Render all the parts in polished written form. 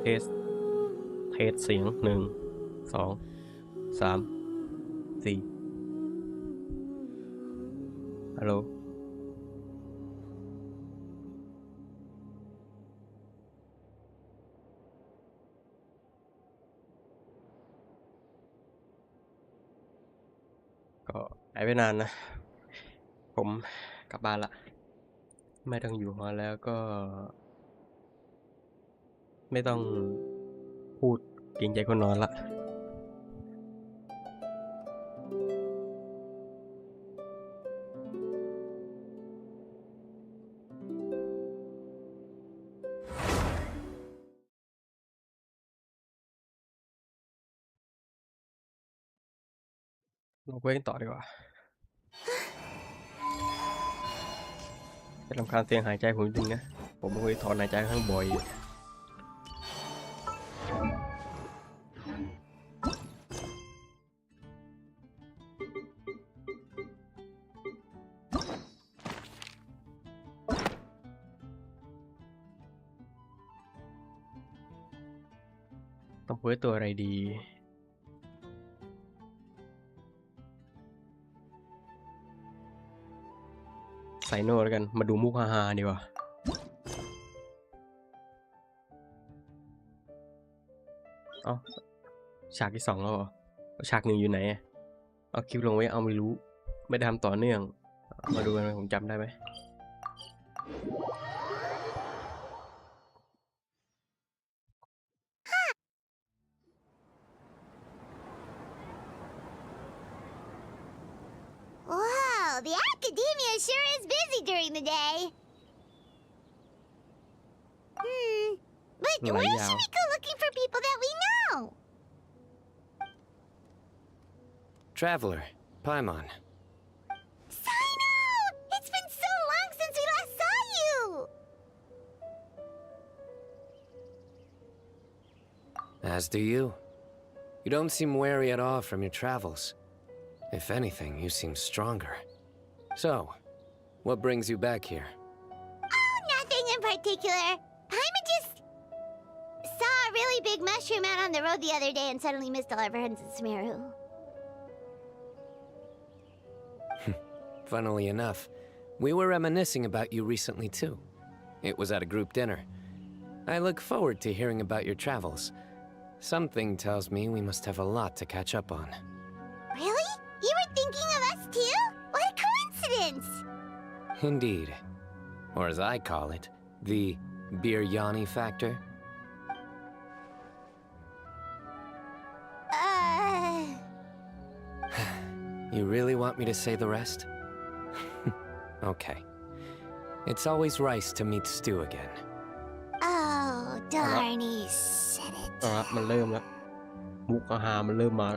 เทสเสียง1 2 3 4ฮัลโหลก็หายไปนานนะผมกลับบ้านละไม่ต้องอยู่หอแล้วก็ไม่ต้องพูดเกรงใจคนนอนละเราเว้นต่อดีกว่าจะรำคาญเสียงหายใจผมจริงนะผมเคยถอนหายใจข้างบ่อยต้องเพ้อตัวอะไรดีไซโน่แล้วกันมาดูมุกฮาๆดีกว่าเอ้าฉากที่2แล้วเหรอฉาก1อยู่ไหนเอาคลิปลงไว้เอาไม่รู้ไม่ได้ทำต่อเนื่องมาดูกันผมจำได้ไหมWow, the academia sure is busy during the day. But where should we go looking for people that we know? Traveler, Paimon. Cyno! It's been so long since we last saw you! As do you. You don't seem weary at all from your travels. If anything, you seem stronger. So, what brings you back here? Oh, nothing in particular. Paimon just saw a really big mushroom out on the road the other day and suddenly missed all our friends in Sumeru. Funnily enough, we were reminiscing about you recently too. It was at a group dinner. I look forward to hearing about your travels. Something tells me we must have a lot to catch up on. Really? You were thinking of us too? What a coincidence! Indeed. Or as I call it, the biryani factor. You really want me to say the rest? Okay. It's always rice to meet stew again. Oh, darn, he said it. มันเริ่มแล้วมุกฮามันเริ่มมา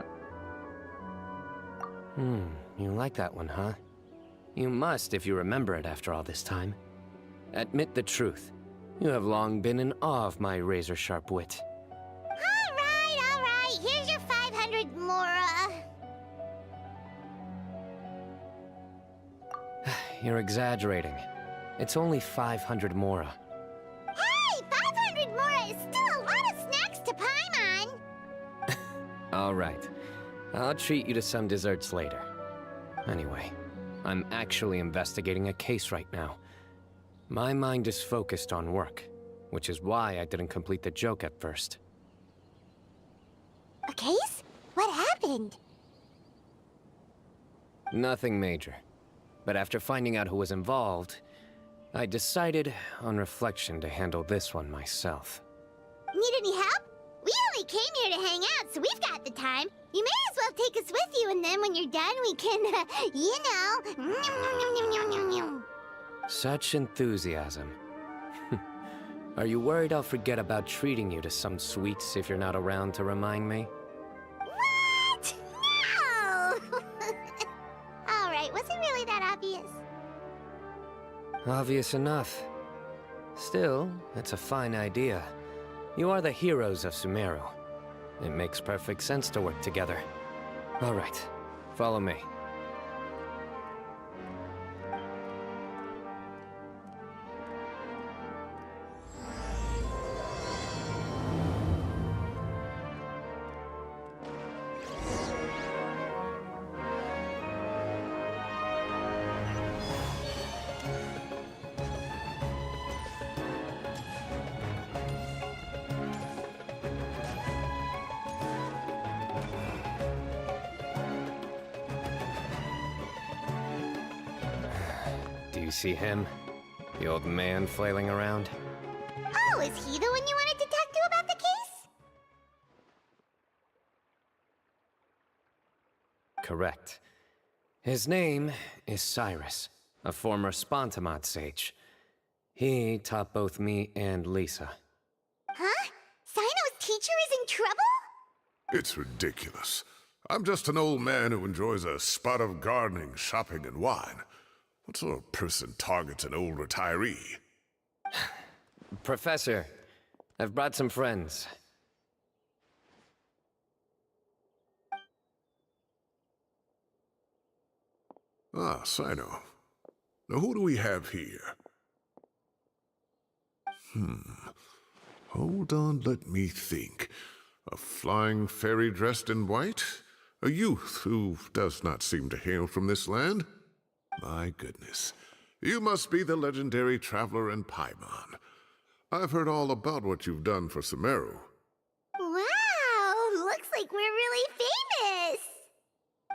You like that one, huh? You must if you remember it after all this time. Admit the truth. You have long been in awe of my razor-sharp wit. All right. Here's your 500 mora. You're exaggerating. It's only 500 mora. Hey, 500 mora is still a lot of snacks to Paimon. All right. I'll treat you to some desserts later. Anyway, I'm actually investigating a case right now. My mind is focused on work, which is why I didn't complete the joke at first. A case? What happened? Nothing major. But after finding out who was involved, I decided, on reflection, to handle this one myself. Need any help? We only came here to hang out, so we've got the time. You may as well take us with you, and then when you're done, we can, Such enthusiasm. Are you worried I'll forget about treating you to some sweets if you're not around to remind me? What? No! All right, was it really that obvious? Obvious enough. Still, it's a fine idea. You are the heroes of Sumeru. It makes perfect sense to work together. All right, follow me. You see him? The old man flailing around? Oh, is he the one you wanted to talk to about the case? Correct. His name is Cyrus, a former Spontamod sage. He taught both me and Lisa. Huh? Cyno's teacher is in trouble? It's ridiculous. I'm just an old man who enjoys a spot of gardening, shopping, and wine. What sort of person targets an old retiree? Professor, I've brought some friends. Ah, Cyno. Now who do we have here? Hold on, let me think. A flying fairy dressed in white? A youth who does not seem to hail from this land? My goodness. You must be the legendary traveler in Paimon. I've heard all about what you've done for Sumeru. Wow, looks like we're really famous.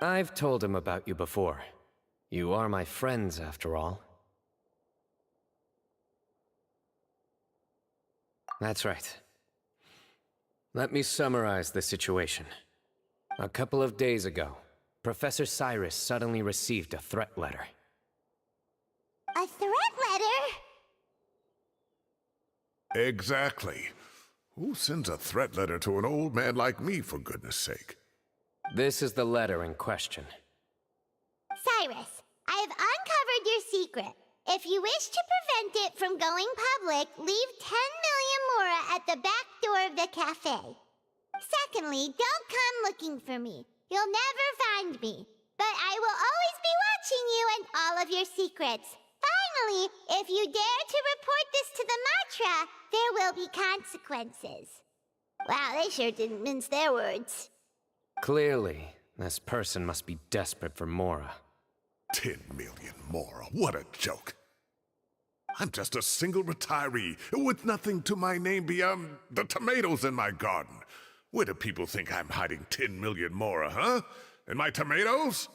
I've told him about you before. You are my friends, after all. That's right. Let me summarize the situation. A couple of days ago, Professor Cyrus suddenly received a threat letter. A threat letter? Exactly. Who sends a threat letter to an old man like me, for goodness sake? This is the letter in question. Cyrus, I have uncovered your secret. If you wish to prevent it from going public, leave 10 million mora at the back door of the cafe. Secondly, don't come looking for me. You'll never find me. But I will always be watching you and all of your secrets. Finally, if you dare to report this to the Matra, there will be consequences. Wow, they sure didn't mince their words. Clearly, this person must be desperate for mora. 10 million mora, what a joke. I'm just a single retiree with nothing to my name beyond the tomatoes in my garden. Where do people think I'm hiding 10 million mora, huh? In my tomatoes?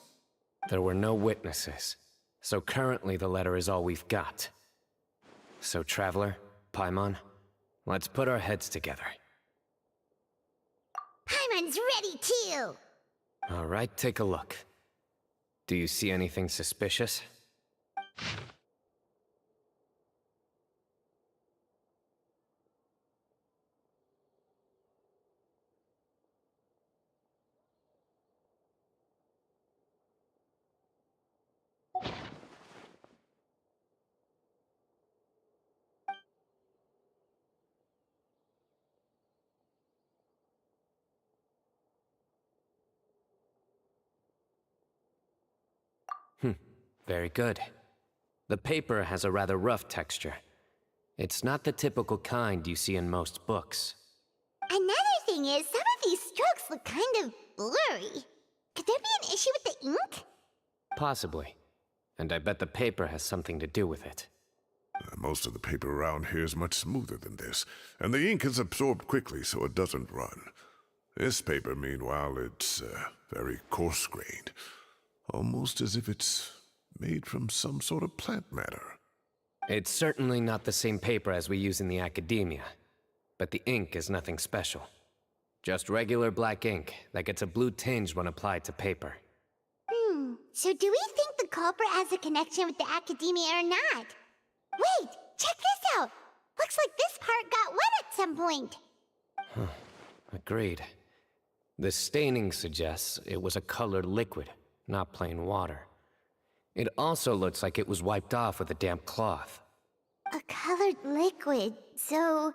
There were no witnesses, so currently the letter is all we've got. So, Traveler, Paimon, let's put our heads together. Paimon's ready too. All right, take a look. Do you see anything suspicious? Very good. The paper has a rather rough texture. It's not the typical kind you see in most books. Another thing is, some of these strokes look kind of blurry. Could there be an issue with the ink? Possibly. And I bet the paper has something to do with it. Most of the paper around here is much smoother than this, and the ink is absorbed quickly so it doesn't run. This paper, meanwhile, it's very coarse-grained. Almost as if it's made from some sort of plant matter. It's certainly not the same paper as we use in the academia, but the ink is nothing special. Just regular black ink that gets a blue tinge when applied to paper. So do we think the culprit has a connection with the academia or not? Wait, check this out! Looks like this part got wet at some point. Agreed. The staining suggests it was a colored liquid, not plain water. It also looks like it was wiped off with a damp cloth. A colored liquid, so...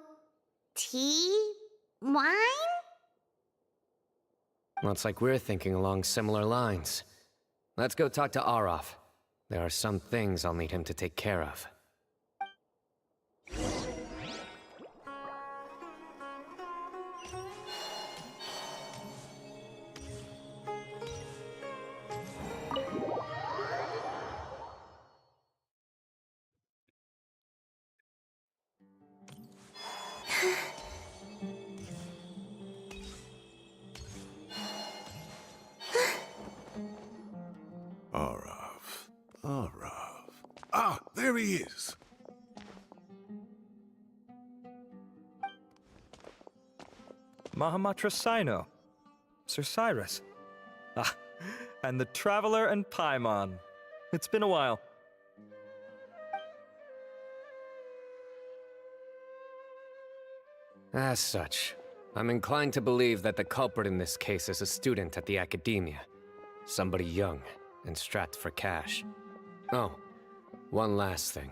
tea? Wine? Looks like we're thinking along similar lines. Let's go talk to Araf. There are some things I'll need him to take care of. Araf. There he is. Mahamatra Cyno. Sir Cyrus. Ah, and the Traveler and Paimon. It's been a while. As such, I'm inclined to believe that the culprit in this case is a student at the academia. Somebody young and strapped for cash. Oh, one last thing.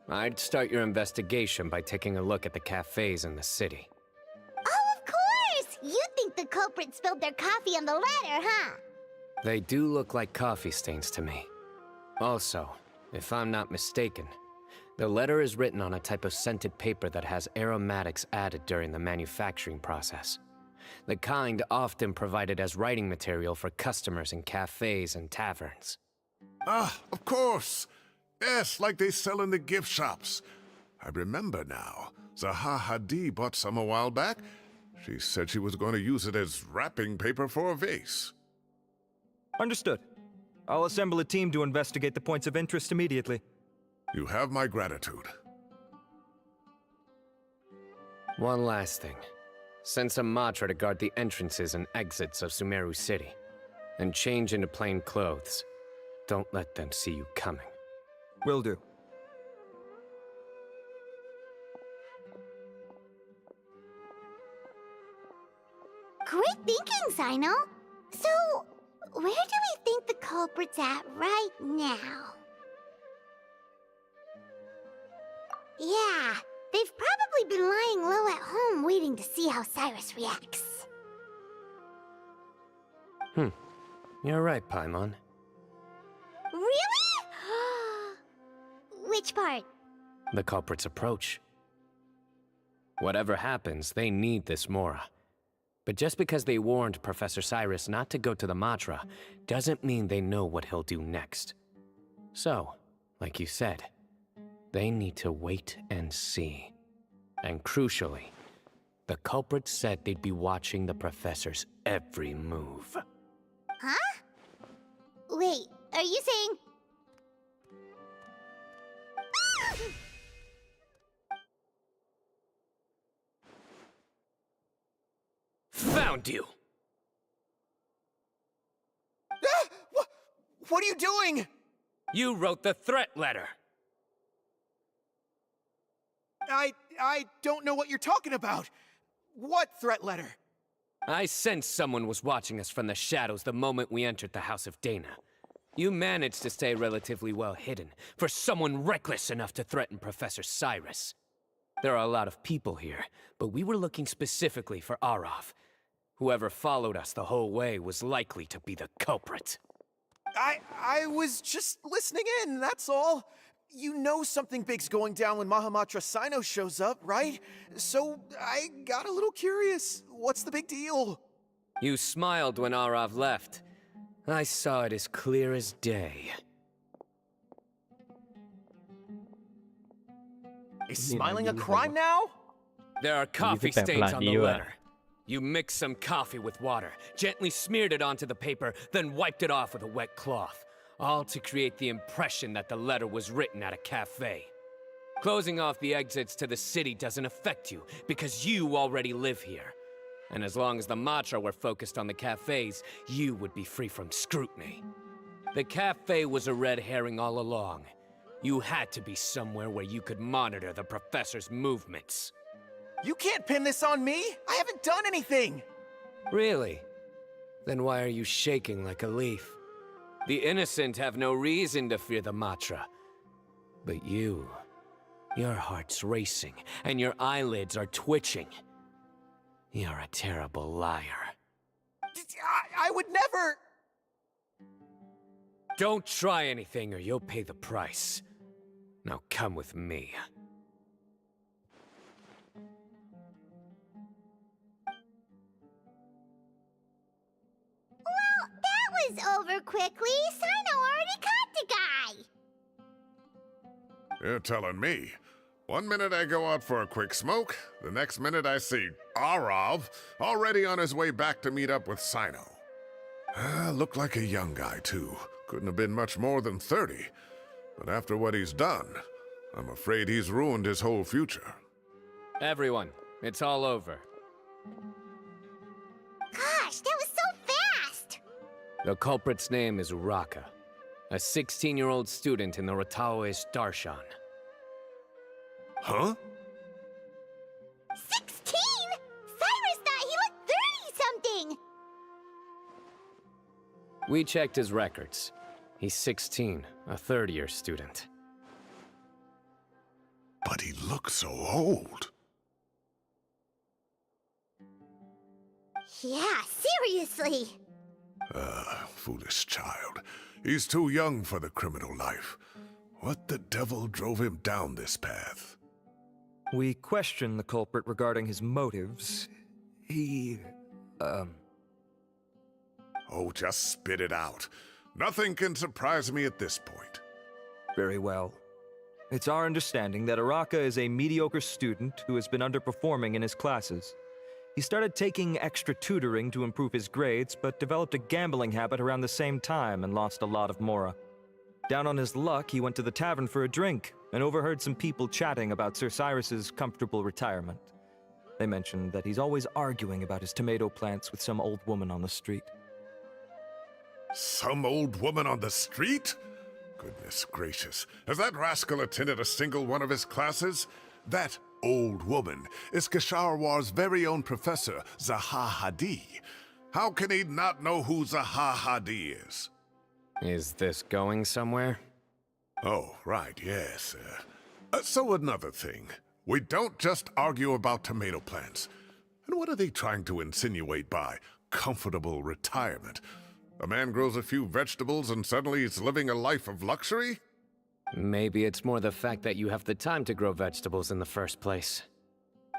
I'd start your investigation by taking a look at the cafes in the city. Oh, of course! You think the culprit spilled their coffee on the ladder, huh? They do look like coffee stains to me. Also, if I'm not mistaken, the letter is written on a type of scented paper that has aromatics added during the manufacturing process. The kind often provided as writing material for customers in cafes and taverns. Ah, of course. Yes, like they sell in the gift shops. I remember now. Zaha Hadid bought some a while back. She said she was going to use it as wrapping paper for a vase. Understood. I'll assemble a team to investigate the points of interest immediately. You have my gratitude. One last thing. Send some Matra to guard the entrances and exits of Sumeru City. And change into plain clothes. Don't let them see you coming. Will do. Great thinking, Cyno. So, where do we think the culprit's at right now? Yeah, they've probably been lying low at home waiting to see how Cyrus reacts. You're right, Paimon. Really? Which part? The culprit's approach. Whatever happens, they need this Mora. But just because they warned Professor Cyrus not to go to the Matra, doesn't mean they know what he'll do next. So, like you said, they need to wait and see. And crucially, the culprit said they'd be watching the Professor's every move. Huh? Wait, are you saying... Found you! What are you doing? You wrote the threat letter! I don't know what you're talking about. What threat letter? I sensed someone was watching us from the shadows the moment we entered the House of Dana. You managed to stay relatively well hidden for someone reckless enough to threaten Professor Cyrus. There are a lot of people here, but we were looking specifically for Arav. Whoever followed us the whole way was likely to be the culprit. I was just listening in, that's all. You know something big's going down when Mahamatra Cyno shows up, right? So I got a little curious. What's the big deal? You smiled when Arav left. I saw it as clear as day. Is smiling a crime now? There are coffeeแบบประหลา stains ด on ดี the ว่ะ letter. You mixed some coffee with water, gently smeared it onto the paper, then wiped it off with a wet cloth. All to create the impression that the letter was written at a cafe. Closing off the exits to the city doesn't affect you, because you already live here. And as long as the Matra were focused on the cafes, you would be free from scrutiny. The cafe was a red herring all along. You had to be somewhere where you could monitor the Professor's movements. You can't pin this on me. I haven't done anything. Really? Then why are you shaking like a leaf? The innocent have no reason to fear the Matra. But you, your heart's racing, and your eyelids are twitching. You're a terrible liar. I would never... Don't try anything or you'll pay the price. Now come with me. Well, that was over quickly. Cyno already caught the guy. You're telling me. 1 minute I go out for a quick smoke, the next minute I see Arav already on his way back to meet up with Cyno. Looked like a young guy, too. Couldn't have been much more than 30. But after what he's done, I'm afraid he's ruined his whole future. Everyone, it's all over. Gosh, that was so fast! The culprit's name is Uraka, a 16-year-old student in the Rataoish Darshan. Huh? 16? Cyrus thought he looked 30-something! We checked his records. He's 16, a third-year student. But he looks so old. Yeah, seriously. Foolish child. He's too young for the criminal life. What the devil drove him down this path? We questioned the culprit regarding his motives. He, Oh, just spit it out. Nothing can surprise me at this point. Very well. It's our understanding that Uraka is a mediocre student who has been underperforming in his classes. He started taking extra tutoring to improve his grades, but developed a gambling habit around the same time and lost a lot of mora. Down on his luck, he went to the tavern for a drink and overheard some people chatting about Sir Cyrus's comfortable retirement. They mentioned that he's always arguing about his tomato plants with some old woman on the street. Some old woman on the street? Goodness gracious. Has that rascal attended a single one of his classes? That old woman is Kasharwar's very own professor, Zaha Hadi. How can he not know who Zaha Hadi is? Is this going somewhere? Oh, right, yes. So another thing. We don't just argue about tomato plants. And what are they trying to insinuate by comfortable retirement? A man grows a few vegetables and suddenly he's living a life of luxury? Maybe it's more the fact that you have the time to grow vegetables in the first place.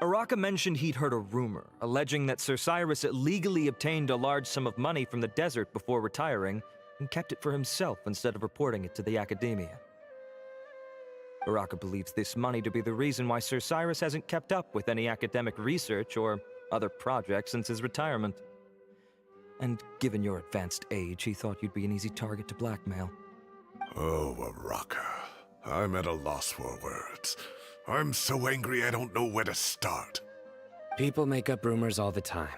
Uraka mentioned he'd heard a rumor, alleging that Sir Cyrus illegally obtained a large sum of money from the desert before retiring and kept it for himself instead of reporting it to the academia. Uraka believes this money to be the reason why Sir Cyrus hasn't kept up with any academic research or other projects since his retirement. And given your advanced age, he thought you'd be an easy target to blackmail. Oh, Uraka. I'm at a loss for words. I'm so angry I don't know where to start. People make up rumors all the time.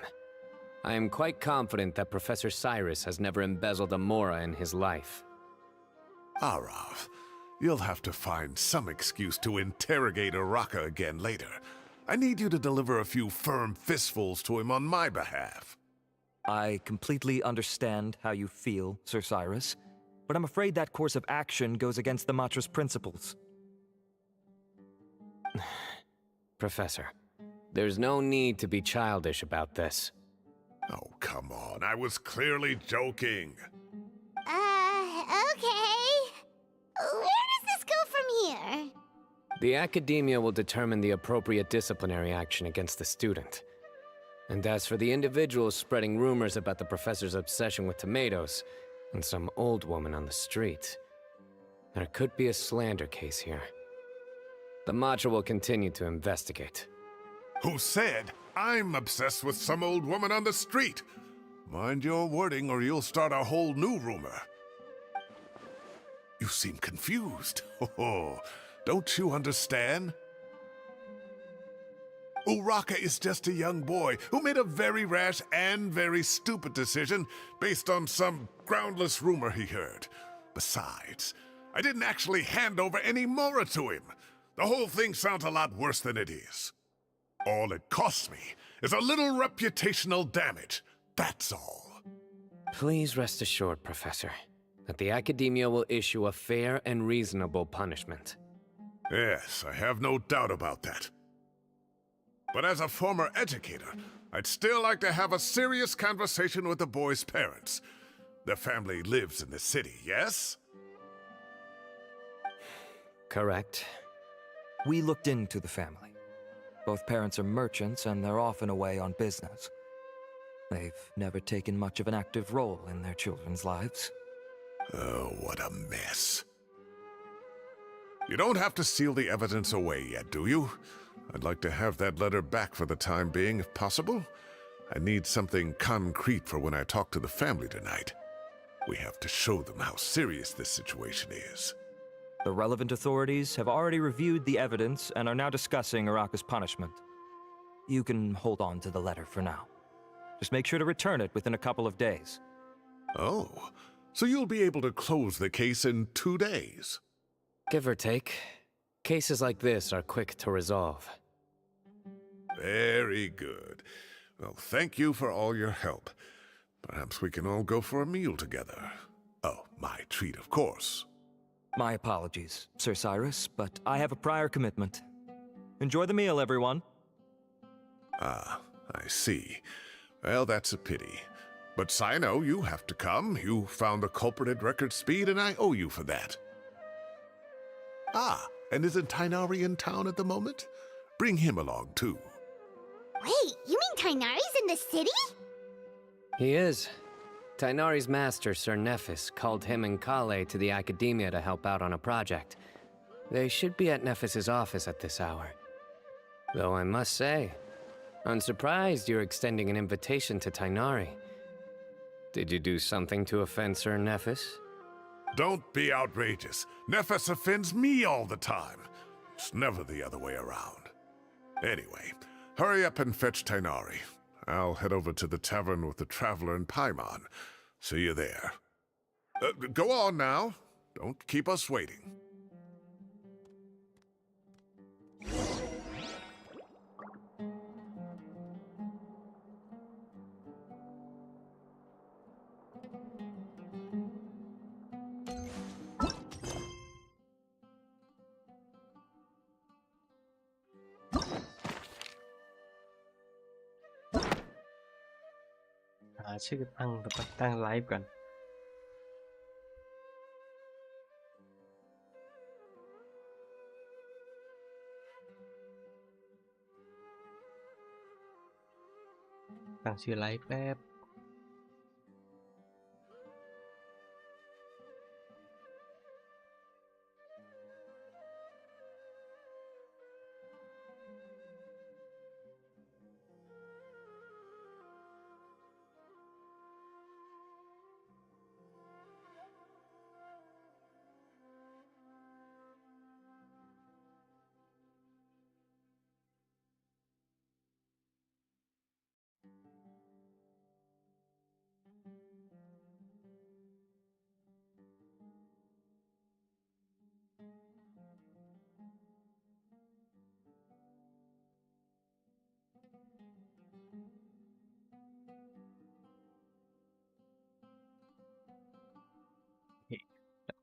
I am quite confident that Professor Cyrus has never embezzled a mora in his life. Arav, you'll have to find some excuse to interrogate Uraka again later. I need you to deliver a few firm fistfuls to him on my behalf. I completely understand how you feel, Sir Cyrus, but I'm afraid that course of action goes against the Matra's principles. Professor, there's no need to be childish about this. Oh, come on. I was clearly joking. Okay. Where does this go from here? The academia will determine the appropriate disciplinary action against the student. And as for the individuals spreading rumors about the professor's obsession with tomatoes and some old woman on the street, there could be a slander case here. The Matra will continue to investigate. Who said I'm obsessed with some old woman on the street? Mind your wording or you'll start a whole new rumor. You seem confused. Oh, don't you understand? Uraka is just a young boy who made a very rash and very stupid decision based on some groundless rumor he heard. Besides, I didn't actually hand over any mora to him. The whole thing sounds a lot worse than it is. All it costs me is a little reputational damage. That's all. Please rest assured, Professor, that the academia will issue a fair and reasonable punishment. Yes, I have no doubt about that. But as a former educator, I'd still like to have a serious conversation with the boy's parents. Their family lives in the city, yes? Correct. We looked into the family. Both parents are merchants and they're often away on business. They've never taken much of an active role in their children's lives. Oh, what a mess. You don't have to seal the evidence away yet, do you? I'd like to have that letter back for the time being, if possible. I need something concrete for when I talk to the family tonight. We have to show them how serious this situation is. The relevant authorities have already reviewed the evidence and are now discussing Araka's punishment. You can hold on to the letter for now. Just make sure to return it within a couple of days. Oh, so you'll be able to close the case in 2 days. Give or take. Cases like this are quick to resolve. Very good. Well, thank you for all your help. Perhaps we can all go for a meal together. Oh, my treat, of course. My apologies, Sir Cyrus, but I have a prior commitment. Enjoy the meal, everyone. Ah, I see. Well, that's a pity. But Cyno, you have to come. You found the culprit at record speed, and I owe you for that. Ah, and isn't Tighnari in town at the moment? Bring him along, too. Wait, you mean Tighnari's in the city? He is. Tighnari's master, Sir Nephis, called him and Kale to the academia to help out on a project. They should be at Nephis's office at this hour. Though I must say, I'm surprised you're extending an invitation to Tighnari. Did you do something to offend Sir Nephis? Don't be outrageous. Nephis offends me all the time. It's never the other way around. Anyway, hurry up and fetch Tighnari. I'll head over to the tavern with the Traveler and Paimon. See you there. Go on now. Don't keep us waiting.หาชื่อตั้งไลฟ์กันตั้งชื่อไลฟ์แป๊บ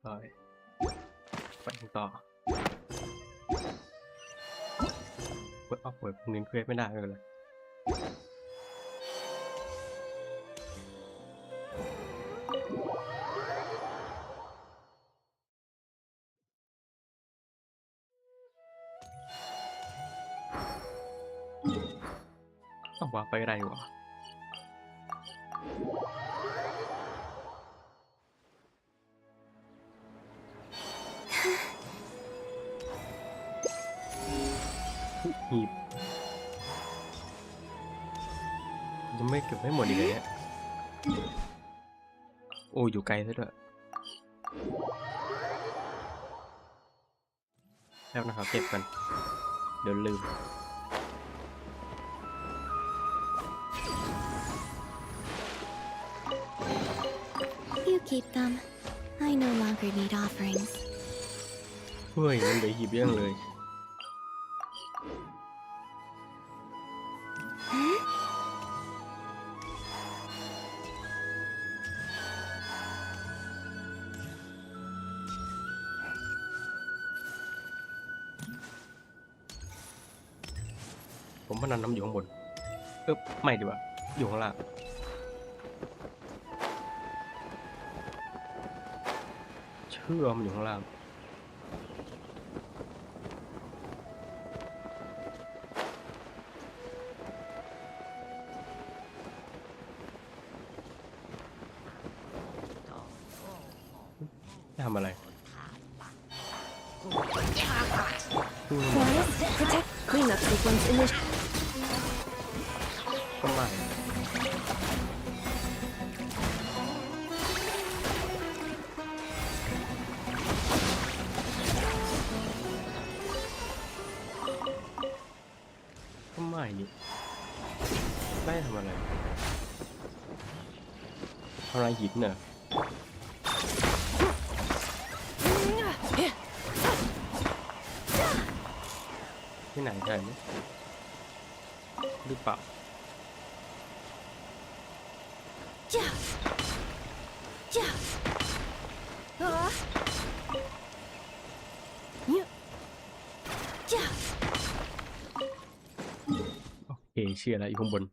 ไปต่อเปิดเงินเควสไม่ได้เลยต้องว่าไปก็ได้วะหีบยังไม่เก็บไม่หมดอีกเลยเนี่ยโอ้อยู่ไกลซะด้วยแล้วนะครับเก็บกันเดี๋ยวลืมYou keep them. I no longer need offerings. เฮ้ยมันไปหีบเรื่องเลยผมพนันน้ำอยู่ข้างบนไม่ดีกว่าอยู่ข้างล่างเชื่อมันอยู่ข้างล่างทำอะไร Forest, protect cleanup sequence initial. ก็ไม่ นี่ได้ทำอะไรทำอะไรหินเนอะที่ไหนใช่ไหมหรือเปล่าโอเคเชื่อแล้วอยู่ข้างบน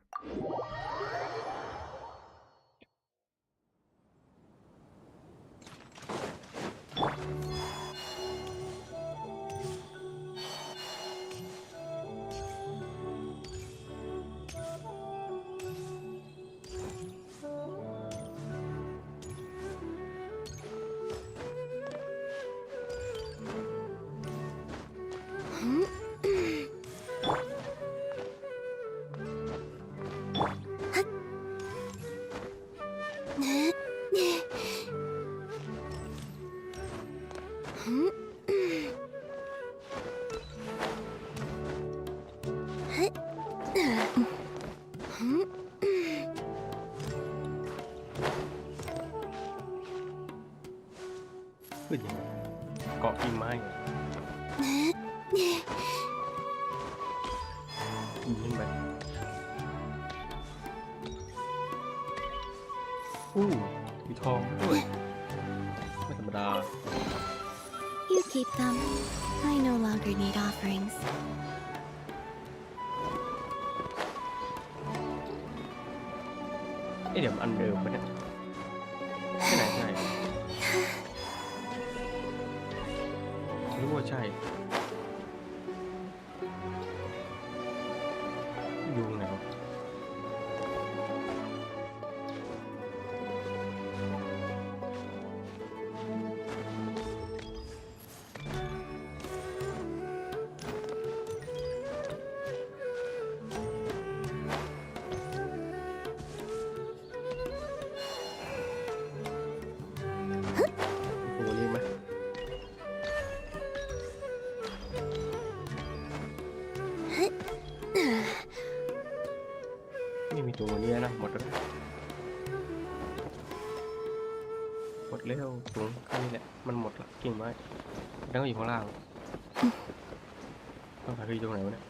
ขึ้นยังไงเกาะกิ่งไม้ยิงไปมีทองด้วยไม่ธรรมดา You keep them. I no longer need offerings. เดี๋ยวมันอันเดิมปะเนี่ยใช่ไหนใช่รู้ว่าใช่ยุงไหนวะตัวนี้ไหมไม่มีตัวนี้นะหมดแล้วหมดแล้วตัวแค่นี้แหละมันหมดละกิ่งไม้แล้วก็อยู่ข้างล่างต้องหาที่ตรงไหนวะเนี่ย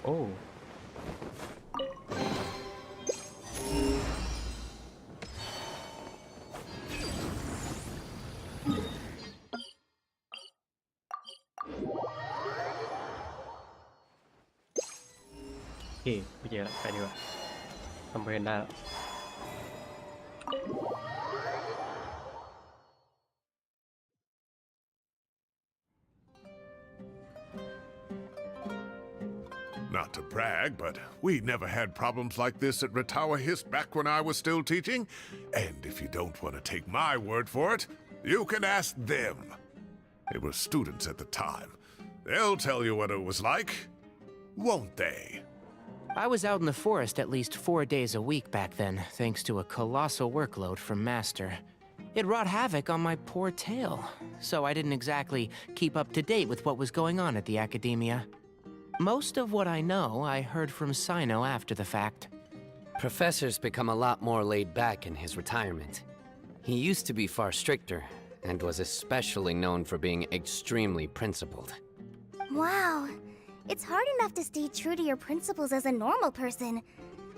โอ้โอเคไปเจอแล้วไปดีกว่าทำเพลนได้แล้ว Not to brag, but we never had problems like this at Ratawa Hist back when I was still teaching. And if you don't want to take my word for it, you can ask them. They were students at the time. They'll tell you what it was like, won't they? I was out in the forest at least 4 days a week back then, thanks to a colossal workload from Master. It wrought havoc on my poor tail, so I didn't exactly keep up to date with what was going on at the academia. Most of what I know, I heard from Cyno after the fact. Professor's become a lot more laid back in his retirement. He used to be far stricter, and was especially known for being extremely principled. Wow. It's hard enough to stay true to your principles as a normal person.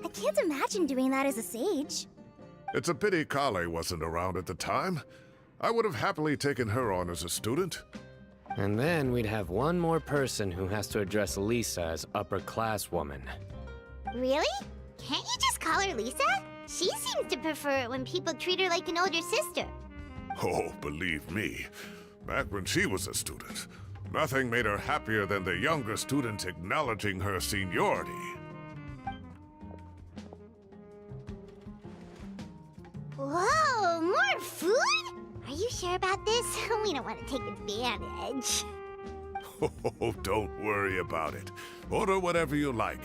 I can't imagine doing that as a sage. It's a pity Kale wasn't around at the time. I would have happily taken her on as a student. And then we'd have one more person who has to address Lisa as upper-class woman. Really? Can't you just call her Lisa? She seems to prefer it when people treat her like an older sister. Oh, believe me, back when she was a student, nothing made her happier than the younger students acknowledging her seniority. Whoa, more food? Are you sure about this? We don't want to take advantage. Oh, don't worry about it. Order whatever you like.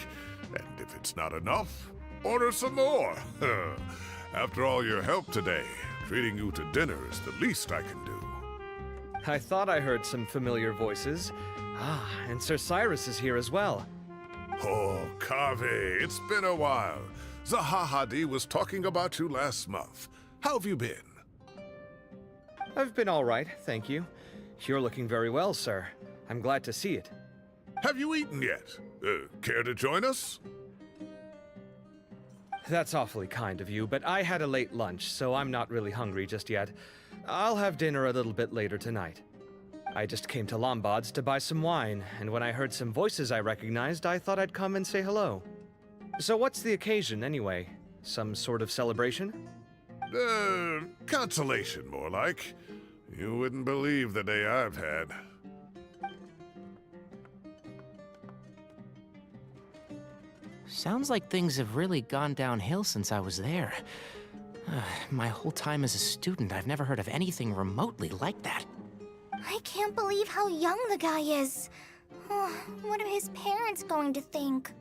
And if it's not enough, order some more. After all your help today, treating you to dinner is the least I can do. I thought I heard some familiar voices. Ah, and Sir Cyrus is here as well. Oh, Kave, it's been a while. Zahahadi was talking about you last month. How have you been? I've been all right, thank you. You're looking very well, sir. I'm glad to see it. Have you eaten yet? Care to join us? That's awfully kind of you, but I had a late lunch, so I'm not really hungry just yet. I'll have dinner a little bit later tonight. I just came to Lombard's to buy some wine, and when I heard some voices I recognized, I thought I'd come and say hello. So what's the occasion, anyway? Some sort of celebration? Consolation, more like. You wouldn't believe the day I've had. Sounds like things have really gone downhill since I was there. My whole time as a student, I've never heard of anything remotely like that. I can't believe how young the guy is. What are his parents going to think?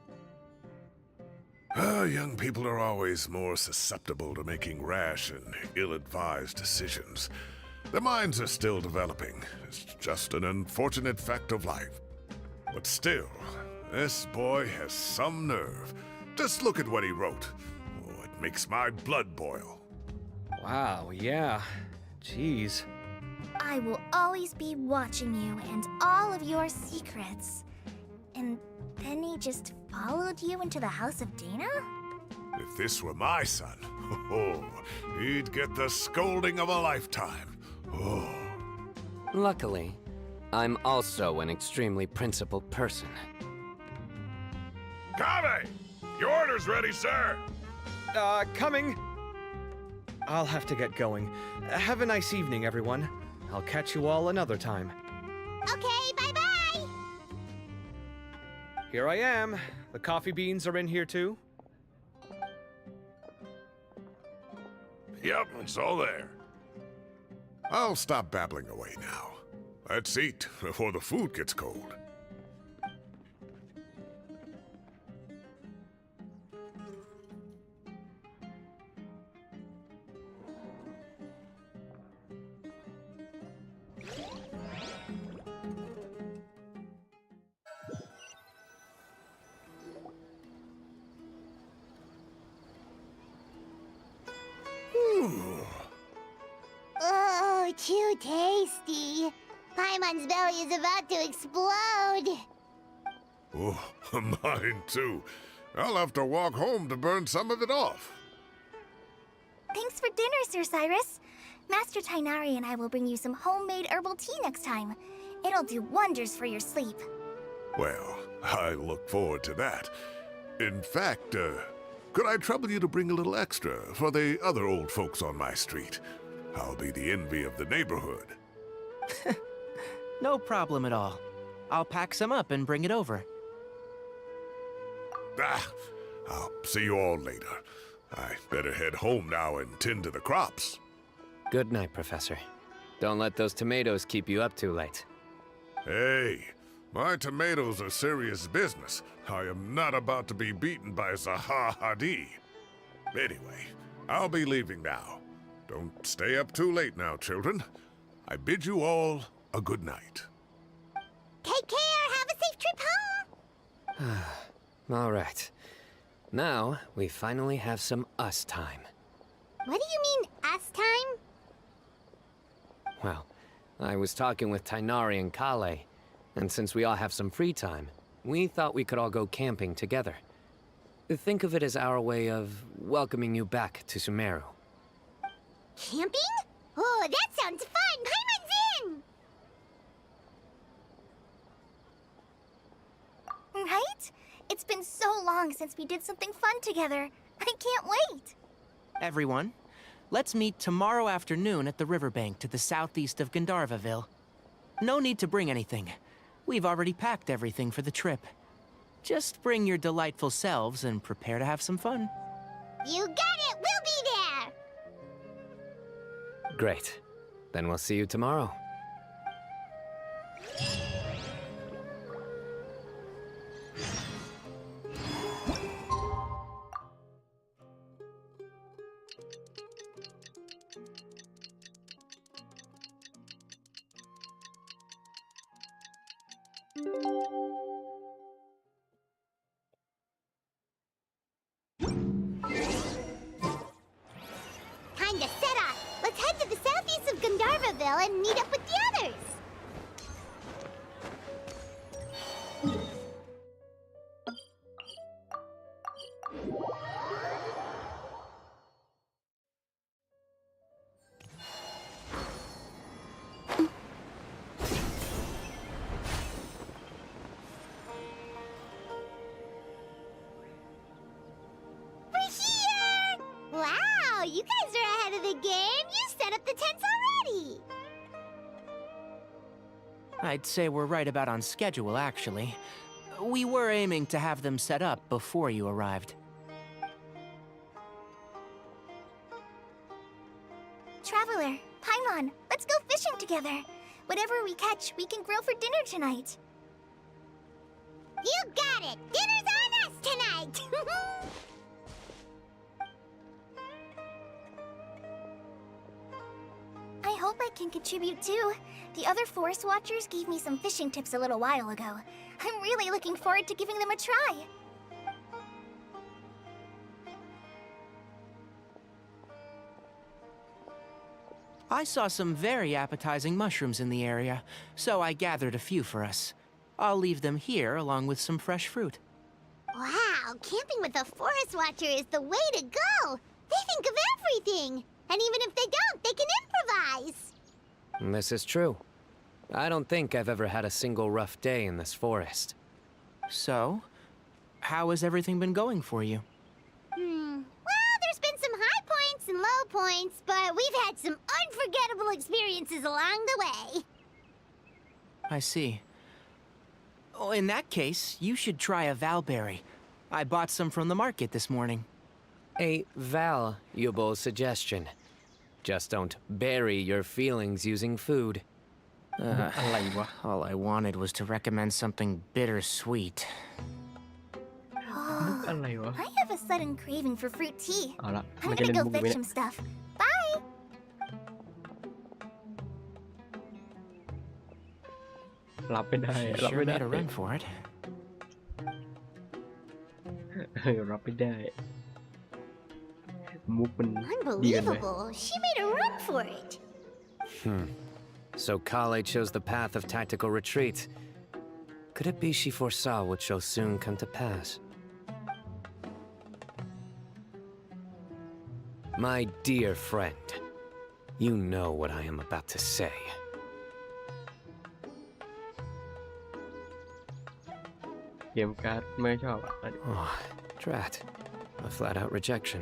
Young people are always more susceptible to making rash and ill-advised decisions. Their minds are still developing. It's just an unfortunate fact of life. But still, this boy has some nerve. Just look at what he wrote. Oh, it makes my blood boil. Wow, yeah. Jeez. I will always be watching you and all of your secrets. And then he just followed you into the house of Dana? If this were my son, he'd get the scolding of a lifetime. Oh. Luckily, I'm also an extremely principled person. Kave! Your order's ready, sir! Coming! I'll have to get going. Have a nice evening, everyone. I'll catch you all another time. Okay, bye-bye! Here I am. The coffee beans are in here too. Yep, it's all there. I'll stop babbling away now. Let's eat before the food gets cold. Oh, too tasty. Paimon's belly is about to explode. Oh, mine too. I'll have to walk home to burn some of it off. Thanks for dinner, Sir Cyrus. Master Tainari and I will bring you some homemade herbal tea next time. It'll do wonders for your sleep. Well, I look forward to that. In fact, could I trouble you to bring a little extra for the other old folks on my street? I'll be the envy of the neighborhood. No problem at all. I'll pack some up and bring it over. I'll see you all later. I better head home now and tend to the crops. Good night, Professor. Don't let those tomatoes keep you up too late. Hey, my tomatoes are serious business. I am not about to be beaten by Zahahadi. Anyway, I'll be leaving now. Don't stay up too late now, children. I bid you all a good night. Take care. Have a safe trip home. All right. Now, we finally have some us time. What do you mean, us time? Well, I was talking with Tainari and Kale, and since we all have some free time, we thought we could all go camping together. Think of it as our way of welcoming you back to Sumeru. Camping? Oh, that sounds fun. Paimon's in! Right? It's been so long since we did something fun together. I can't wait. Everyone, let's meet tomorrow afternoon at the riverbank to the southeast of Gandharvaville. No need to bring anything. We've already packed everything for the trip. Just bring your delightful selves and prepare to have some fun. You got it. We'll be there. Great. Then we'll see you tomorrow. Kinda set up. Let's head to the southeast of Gandharvaville and meet up with the others. We're here! Wow, you guys are ahead of the game. You set up the tents already. I'd say we're right about on schedule, actually. We were aiming to have them set up before you arrived. Traveler, Paimon, let's go fishing together. Whatever we catch, we can grill for dinner tonight. You got it! Dinner's on us tonight! I hope I can contribute too. The other forest watchers gave me some fishing tips a little while ago. I'm really looking forward to giving them a try. I saw some very appetizing mushrooms in the area, so I gathered a few for us. I'll leave them here along with some fresh fruit. Wow, camping with a forest watcher is the way to go! They think of everything! And even if they don't, they can improvise! This is true. I don't think I've ever had a single rough day in this forest. So, how has everything been going for you? Well, there's been some high points and low points, but we've had some unforgettable experiences along the way. I see. Oh, in that case, you should try a valberry. I bought some from the market this morning. A valuable suggestion. Just don't bury your feelings using food. All I wanted was to recommend something bittersweet. มุกอะไรวะ I have a sudden craving for fruit tea. เอาละ I'm มันจะ gonna เล่น go มุกไหม fetch เนี่ย some stuff. Bye! รับไม่ได้ She รับ sure ไม่ได้ made a run for it. รับไม่ได้ มุกมันดีกันไหม Unbelievable. She made a run for it. So Kale chose the path of tactical retreat. Could it be she foresaw what shall soon come to pass? My dear friend, you know what I am about to say. เกมการ์ดไม่ชอบอ่ะ Oh, drat. A flat-out rejection.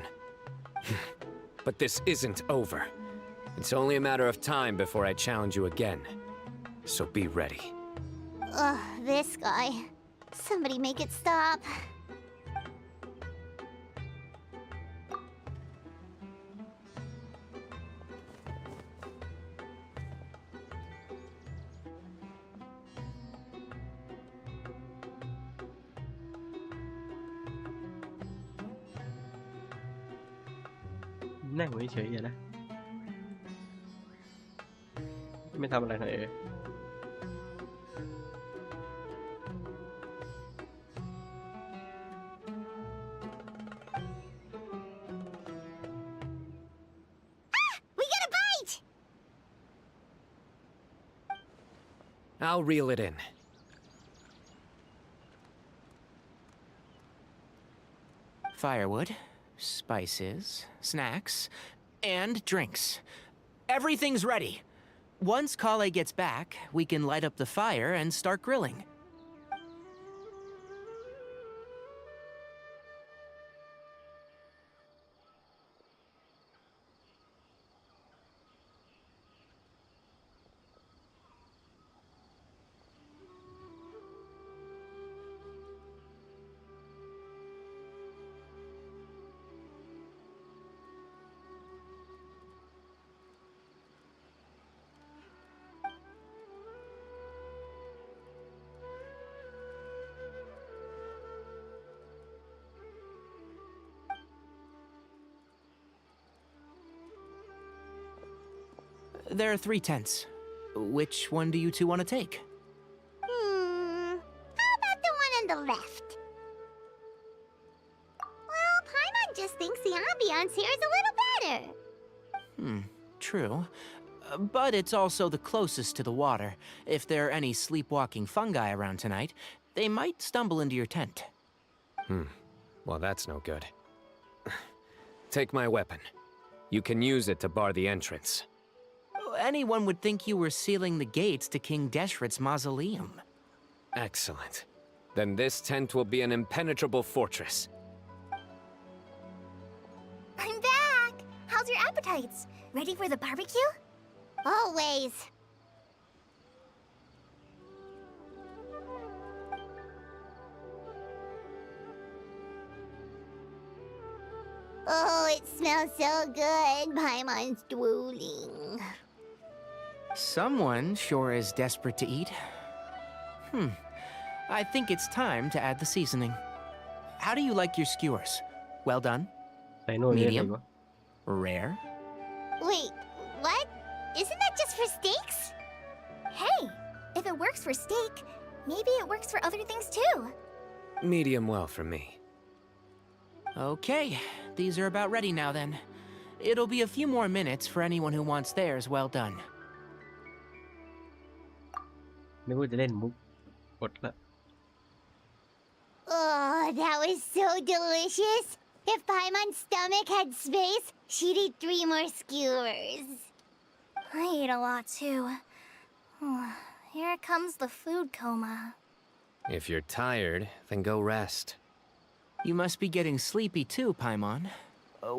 But this isn't over. It's only a matter of time before I challenge you again. So be ready. Ugh, this guy. Somebody make it stop.นั่งเฉยๆนะ ไม่ทำอะไรหน่อยเออ We got a bite! I'll reel it in. Firewood, spices, snacks, and drinks. Everything's ready. Once Kale gets back, we can light up the fire and start grilling. There are 3 tents. Which one do you two want to take? on the left. Well, Paimon just thinks the ambiance here is a little better. True. But it's also the closest to the water. If there are any sleepwalking fungi around tonight, they might stumble into your tent. Well, that's no good. Take my weapon. You can use it to bar the entrance. Anyone would think you were sealing the gates to King Deshret's mausoleum. Excellent. Then this tent will be an impenetrable fortress. I'm back! How's your appetites? Ready for the barbecue? Always. Oh, it smells so good. Paimon's drooling. Someone sure is desperate to eat. I think it's time to add the seasoning. How do you like your skewers? Well done? ไซโน่เรียกอะไร Medium? วะ Rare? Wait, what? Isn't that just for steaks? Hey, if it works for steak, maybe it works for other things too. Medium well for me. Okay, these are about ready now then. It'll be a few more minutes for anyone who wants theirs well done. นึกว่าจะเล่นมุกอดละ Oh, that was so delicious. If Paimon's stomach had space, she'd eat 3 more skewers. I ate a lot too. Here comes the food coma. If you're tired, then go rest. You must be getting sleepy too, Paimon.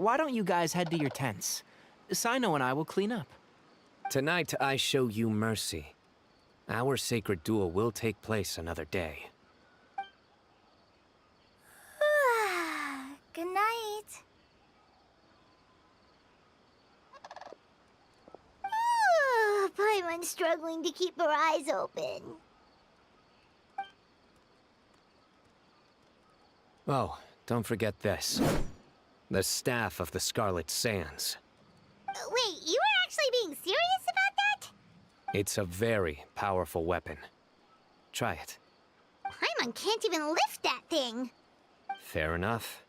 Why don't you guys head to your tents? Cyno and I will clean up. Tonight I show you mercy. Our sacred duel will take place another day. Good night. Paimon's struggling to keep her eyes open. Oh, don't forget this. The staff of the Scarlet Sands. Wait, you were actually being serious about that? It's a very powerful weapon. Try it. Paimon can't even lift that thing. Fair enough.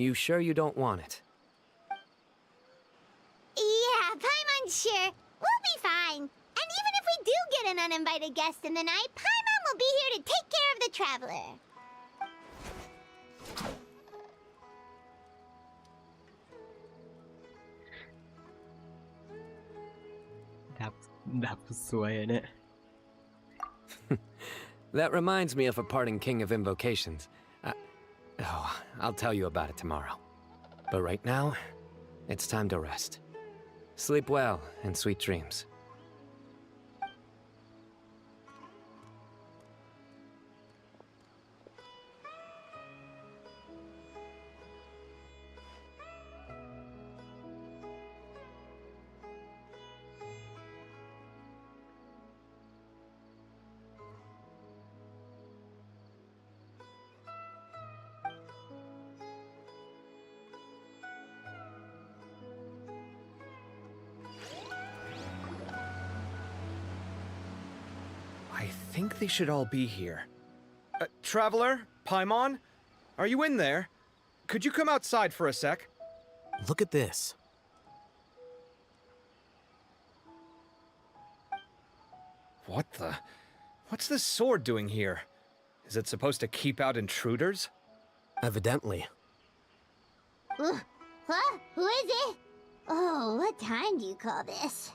You sure you don't want it? Yeah, Paimon's sure. We'll be fine. And even if we do get an uninvited guest in the night, Paimon will be here to take care of the traveler. ดับสวยอะเนี่ย That reminds me of a parting king of invocations. I'll tell you about it tomorrow. But right now, it's time to rest. Sleep well and sweet dreams. I think they should all be here. Traveler? Paimon? Are you in there? Could you come outside for a sec? Look at this. What the? What's this sword doing here? Is it supposed to keep out intruders? Evidently. Huh? Who is it? Oh, what time do you call this?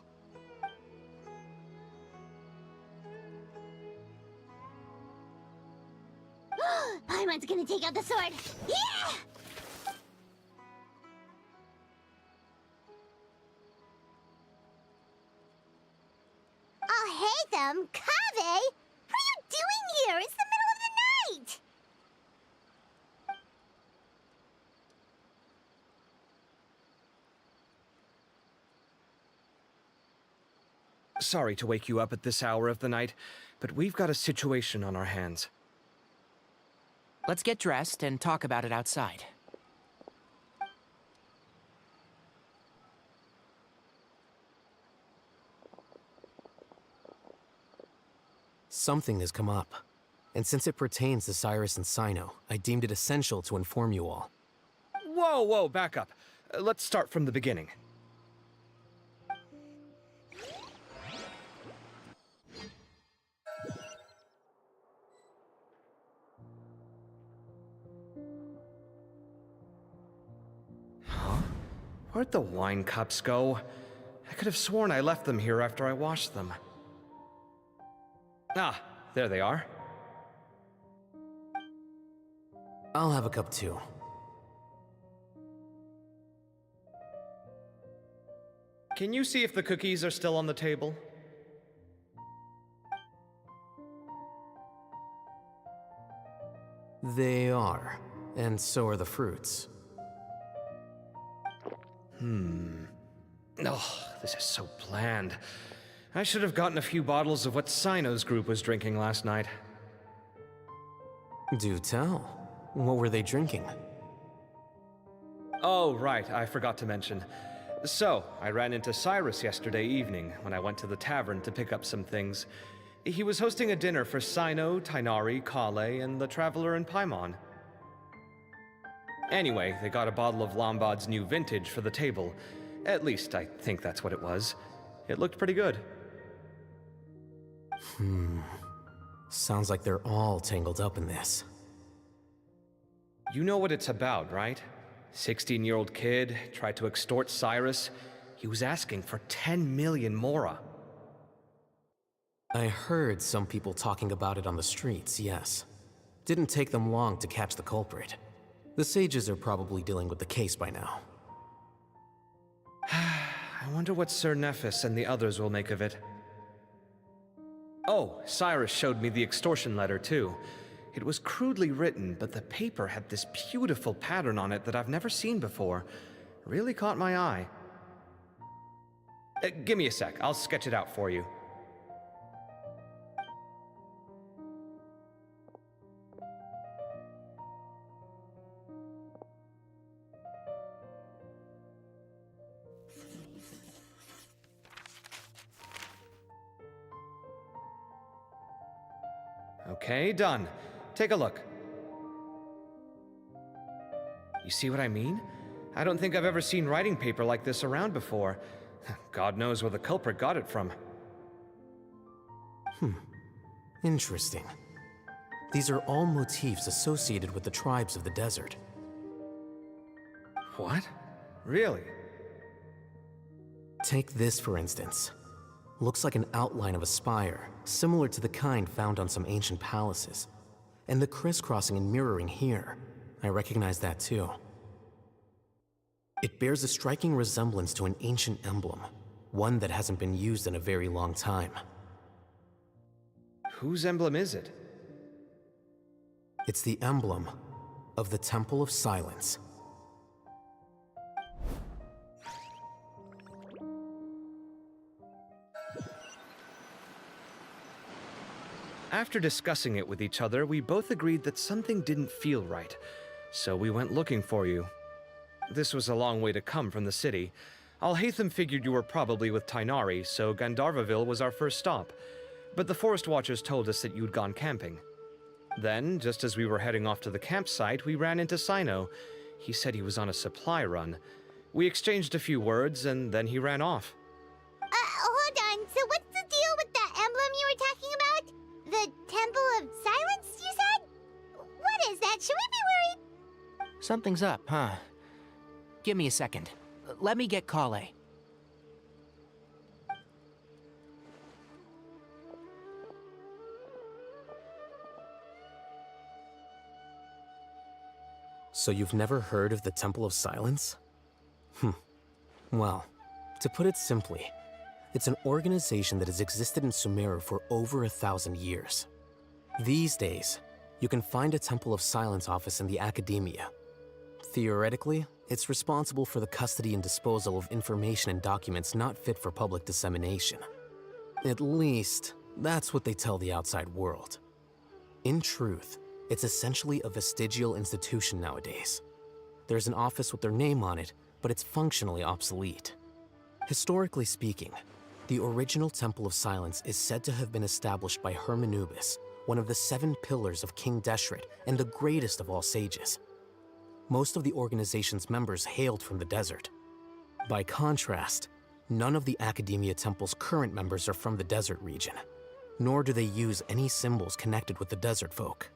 Paimon's gonna take out the sword. Yeah! Oh, hey them, Kave! What are you doing here? It's the middle of the night! Sorry to wake you up at this hour of the night, but we've got a situation on our hands. Let's get dressed and talk about it outside. Something has come up. And since it pertains to Cyrus and Cyno, I deemed it essential to inform you all. Whoa, back up. Let's start from the beginning. Huh? Where'd the wine cups go? I could have sworn I left them here after I washed them. Ah, there they are. I'll have a cup too. Can you see if the cookies are still on the table? They are, and so are the fruits. Oh, this is so bland. I should have gotten a few bottles of what Cyno's group was drinking last night. Do tell. What were they drinking? Oh, right, I forgot to mention. So, I ran into Cyrus yesterday evening when I went to the tavern to pick up some things. He was hosting a dinner for Cyno, Tighnari, Kale, and the Traveler and Paimon. Anyway, they got a bottle of Lombard's new vintage for the table. At least, I think that's what it was. It looked pretty good. Sounds like they're all tangled up in this. You know what it's about, right? 16-year-old kid tried to extort Cyrus. He was asking for 10 million mora. I heard some people talking about it on the streets, yes. Didn't take them long to catch the culprit. The sages are probably dealing with the case by now. I wonder what Sir Nephis and the others will make of it. Oh, Cyrus showed me the extortion letter, too. It was crudely written, but the paper had this beautiful pattern on it that I've never seen before. Really caught my eye. Give me a sec, I'll sketch it out for you. Okay, done. Take a look. You see what I mean? I don't think I've ever seen writing paper like this around before. God knows where the culprit got it from. Interesting. These are all motifs associated with the tribes of the desert. What? Really? Take this, for instance. Looks like an outline of a spire, similar to the kind found on some ancient palaces. And the crisscrossing and mirroring here, I recognize that too. It bears a striking resemblance to an ancient emblem, one that hasn't been used in a very long time. Whose emblem is it? It's the emblem of the Temple of Silence. After discussing it with each other, we both agreed that something didn't feel right, so we went looking for you. This was a long way to come from the city. Alhaitham figured you were probably with Tighnari, so Gandharvaville was our first stop. But the Forest Watchers told us that you'd gone camping. Then, just as we were heading off to the campsite, we ran into Cyno. He said he was on a supply run. We exchanged a few words, and then he ran off. Hold on. So what's the deal with that emblem you were talking about? The Temple of Silence, you said? What is that? Should we be worried? Something's up, huh? Give me a second. Let me get Kale. So you've never heard of the Temple of Silence? Well, to put it simply, it's an organization that has existed in Sumeru for over 1,000 years. These days, you can find a Temple of Silence office in the academia. Theoretically, it's responsible for the custody and disposal of information and documents not fit for public dissemination. At least, that's what they tell the outside world. In truth, it's essentially a vestigial institution nowadays. There's an office with their name on it, but it's functionally obsolete. Historically speaking, the original Temple of Silence is said to have been established by Hermanubis, one of the 7 pillars of King Deshret and the greatest of all sages. Most of the organization's members hailed from the desert. By contrast, none of the Academia Temple's current members are from the desert region, nor do they use any symbols connected with the desert folk.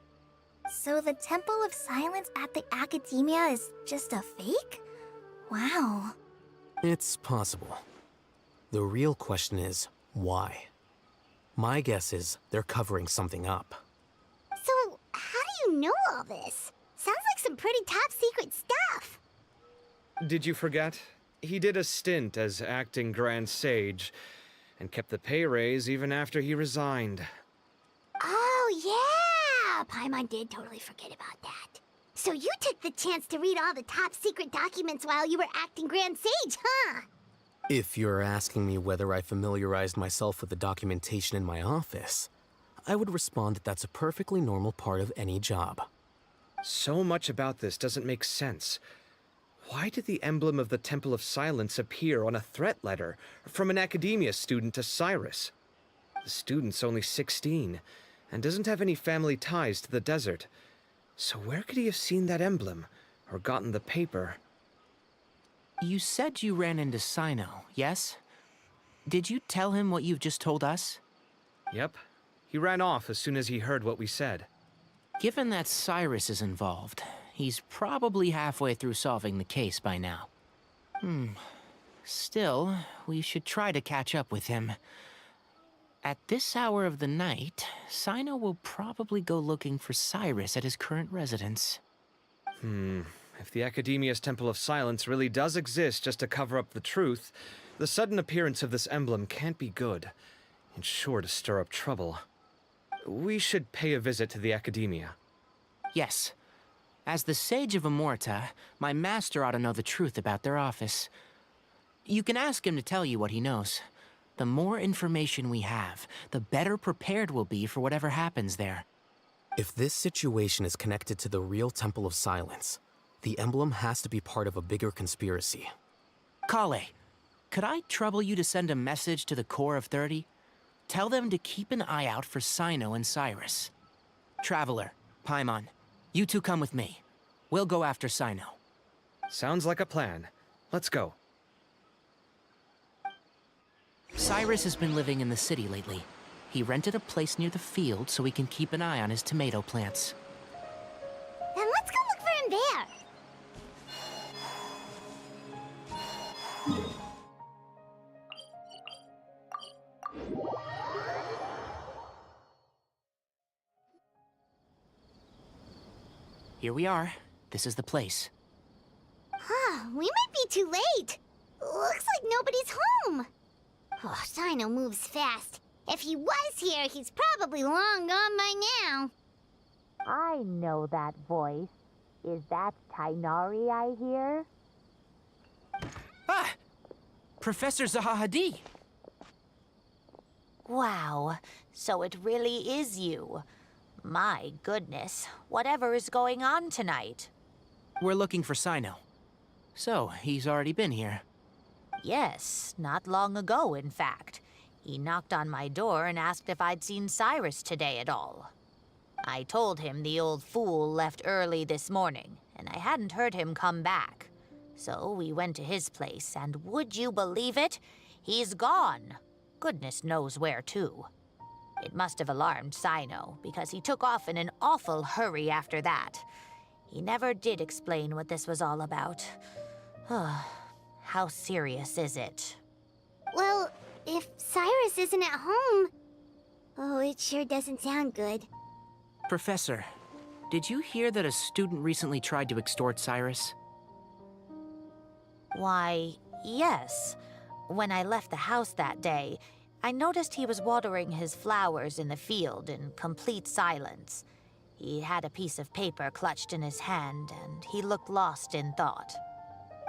So the Temple of Silence at the Academia is just a fake? Wow. It's possible. The real question is, why? My guess is they're covering something up. So, how do you know all this? Sounds like some pretty top secret stuff. Did you forget? He did a stint as acting Grand Sage, and kept the pay raise even after he resigned. Oh, yeah! Paimon did totally forget about that. So you took the chance to read all the top secret documents while you were acting Grand Sage, huh? If you're asking me whether I familiarized myself with the documentation in my office, I would respond that that's a perfectly normal part of any job. So much about this doesn't make sense. Why did the emblem of the Temple of Silence appear on a threat letter from an Academia student to Cyrus? The student's only 16, and doesn't have any family ties to the desert. So where could he have seen that emblem, or gotten the paper? You said you ran into Cyno, yes? Did you tell him what you've just told us? Yep. He ran off as soon as he heard what we said. Given that Cyrus is involved, he's probably halfway through solving the case by now. Still, we should try to catch up with him. At this hour of the night, Cyno will probably go looking for Cyrus at his current residence. If the Academia's Temple of Silence really does exist just to cover up the truth, the sudden appearance of this emblem can't be good. It's sure to stir up trouble. We should pay a visit to the Academia. Yes. As the Sage of Amorta, my master ought to know the truth about their office. You can ask him to tell you what he knows. The more information we have, the better prepared we'll be for whatever happens there. If this situation is connected to the real Temple of Silence, the emblem has to be part of a bigger conspiracy. Kale, could I trouble you to send a message to the Core of 30? Tell them to keep an eye out for Cyno and Cyrus. Traveler, Paimon, you two come with me. We'll go after Cyno. Sounds like a plan. Let's go. Cyrus has been living in the city lately. He rented a place near the field so we can keep an eye on his tomato plants. Then let's go look for him there. Here we are. This is the place. Huh, we might be too late. Looks like nobody's home. Oh, Cyno moves fast. If he was here, he's probably long gone by now. I know that voice. Is that Tainari I hear? Ah! Professor Zahahadi! Wow, so it really is you. My goodness, whatever is going on tonight? We're looking for Cyno. So, he's already been here. Yes, not long ago, in fact. He knocked on my door and asked if I'd seen Cyrus today at all. I told him the old fool left early this morning, and I hadn't heard him come back. So we went to his place, and would you believe it? He's gone. Goodness knows where to. It must have alarmed Cyno, because he took off in an awful hurry after that. He never did explain what this was all about. How serious is it? Well, if Cyrus isn't at home... Oh, it sure doesn't sound good. Professor, did you hear that a student recently tried to extort Cyrus? Why, yes. When I left the house that day, I noticed he was watering his flowers in the field in complete silence. He had a piece of paper clutched in his hand, and he looked lost in thought.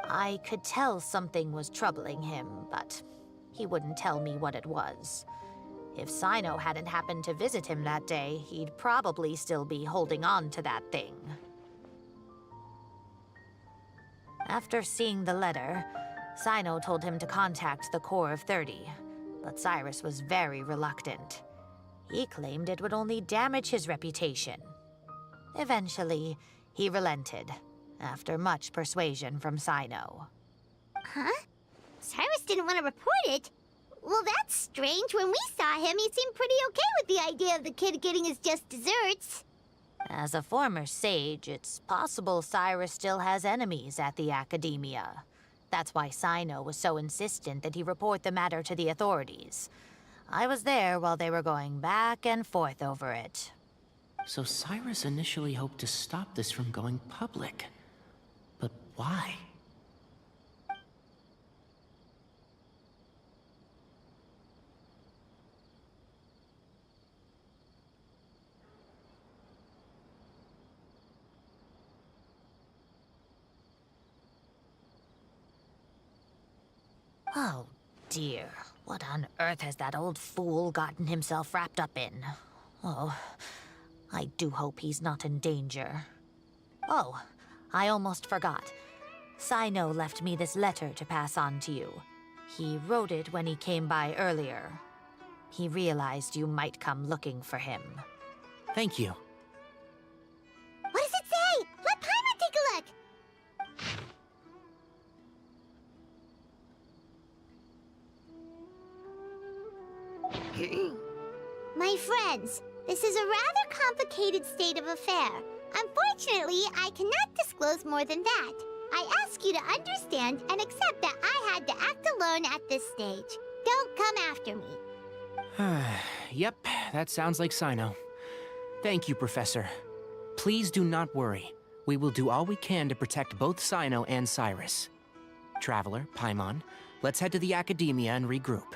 I could tell something was troubling him, but he wouldn't tell me what it was. If Cyno hadn't happened to visit him that day, he'd probably still be holding on to that thing. After seeing the letter, Cyno told him to contact the Core of 30, but Cyrus was very reluctant. He claimed it would only damage his reputation. Eventually, he relented, after much persuasion from Cyno. Huh? Cyrus didn't want to report it? Well, that's strange. When we saw him, he seemed pretty okay with the idea of the kid getting his just desserts. As a former sage, it's possible Cyrus still has enemies at the Academia. That's why Cyno was so insistent that he report the matter to the authorities. I was there while they were going back and forth over it. So Cyrus initially hoped to stop this from going public. But why? Oh, dear. What on earth has that old fool gotten himself wrapped up in? Oh, I do hope he's not in danger. Oh, I almost forgot. Cyno left me this letter to pass on to you. He wrote it when he came by earlier. He realized you might come looking for him. Thank you. What does it say? Let Paimon take a look. My friends, this is a rather complicated state of affair. Unfortunately, I cannot disclose more than that. I ask you to understand and accept that I had to act alone at this stage. Don't come after me. Yep, that sounds like Cyno. Thank you, Professor. Please do not worry. We will do all we can to protect both Cyno and Cyrus. Traveler, Paimon, let's head to the Academia and regroup.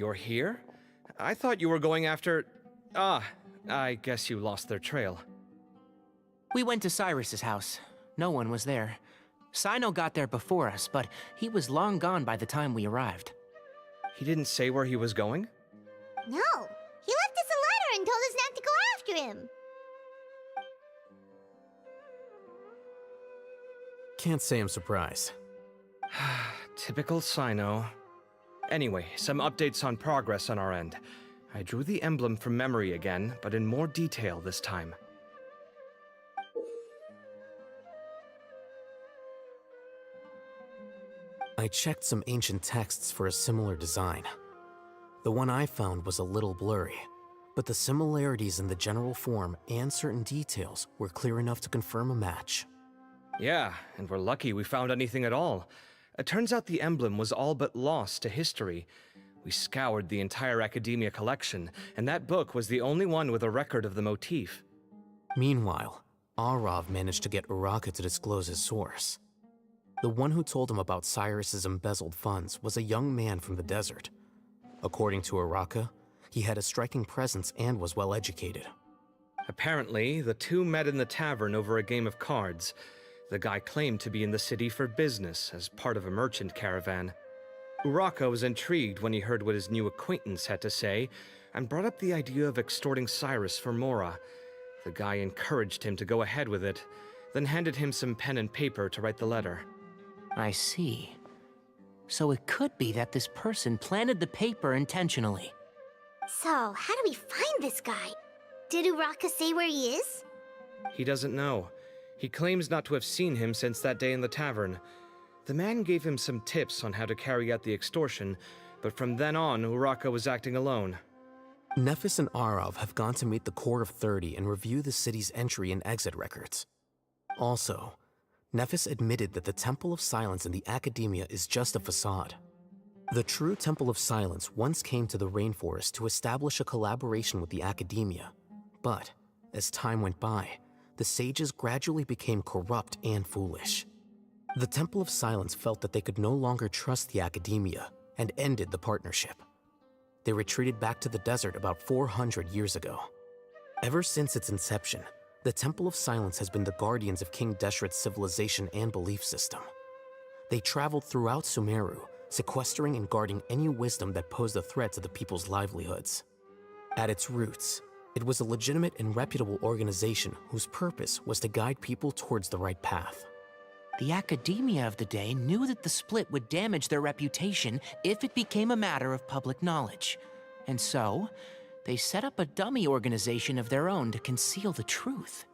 You're here? I thought you were going after... Ah, I guess you lost their trail. We went to Cyrus's house. No one was there. Cyno got there before us, but he was long gone by the time we arrived. He didn't say where he was going? No, he left us a letter and told us not to go after him. Can't say I'm surprised. Typical Cyno. Anyway, some updates on progress on our end. I drew the emblem from memory again, but in more detail this time. I checked some ancient texts for a similar design. The one I found was a little blurry, but the similarities in the general form and certain details were clear enough to confirm a match. Yeah, and we're lucky we found anything at all. It turns out the emblem was all but lost to history. We scoured the entire Academia collection, and that book was the only one with a record of the motif. Meanwhile, Arav managed to get Uraka to disclose his source. The one who told him about Cyrus's embezzled funds was a young man from the desert. According to Uraka, he had a striking presence and was well educated. Apparently, the two met in the tavern over a game of cards. The guy claimed to be in the city for business as part of a merchant caravan. Uraka was intrigued when he heard what his new acquaintance had to say, and brought up the idea of extorting Cyrus for Mora. The guy encouraged him to go ahead with it, then handed him some pen and paper to write the letter. I see. So it could be that this person planted the paper intentionally. So, how do we find this guy? Did Uraka say where he is? He doesn't know. He claims not to have seen him since that day in the tavern. The man gave him some tips on how to carry out the extortion, but from then on, Uraka was acting alone. Nephis and Arav have gone to meet the Core of 30 and review the city's entry and exit records. Also, Nephis admitted that the Temple of Silence in the Academia is just a facade. The true Temple of Silence once came to the rainforest to establish a collaboration with the Academia, but as time went by, the sages gradually became corrupt and foolish. The Temple of Silence felt that they could no longer trust the Academia and ended the partnership. They retreated back to the desert about 400 years ago. Ever since its inception, the Temple of Silence has been the guardians of King Deshret's civilization and belief system. They traveled throughout Sumeru, sequestering and guarding any wisdom that posed a threat to the people's livelihoods. At its roots, it was a legitimate and reputable organization whose purpose was to guide people towards the right path. The Academia of the day knew that the split would damage their reputation if it became a matter of public knowledge. And so, they set up a dummy organization of their own to conceal the truth.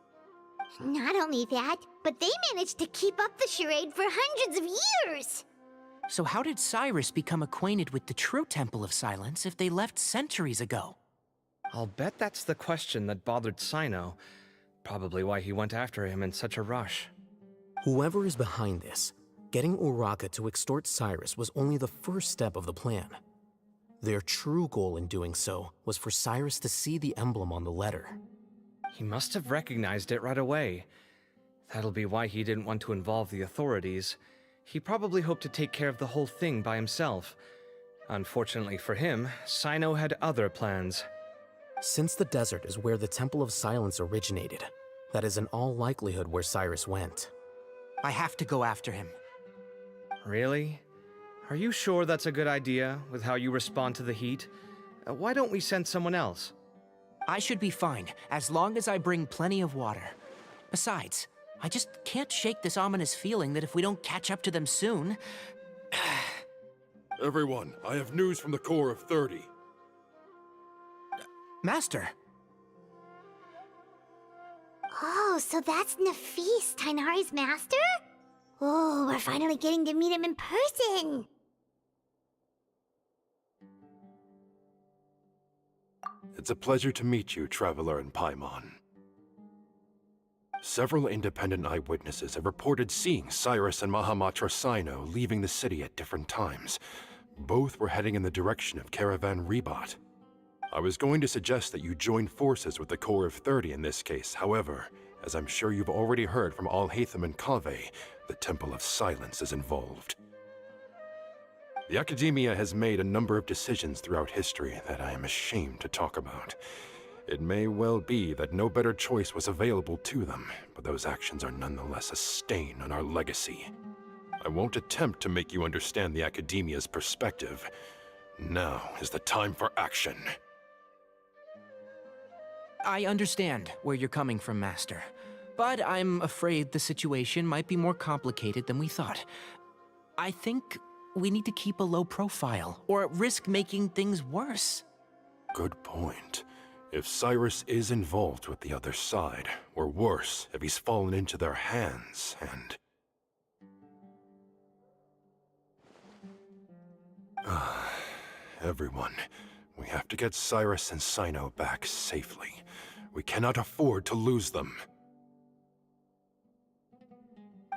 Not only that, but they managed to keep up the charade for hundreds of years! So how did Cyrus become acquainted with the true Temple of Silence if they left centuries ago? I'll bet that's the question that bothered Cyno. Probably why he went after him in such a rush. Whoever is behind this, getting Uraka to extort Cyrus was only the first step of the plan. Their true goal in doing so was for Cyrus to see the emblem on the letter. He must have recognized it right away. That'll be why he didn't want to involve the authorities. He probably hoped to take care of the whole thing by himself. Unfortunately for him, Cyno had other plans. Since the desert is where the Temple of Silence originated, that is in all likelihood where Cyrus went. I have to go after him. Really? Are you sure that's a good idea, with how you respond to the heat? Why don't we send someone else? I should be fine, as long as I bring plenty of water. Besides, I just can't shake this ominous feeling that if we don't catch up to them soon... Everyone, I have news from the Core of 30. Master! Oh, so that's Nafis, Tainari's master? Oh, we're finally getting to meet him in person! It's a pleasure to meet you, Traveler in Paimon. Several independent eyewitnesses have reported seeing Cyrus and Mahamatra Cyno leaving the city at different times. Both were heading in the direction of Caravan Rebat. I was going to suggest that you join forces with the Core of 30 in this case. However, as I'm sure you've already heard from Al-Haytham and Kaveh, the Temple of Silence is involved. The Academia has made a number of decisions throughout history that I am ashamed to talk about. It may well be that no better choice was available to them, but those actions are nonetheless a stain on our legacy. I won't attempt to make you understand the Academia's perspective. Now is the time for action. I understand where you're coming from, Master. But I'm afraid the situation might be more complicated than we thought. I think we need to keep a low profile, or risk making things worse. Good point. If Cyrus is involved with the other side, or worse, if he's fallen into their hands, and... Everyone, we have to get Cyrus and Cyno back safely. We cannot afford to lose them.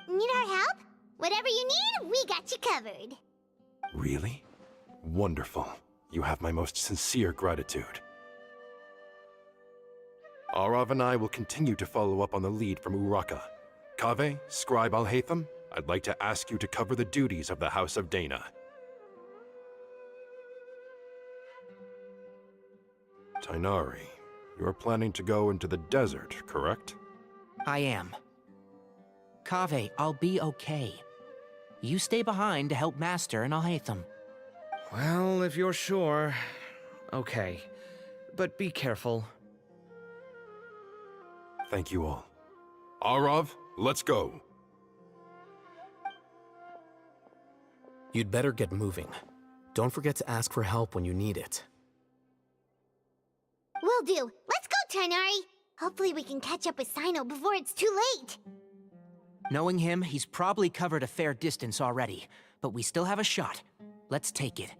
Need our help? Whatever you need, we got you covered. Really? Wonderful. You have my most sincere gratitude. Arav and I will continue to follow up on the lead from Uraka. Kaveh, Scribe Al-Haytham, I'd like to ask you to cover the duties of the House of Dana. Tainari, you are planning to go into the desert, correct? I am. Kaveh, I'll be okay. You stay behind to help Master and Al-Haytham. Well, if you're sure... Okay. But be careful. Thank you all. Arav, let's go. You'd better get moving. Don't forget to ask for help when you need it. Will do. Let's go, Tainari. Hopefully we can catch up with Cyno before it's too late. Knowing him, he's probably covered a fair distance already, but we still have a shot. Let's take it.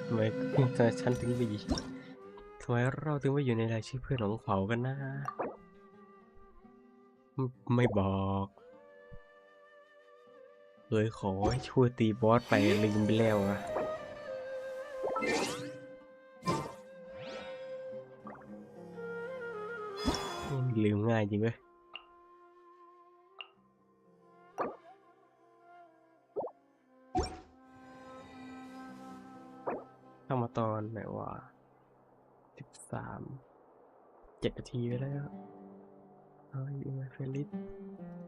ทำไมฉันถึงไปทำไมเราถึงไปอยู่ในรายชื่อเพื่อนของเขากันนะ ไม่บอกเลยขอให้ช่วยตีบอสไปลืมไปแล้วอะลืมง่ายจริงเว้ยเข้ามาตอนไหนวะ7 นาทีไปแล้วเอาอีเมลเฟลิส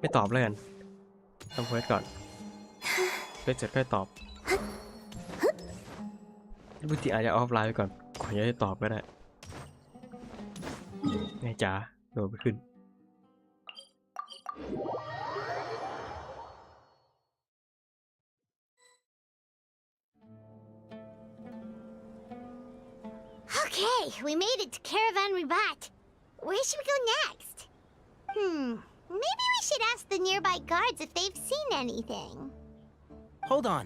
ไม่ตอบเลยกันทำเควสก่อนเควสเสร็จค่อยตอบบางทีอาจจะออฟไลน์ไปก่อนจะได้ตอบก็ได้ไงจ๋าโดดไปขึ้นOkay, we made it to Caravan Ribat. Where should we go next? Maybe we should ask the nearby guards if they've seen anything. Hold on.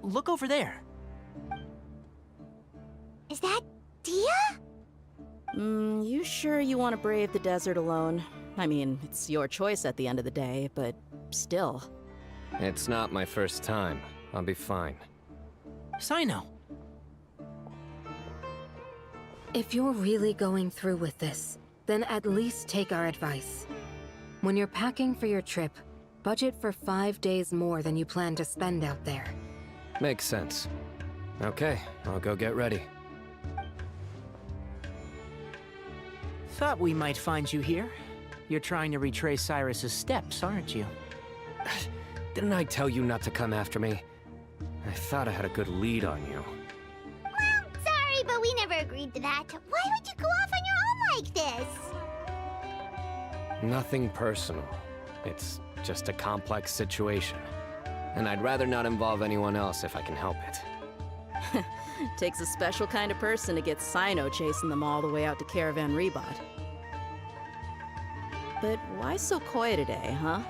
Look over there. Is that Dia? You sure you want to brave the desert alone? I mean, it's your choice at the end of the day, but still. It's not my first time. I'll be fine. Cyno. If you're really going through with this, then at least take our advice. When you're packing for your trip, budget for 5 days more than you plan to spend out there. Makes sense. Okay, I'll go get ready. Thought we might find you here. You're trying to retrace Cyrus's steps, aren't you? Didn't I tell you not to come after me? I thought I had a good lead on you. Sorry, but we never agreed to that. Why would you go off on your own like this? Nothing personal. It's just a complex situation. And I'd rather not involve anyone else if I can help it. Takes a special kind of person to get Cyno chasing them all the way out to Caravan Ribat. But why so coy today, huh?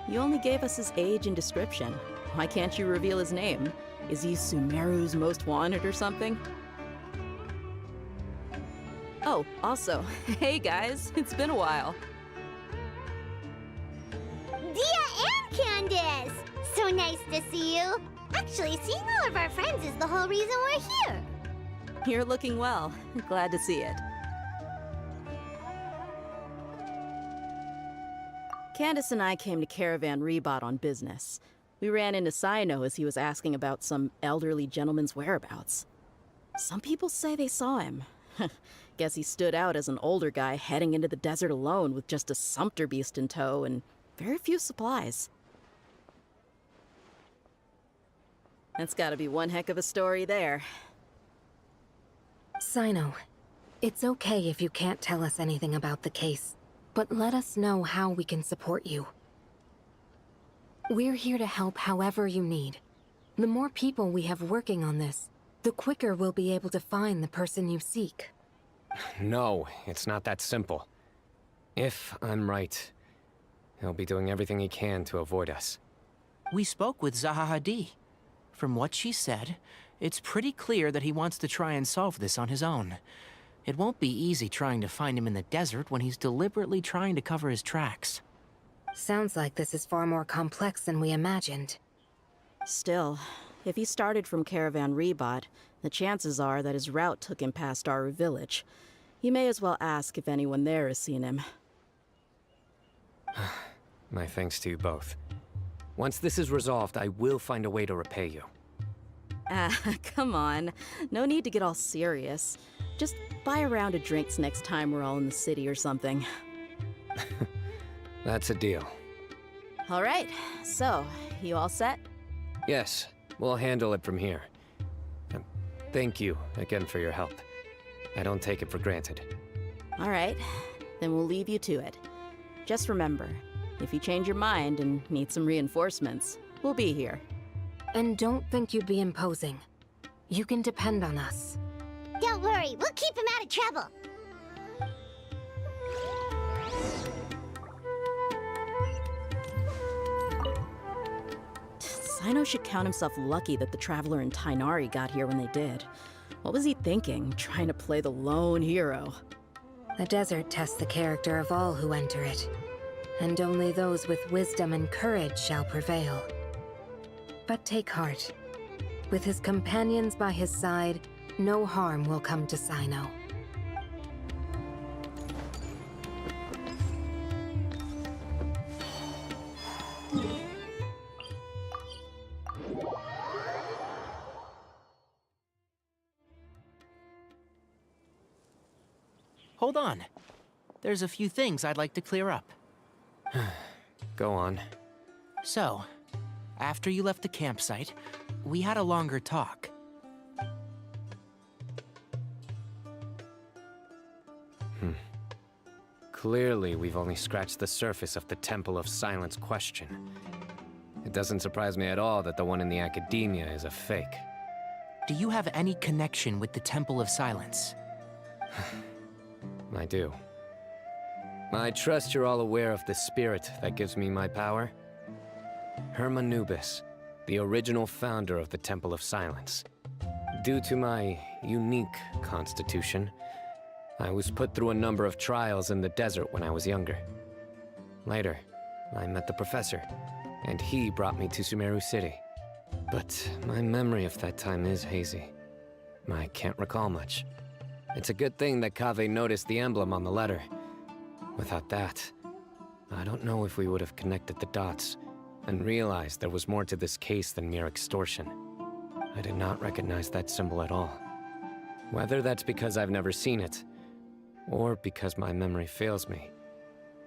You only gave us his age and description. Why can't you reveal his name? Is he Sumeru's most wanted or something? Oh, also, hey guys, it's been a while. Dia and Candace! So nice to see you. Actually, seeing all of our friends is the whole reason we're here. You're looking well. Glad to see it. Candace and I came to Caravan Ribat on business. We ran into Cyno as he was asking about some elderly gentleman's whereabouts. Some people say they saw him. Guess he stood out as an older guy heading into the desert alone with just a sumpter beast in tow and very few supplies. That's gotta be one heck of a story there. Cyno, it's okay if you can't tell us anything about the case, but let us know how we can support you. We're here to help however you need. The more people we have working on this, the quicker we'll be able to find the person you seek. No, it's not that simple. If I'm right, he'll be doing everything he can to avoid us. We spoke with Zaha Hadid. From what she said, it's pretty clear that he wants to try and solve this on his own. It won't be easy trying to find him in the desert when he's deliberately trying to cover his tracks. Sounds like this is far more complex than we imagined. Still, if he started from Caravan Ribat, the chances are that his route took him past our village. You may as well ask if anyone there has seen him. My thanks to you both. Once this is resolved, I will find a way to repay you. Come on. No need to get all serious. Just buy a round of drinks next time we're all in the city or something. That's a deal. All right, so, you all set? Yes, we'll handle it from here. Thank you again for your help. I don't take it for granted. All right, then we'll leave you to it. Just remember, if you change your mind and need some reinforcements, we'll be here. And don't think you'd be imposing. You can depend on us. Don't worry, we'll keep him out of trouble. Cyno should count himself lucky that the Traveler and Tainari got here when they did. What was he thinking, trying to play the lone hero? The desert tests the character of all who enter it, and only those with wisdom and courage shall prevail. But take heart. With his companions by his side, no harm will come to Cyno. Hold on. There's a few things I'd like to clear up. Go on. So, after you left the campsite, we had a longer talk. Clearly, we've only scratched the surface of the Temple of Silence question. It doesn't surprise me at all that the one in the Academia is a fake. Do you have any connection with the Temple of Silence? I do. I trust you're all aware of the spirit that gives me my power. Hermanubis, the original founder of the Temple of Silence. Due to my unique constitution, I was put through a number of trials in the desert when I was younger. Later, I met the professor, and he brought me to Sumeru City. But my memory of that time is hazy. I can't recall much. It's a good thing that Kaveh noticed the emblem on the letter. Without that, I don't know if we would have connected the dots and realized there was more to this case than mere extortion. I did not recognize that symbol at all. Whether that's because I've never seen it, or because my memory fails me,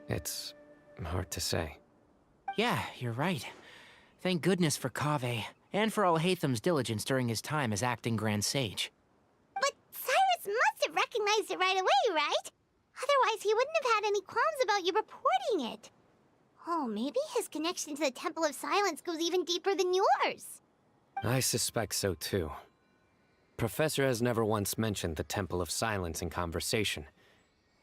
it's hard to say. Yeah, you're right. Thank goodness for Kaveh, and for Alhaitham's diligence during his time as acting Grand Sage. But Cyrus must have recognized it right away, right? Otherwise, he wouldn't have had any qualms about you reporting it. Oh, maybe his connection to the Temple of Silence goes even deeper than yours. I suspect so too. Professor has never once mentioned the Temple of Silence in conversation.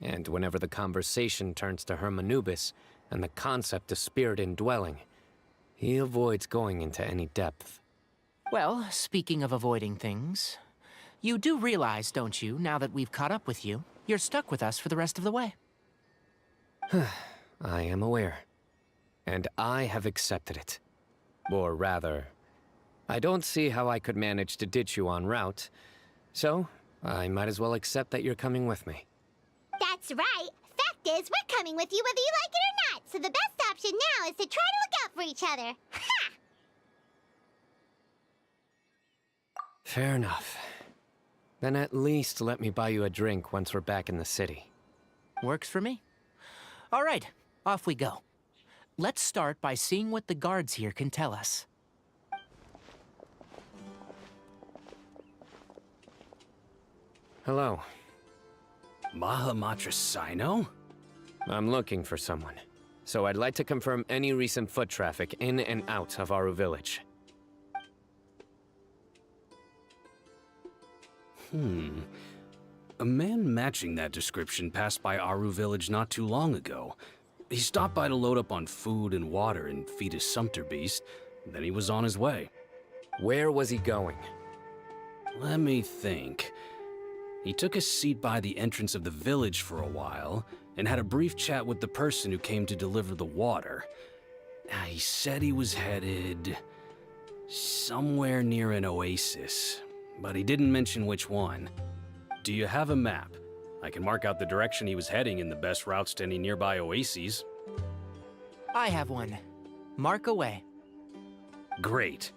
And whenever the conversation turns to Hermanubis and the concept of spirit indwelling, he avoids going into any depth. Well, speaking of avoiding things, you do realize, don't you, now that we've caught up with you, you're stuck with us for the rest of the way. I am aware. And I have accepted it. Or rather, I don't see how I could manage to ditch you en route, so I might as well accept that you're coming with me. That's right. Fact is, we're coming with you whether you like it or not, so the best option now is to try to look out for each other. Ha! Fair enough. Then at least let me buy you a drink once we're back in the city. Works for me. All right, off we go. Let's start by seeing what the guards here can tell us. Hello. Mahamatra Cyno? I'm looking for someone, so I'd like to confirm any recent foot traffic in and out of Aru Village. A man matching that description passed by Aru Village not too long ago. He stopped by to load up on food and water and feed his sumpter beast, then he was on his way. Where was he going? Let me think. He took a seat by the entrance of the village for a while, and had a brief chat with the person who came to deliver the water. He said he was headed somewhere near an oasis, but he didn't mention which one. Do you have a map? I can mark out the direction he was heading and the best routes to any nearby oases. I have one. Mark away. Great.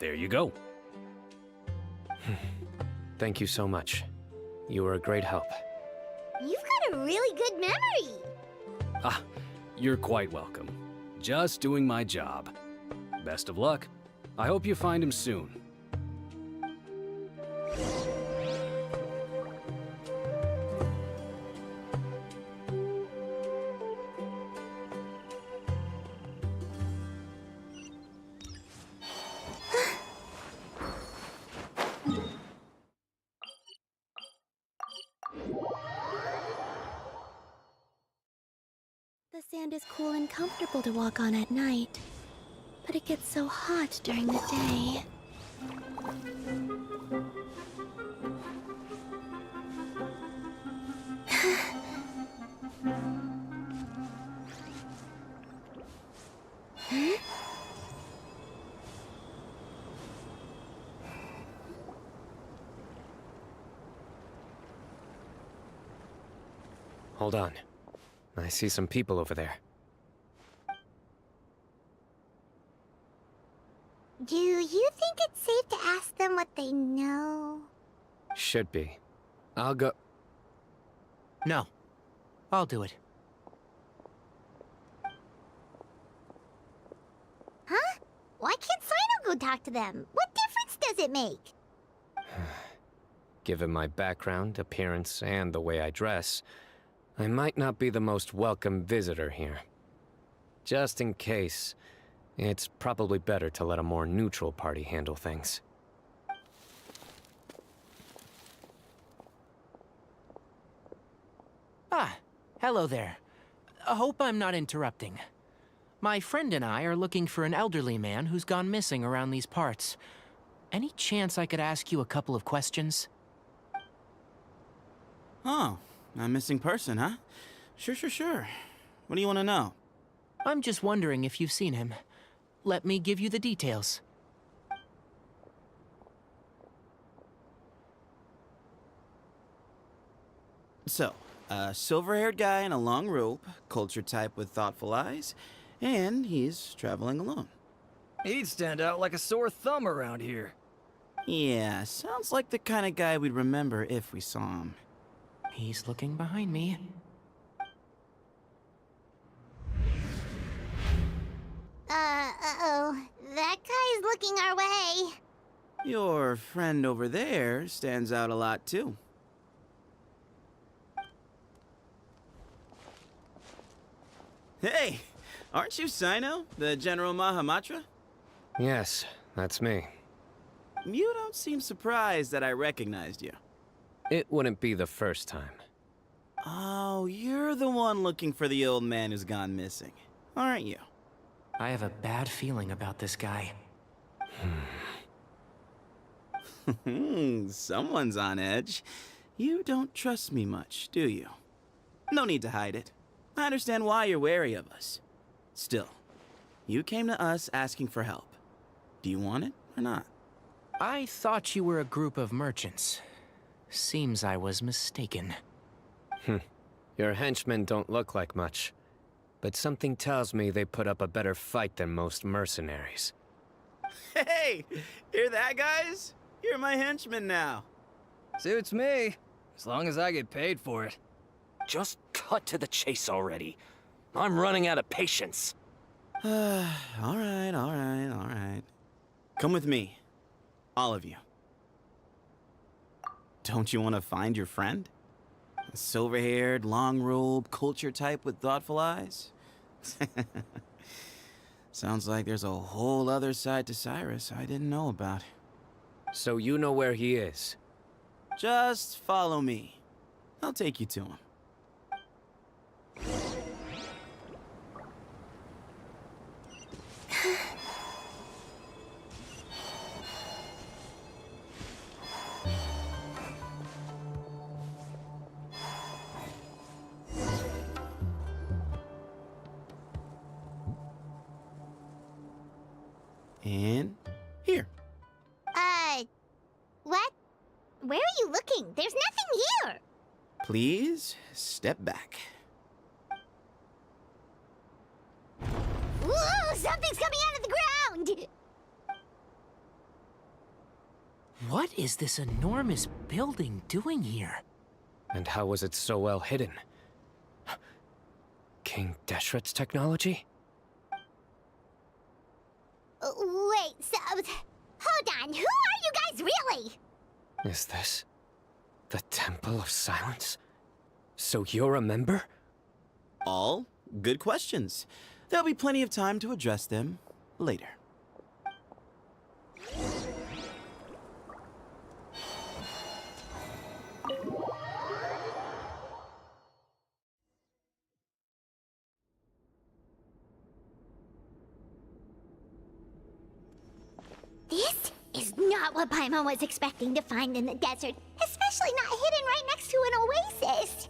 There you go. Thank you so much. You were a great help. You've got a a really good memory. Ah, you're quite welcome. Just doing my job. Best of luck. I hope you find him soon. The sand is cool and comfortable to walk on at night, but it gets so hot during the day. Huh? Hold on. I see some people over there. Do you think it's safe to ask them what they know? Should be. I'll go. No. I'll do it. Huh? Why can't Cyno go talk to them? What difference does it make? Given my background, appearance, and the way I dress, I might not be the most welcome visitor here. Just in case, it's probably better to let a more neutral party handle things. Ah, hello there. I hope I'm not interrupting. My friend and I are looking for an elderly man who's gone missing around these parts. Any chance I could ask you a couple of questions? Oh, a missing person, huh? Sure. What do you want to know? I'm just wondering if you've seen him. Let me give you the details. So, a silver-haired guy in a long robe, culture type with thoughtful eyes, and he's traveling alone. He'd stand out like a sore thumb around here. Yeah, sounds like the kind of guy we'd remember if we saw him. He's looking behind me. Uh-oh. That guy's looking our way. Your friend over there stands out a lot, too. Hey! Aren't you Cyno, the General Mahamatra? Yes, that's me. You don't seem surprised that I recognized you. It wouldn't be the first time. Oh, you're the one looking for the old man who's gone missing, aren't you? I have a bad feeling about this guy. Someone's on edge. You don't trust me much, do you? No need to hide it. I understand why you're wary of us. Still, you came to us asking for help. Do you want it or not? I thought you were a group of merchants. Seems I was mistaken. Your henchmen don't look like much, but something tells me they put up a better fight than most mercenaries. Hey! Hear that, guys? You're my henchmen now. Suits me, as long as I get paid for it. Just cut to the chase already. I'm running out of patience. All right. Come with me. All of you. Don't you want to find your friend? A silver-haired, long-robe, culture type with thoughtful eyes? Sounds like there's a whole other side to Cyrus I didn't know about. So you know where he is? Just follow me. I'll take you to him. And here. What? Where are you looking? There's nothing here. Please step back. Whoa, something's coming out of the ground! What is this enormous building doing here? And how was it so well hidden? King Deshret's technology? Wait, so... Hold on, who are you guys really? Is this the Temple of Silence? So you're a member? All good questions. There'll be plenty of time to address them later. This is not what Paimon was expecting to find in the desert, especially not hidden right next to an oasis.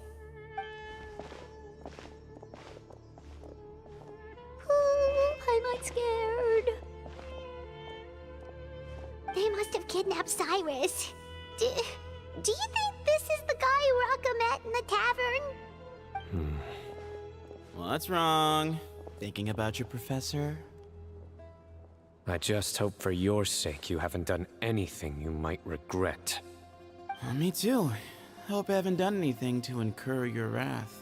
Paimon's scared. They must have kidnapped Cyrus. Do you think this is the guy Raka met in the tavern? What's wrong? Thinking about your professor? I just hope for your sake you haven't done anything you might regret. Me too. Hope I haven't done anything to incur your wrath.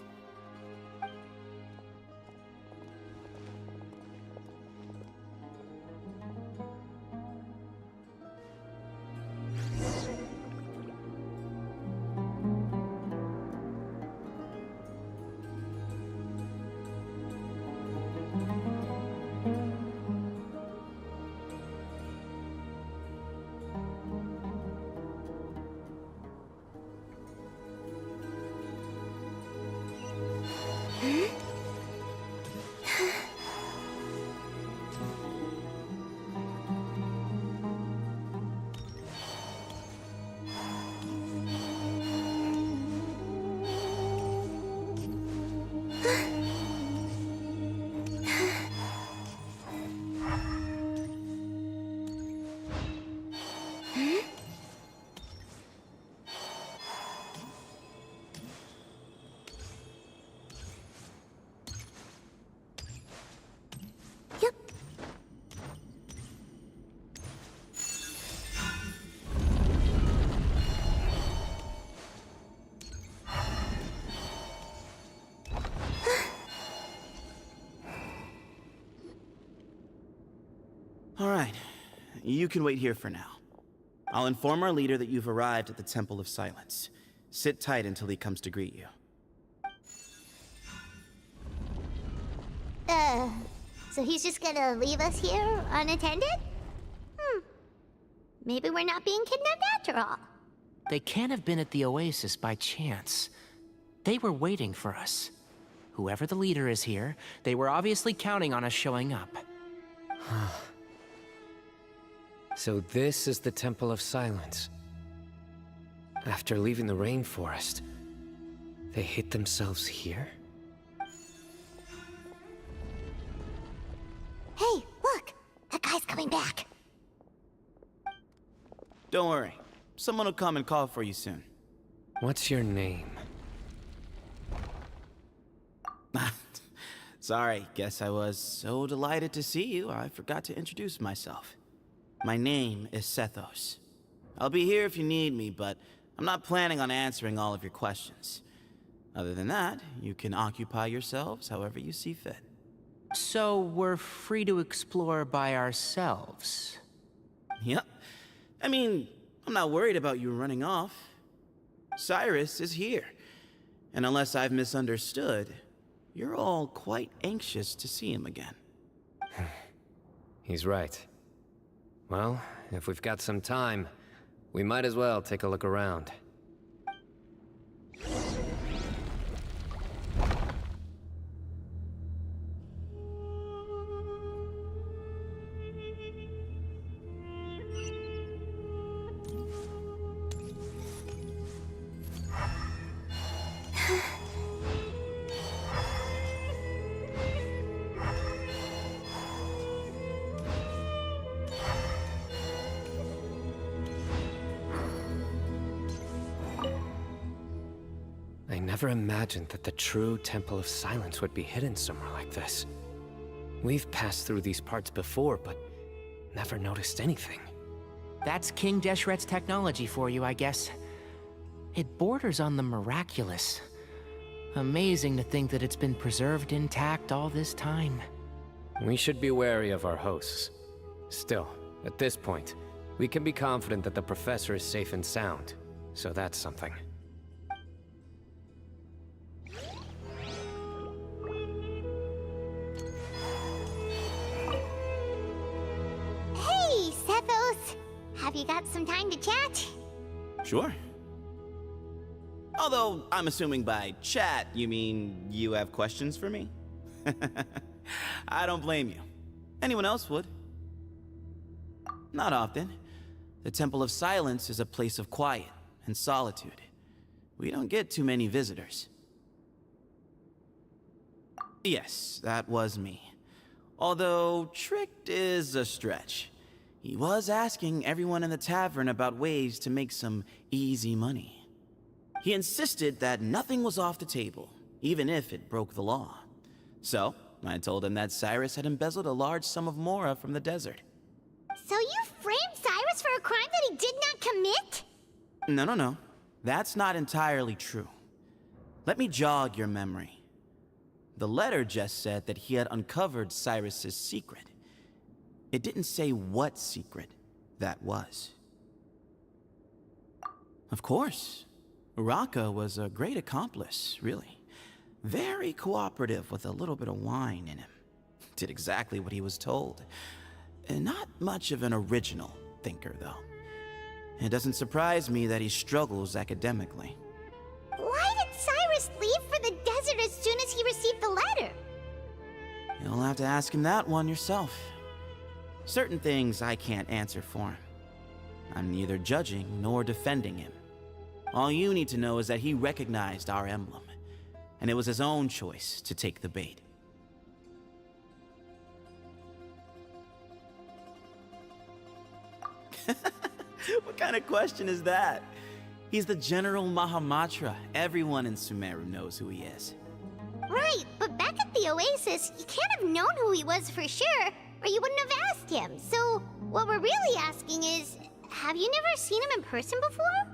All right, you can wait here for now. I'll inform our leader that you've arrived at the Temple of Silence. Sit tight until he comes to greet you. So he's just gonna leave us here unattended? Maybe we're not being kidnapped after all. They can't have been at the oasis by chance. They were waiting for us. Whoever the leader is here, they were obviously counting on us showing up. So this is the Temple of Silence. After leaving the rainforest, they hid themselves here? Hey, look! That guy's coming back. Don't worry. Someone will come and call for you soon. What's your name? Sorry, guess I was so delighted to see you, I forgot to introduce myself. My name is Sethos. I'll be here if you need me, but I'm not planning on answering all of your questions. Other than that, you can occupy yourselves however you see fit. So we're free to explore by ourselves? Yep. I mean, I'm not worried about you running off. Cyrus is here. And unless I've misunderstood, you're all quite anxious to see him again. He's right. Well, if we've got some time, we might as well take a look around. I never imagined that the true Temple of Silence would be hidden somewhere like this. We've passed through these parts before, but never noticed anything. That's King Deshret's technology for you, I guess. It borders on the miraculous. Amazing to think that it's been preserved intact all this time. We should be wary of our hosts. Still, at this point, we can be confident that the professor is safe and sound, so that's something. Hey, Sethos! Have you got some time to chat? Sure. Although, I'm assuming by chat, you mean you have questions for me? I don't blame you. Anyone else would. Not often. The Temple of Silence is a place of quiet and solitude. We don't get too many visitors. Yes, that was me. Although, tricked is a stretch. He was asking everyone in the tavern about ways to make some easy money. He insisted that nothing was off the table, even if it broke the law. So, I told him that Cyrus had embezzled a large sum of mora from the desert. So you framed Cyrus for a crime that he did not commit? No. That's not entirely true. Let me jog your memory. The letter just said that he had uncovered Cyrus's secret. It didn't say what secret that was. Of course. Uraka was a great accomplice, really. Very cooperative with a little bit of wine in him. Did exactly what he was told. And not much of an original thinker, though. It doesn't surprise me that he struggles academically. Why did Cyrus leave for the desert as soon as he received the letter? You'll have to ask him that one yourself. Certain things I can't answer for him. I'm neither judging nor defending him. All you need to know is that he recognized our emblem, and it was his own choice to take the bait. What kind of question is that? He's the General Mahamatra. Everyone in Sumeru knows who he is. Right, but back at the Oasis, you can't have known who he was for sure, or you wouldn't have asked him. So, what we're really asking is, have you never seen him in person before?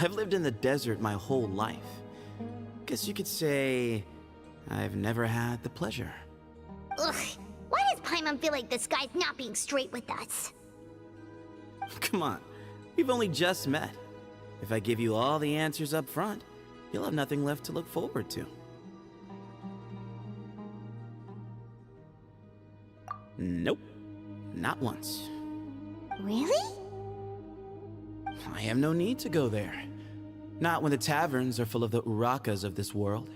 I've lived in the desert my whole life. Guess you could say I've never had the pleasure. Ugh, why does Paimon feel like this guy's not being straight with us? Come on, we've only just met. If I give you all the answers up front, you'll have nothing left to look forward to. Nope, not once. Really? I have no need to go there. Not when the taverns are full of the Urakas of this world.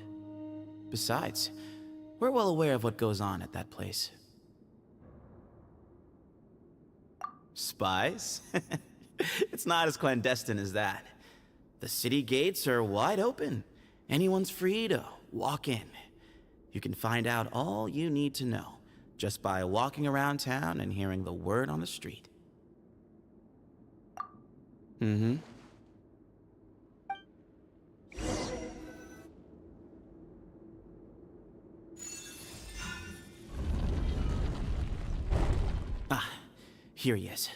Besides, we're well aware of what goes on at that place. Spies? It's not as clandestine as that. The city gates are wide open. Anyone's free to walk in. You can find out all you need to know just by walking around town and hearing the word on the street. Mm-hmm. Ah, here he is.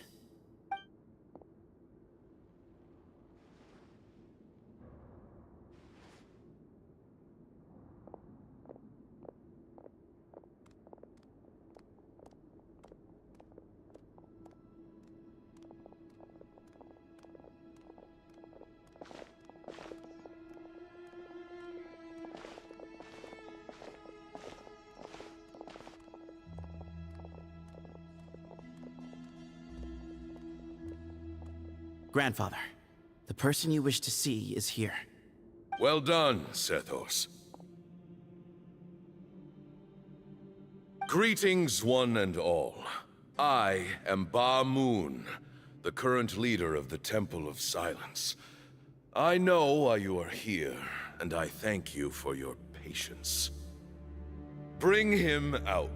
Grandfather, the person you wish to see is here. Well done, Sethos. Greetings, one and all. I am Ba Moon, the current leader of the Temple of Silence. I know why you are here, and I thank you for your patience. Bring him out.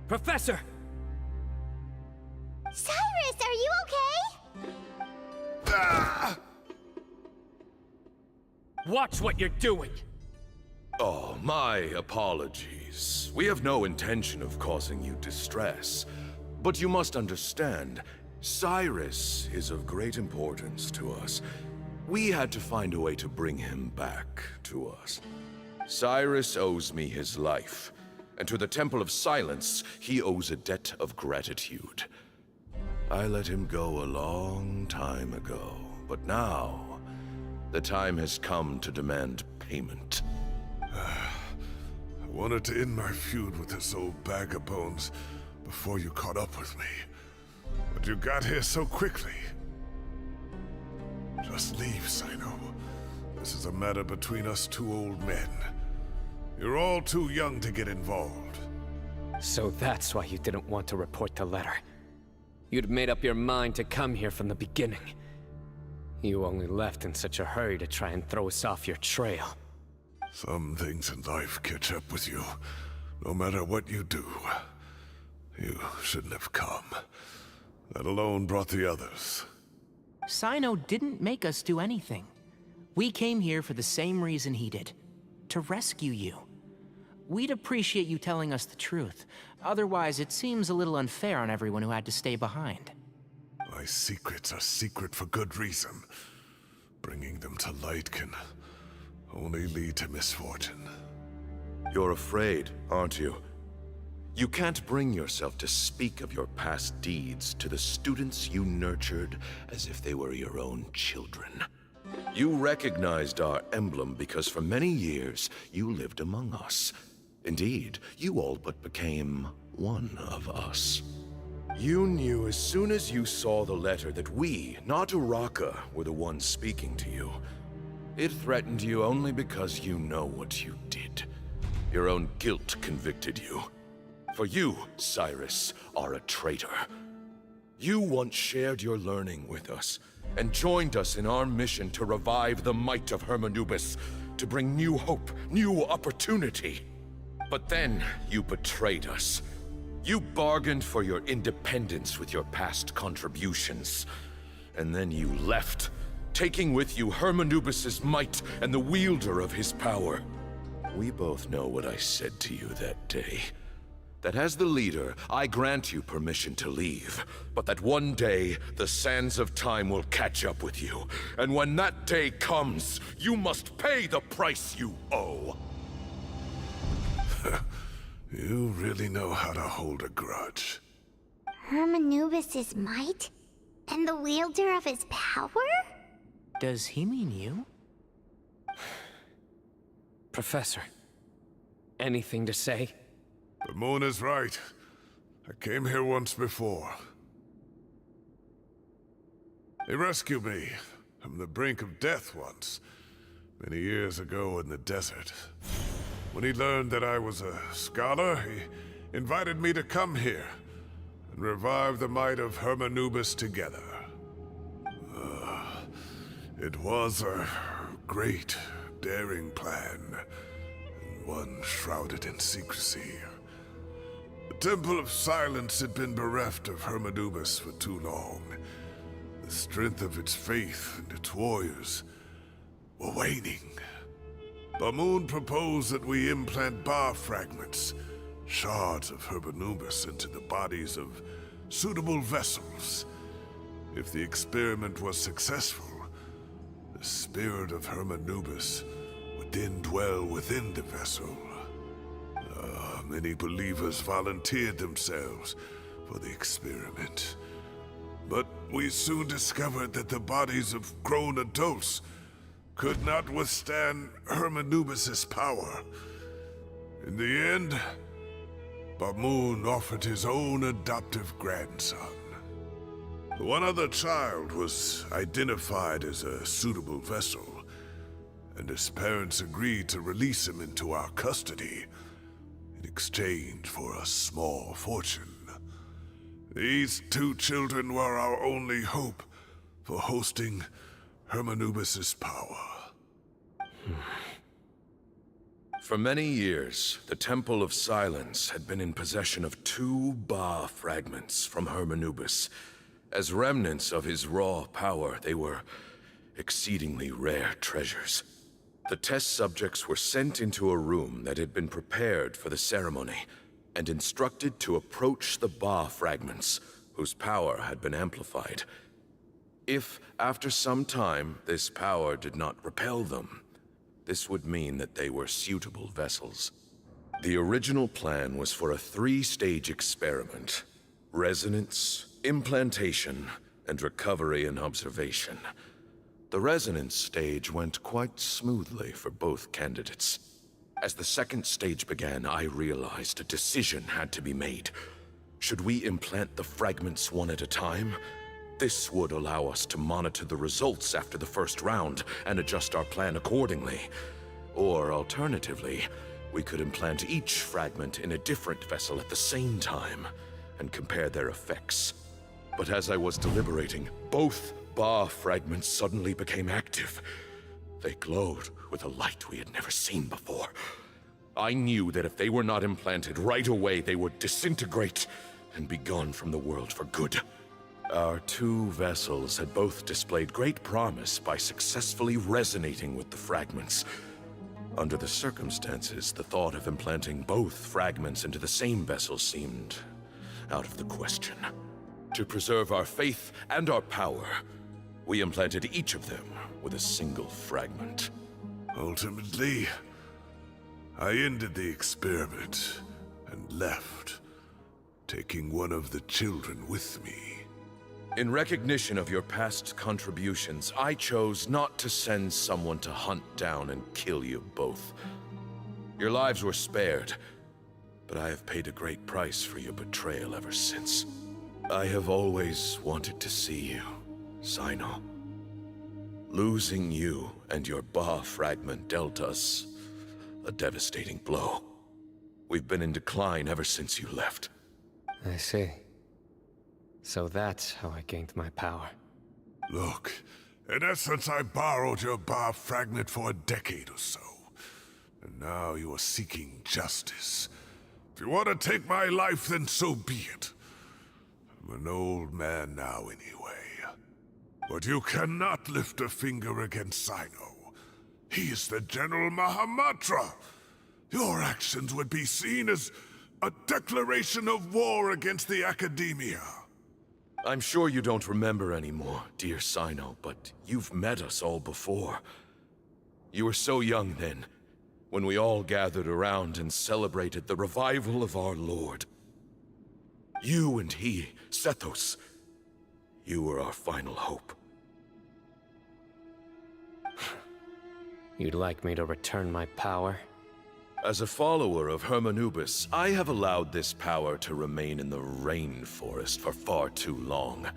Professor! Cyrus, are you okay? Ah! Watch what you're doing! Oh, my apologies. We have no intention of causing you distress. But you must understand, Cyrus is of great importance to us. We had to find a way to bring him back to us. Cyrus owes me his life, and to the Temple of Silence, he owes a debt of gratitude. I let him go a long time ago, but now, the time has come to demand payment. I wanted to end my feud with this old bag of bones before you caught up with me. But you got here so quickly. Just leave, Cyno. This is a matter between us two old men. You're all too young to get involved. So that's why you didn't want to report the letter. You'd made up your mind to come here from the beginning. You only left in such a hurry to try and throw us off your trail. Some things in life catch up with you, no matter what you do. You shouldn't have come. That alone brought the others. Cyno didn't make us do anything. We came here for the same reason he did. To rescue you. We'd appreciate you telling us the truth. Otherwise, it seems a little unfair on everyone who had to stay behind. My secrets are secret for good reason. Bringing them to light can only lead to misfortune. You're afraid, aren't you? You can't bring yourself to speak of your past deeds to the students you nurtured as if they were your own children. You recognized our emblem because for many years you lived among us. Indeed, you all but became one of us. You knew as soon as you saw the letter that we, not Uraka, were the ones speaking to you. It threatened you only because you know what you did. Your own guilt convicted you. For you, Cyrus, are a traitor. You once shared your learning with us, and joined us in our mission to revive the might of Hermanubis, to bring new hope, new opportunity. But then you betrayed us. You bargained for your independence with your past contributions. And then you left, taking with you Hermanubis' might and the wielder of his power. We both know what I said to you that day. That as the leader, I grant you permission to leave, but that one day, the sands of time will catch up with you. And when that day comes, you must pay the price you owe. You really know how to hold a grudge. Hermanubis' might? And the wielder of his power? Does he mean you? Professor, anything to say? The moon is right. I came here once before. He rescued me from the brink of death once, many years ago in the desert. When he learned that I was a scholar, he invited me to come here and revive the might of Hermanubis together. It was a great, daring plan, and one shrouded in secrecy. The Temple of Silence had been bereft of Hermanubis for too long. The strength of its faith and its warriors were waning. Bamoon proposed that we implant bar fragments, shards of Hermanubis, into the bodies of suitable vessels. If the experiment was successful, the spirit of Hermanubis would then dwell within the vessel. Many believers volunteered themselves for the experiment. But we soon discovered that the bodies of grown adults could not withstand Hermanubis' power. In the end, Bamoon offered his own adoptive grandson. One other child was identified as a suitable vessel, and his parents agreed to release him into our custody in exchange for a small fortune. These two children were our only hope for hosting Hermanubis' power. For many years, the Temple of Silence had been in possession of 2 Ba fragments from Hermanubis. As remnants of his raw power, they were exceedingly rare treasures. The test subjects were sent into a room that had been prepared for the ceremony, and instructed to approach the Ba fragments, whose power had been amplified. If, after some time, this power did not repel them, this would mean that they were suitable vessels. The original plan was for a 3-stage experiment: resonance, implantation, and recovery and observation. The resonance stage went quite smoothly for both candidates. As the second stage began, I realized a decision had to be made. Should we implant the fragments one at a time? This would allow us to monitor the results after the first round and adjust our plan accordingly. Or alternatively, we could implant each fragment in a different vessel at the same time and compare their effects. But as I was deliberating, both Ba fragments suddenly became active. They glowed with a light we had never seen before. I knew that if they were not implanted right away, they would disintegrate and be gone from the world for good. Our 2 vessels had both displayed great promise by successfully resonating with the fragments. Under the circumstances, the thought of implanting both fragments into the same vessel seemed out of the question. To preserve our faith and our power, we implanted each of them with a single fragment. Ultimately, I ended the experiment and left, taking one of the children with me. In recognition of your past contributions, I chose not to send someone to hunt down and kill you both. Your lives were spared, but I have paid a great price for your betrayal ever since. I have always wanted to see you, Cyno. Losing you and your Ba fragment dealt us a devastating blow. We've been in decline ever since you left. I see. So that's how I gained my power. Look, in essence, I borrowed your Ba fragment for a decade or so. And now you are seeking justice. If you want to take my life, then so be it. I'm an old man now anyway. But you cannot lift a finger against Cyno. He is the General Mahamatra. Your actions would be seen as a declaration of war against the Academia. I'm sure you don't remember anymore, dear Cyno, but you've met us all before. You were so young then, when we all gathered around and celebrated the revival of our Lord. You and he, Sethos, you were our final hope. You'd like me to return my power? As a follower of Hermanubis, I have allowed this power to remain in the rainforest for far too long.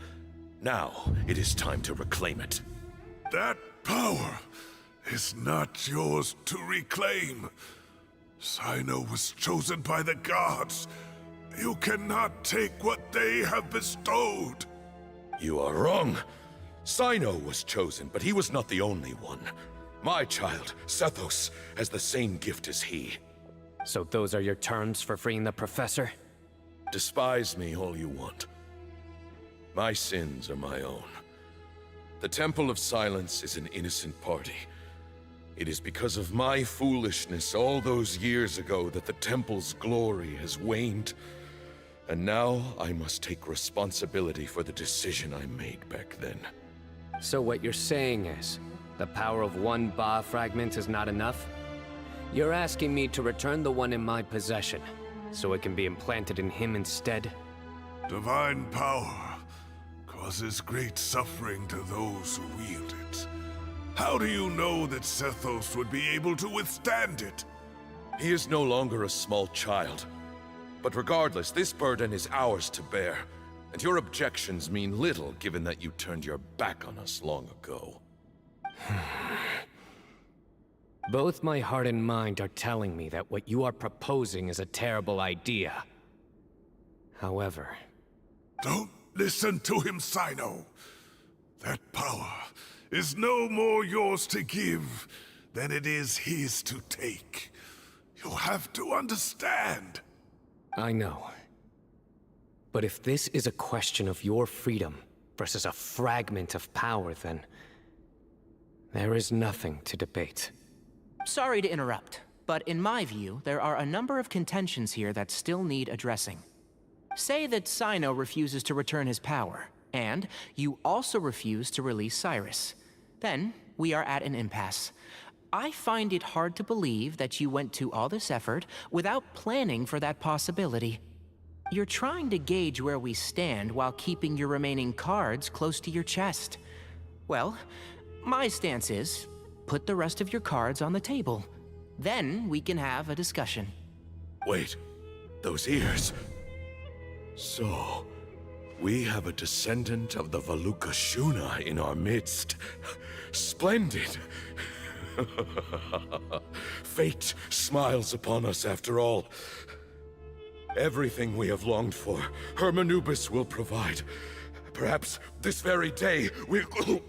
Now, it is time to reclaim it. That power is not yours to reclaim. Cyno was chosen by the gods. You cannot take what they have bestowed. You are wrong. Cyno was chosen, but he was not the only one. My child, Sethos, has the same gift as he. So those are your terms for freeing the professor? Despise me all you want. My sins are my own. The Temple of Silence is an innocent party. It is because of my foolishness all those years ago that the Temple's glory has waned. And now I must take responsibility for the decision I made back then. So what you're saying is, the power of one Ba fragment is not enough? You're asking me to return the one in my possession, so it can be implanted in him instead? Divine power causes great suffering to those who wield it. How do you know that Sethos would be able to withstand it? He is no longer a small child. But regardless, this burden is ours to bear, and your objections mean little given that you turned your back on us long ago. Both my heart and mind are telling me that what you are proposing is a terrible idea. However... Don't listen to him, Cyno. That power is no more yours to give than it is his to take. You have to understand. I know. But if this is a question of your freedom versus a fragment of power, then... there is nothing to debate. Sorry to interrupt, but in my view, there are a number of contentions here that still need addressing. Say that Cyno refuses to return his power, and you also refuse to release Cyrus. Then we are at an impasse. I find it hard to believe that you went to all this effort without planning for that possibility. You're trying to gauge where we stand while keeping your remaining cards close to your chest. Well, my stance is, put the rest of your cards on the table. Then we can have a discussion. Wait, those ears. So, we have a descendant of the Valuka Shuna in our midst. Splendid. Fate smiles upon us after all. Everything we have longed for, Hermanubis will provide. Perhaps this very day we'll...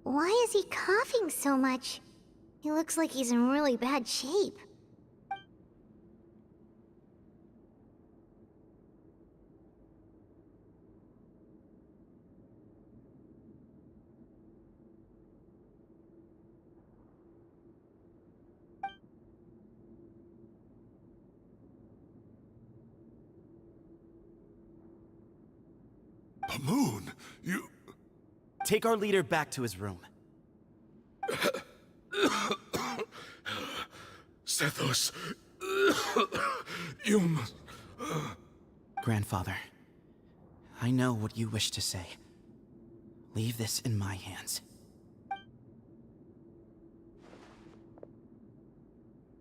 Why is he coughing so much? He looks like he's in really bad shape. Moon, you... Take our leader back to his room. Sethos, you must... Grandfather, I know what you wish to say. Leave this in my hands.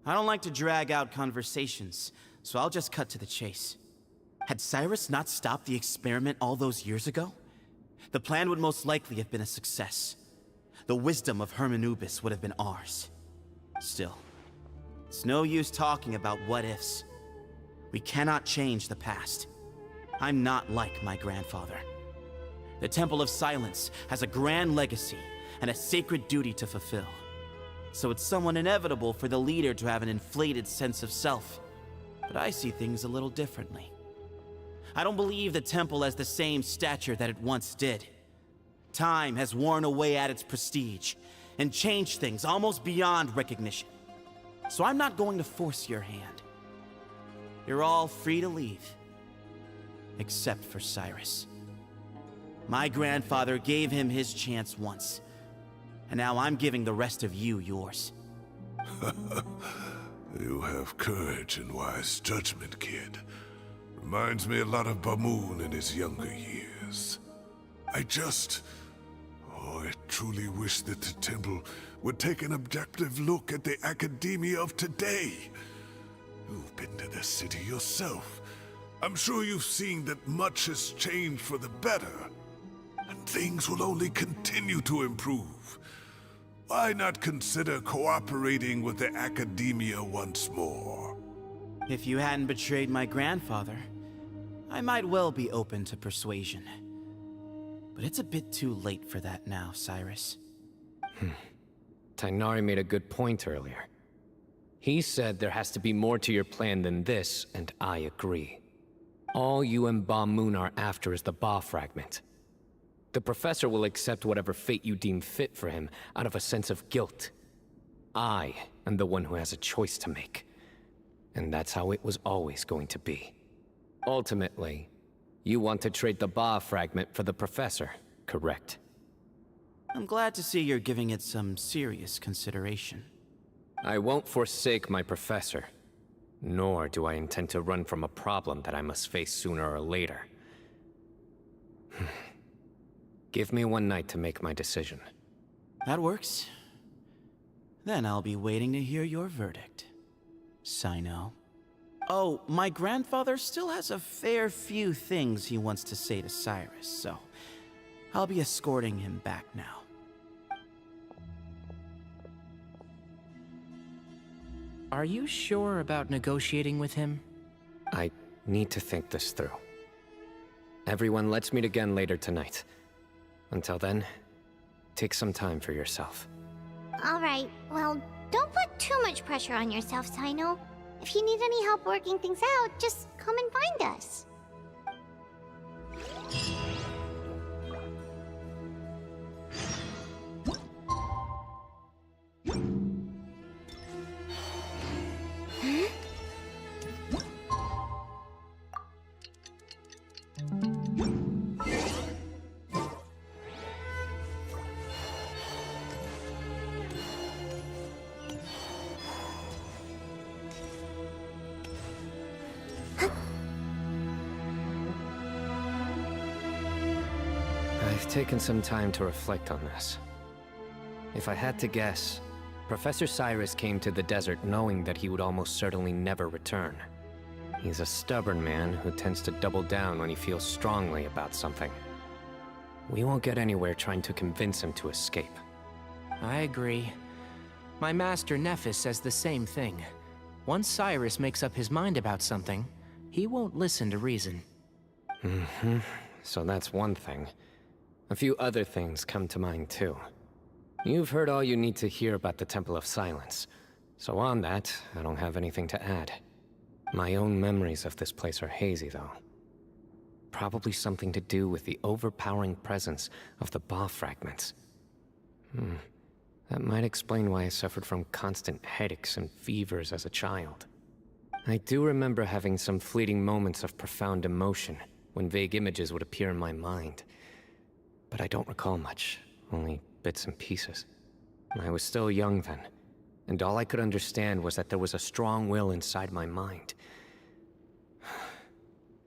I don't like to drag out conversations, so I'll just cut to the chase. Had Cyrus not stopped the experiment all those years ago, the plan would most likely have been a success. The wisdom of Hermanubis would have been ours. Still, it's no use talking about what-ifs. We cannot change the past. I'm not like my grandfather. The Temple of Silence has a grand legacy and a sacred duty to fulfill. So it's somewhat inevitable for the leader to have an inflated sense of self. But I see things a little differently. I don't believe the temple has the same stature that it once did. Time has worn away at its prestige and changed things almost beyond recognition. So I'm not going to force your hand. You're all free to leave. Except for Cyrus. My grandfather gave him his chance once. And now I'm giving the rest of you yours. You have courage and wise judgment, kid. Reminds me a lot of Bamoon in his younger years. I truly wish that the temple would take an objective look at the academia of today. You've been to the city yourself. I'm sure you've seen that much has changed for the better. And things will only continue to improve. Why not consider cooperating with the academia once more? If you hadn't betrayed my grandfather, I might well be open to persuasion. But it's a bit too late for that now, Cyrus. Tainari made a good point earlier. He said there has to be more to your plan than this, and I agree. All you and Ba Moon are after is the Ba fragment. The professor will accept whatever fate you deem fit for him out of a sense of guilt. I am the one who has a choice to make. And that's how it was always going to be. Ultimately, you want to trade the Ba fragment for the professor, correct? I'm glad to see you're giving it some serious consideration. I won't forsake my professor, nor do I intend to run from a problem that I must face sooner or later. Give me one night to make my decision. That works. Then I'll be waiting to hear your verdict, Cyno. Oh, my grandfather still has a fair few things he wants to say to Cyrus, so I'll be escorting him back now. Are you sure about negotiating with him? I need to think this through. Everyone, let's meet again later tonight. Until then, take some time for yourself. Alright, well, don't put too much pressure on yourself, Cyno. If you need any help working things out, just come and find us. taken some time to reflect on this. If I had to guess, Professor Cyrus came to the desert knowing that he would almost certainly never return. He's a stubborn man who tends to double down when he feels strongly about something. We won't get anywhere trying to convince him to escape. I agree. My master Nephis says the same thing. Once Cyrus makes up his mind about something, he won't listen to reason. So that's one thing. A few other things come to mind too. You've heard all you need to hear about the Temple of Silence. So on that, I don't have anything to add. My own memories of this place are hazy though. Probably something to do with the overpowering presence of the Ba fragments. That might explain why I suffered from constant headaches and fevers as a child. I do remember having some fleeting moments of profound emotion when vague images would appear in my mind. But I don't recall much, only bits and pieces. I was still young then, and all I could understand was that there was a strong will inside my mind.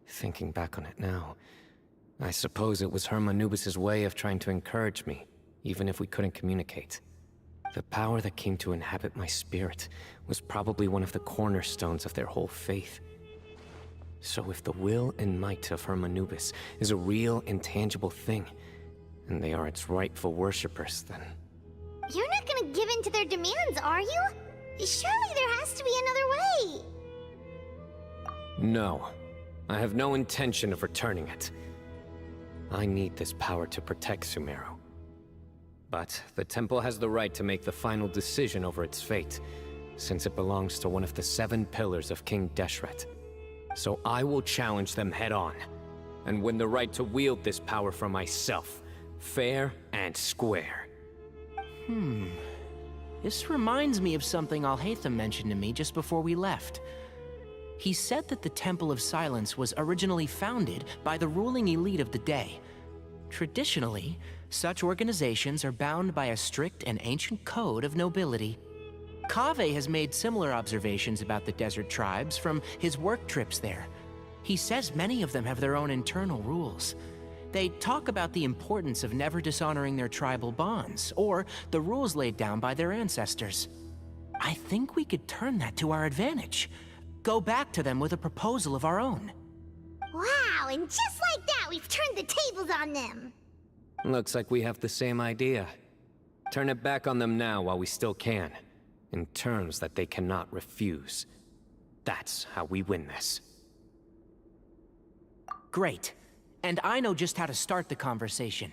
Thinking back on it now, I suppose it was Hermanubis' way of trying to encourage me, even if we couldn't communicate. The power that came to inhabit my spirit was probably one of the cornerstones of their whole faith. So if the will and might of Hermanubis is a real, intangible thing, and they are its rightful worshippers, then... You're not gonna give in to their demands, are you? Surely there has to be another way. No. I have no intention of returning it. I need this power to protect Sumeru. But the temple has the right to make the final decision over its fate, since it belongs to one of the 7 pillars of King Deshret. So I will challenge them head-on, and win the right to wield this power for myself, fair and square. This reminds me of something Alhaitham mentioned to me just before we left. He said that the Temple of Silence was originally founded by the ruling elite of the day. Traditionally, such organizations are bound by a strict and ancient code of nobility. Kaveh has made similar observations about the desert tribes from his work trips there. He says many of them have their own internal rules. They talk about the importance of never dishonoring their tribal bonds, or the rules laid down by their ancestors. I think we could turn that to our advantage. Go back to them with a proposal of our own. Wow, and just like that, we've turned the tables on them. Looks like we have the same idea. Turn it back on them now while we still can, in terms that they cannot refuse. That's how we win this. Great. And I know just how to start the conversation.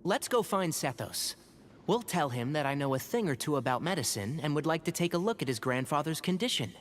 Let's go find Sethos. We'll tell him that I know a thing or two about medicine and would like to take a look at his grandfather's condition.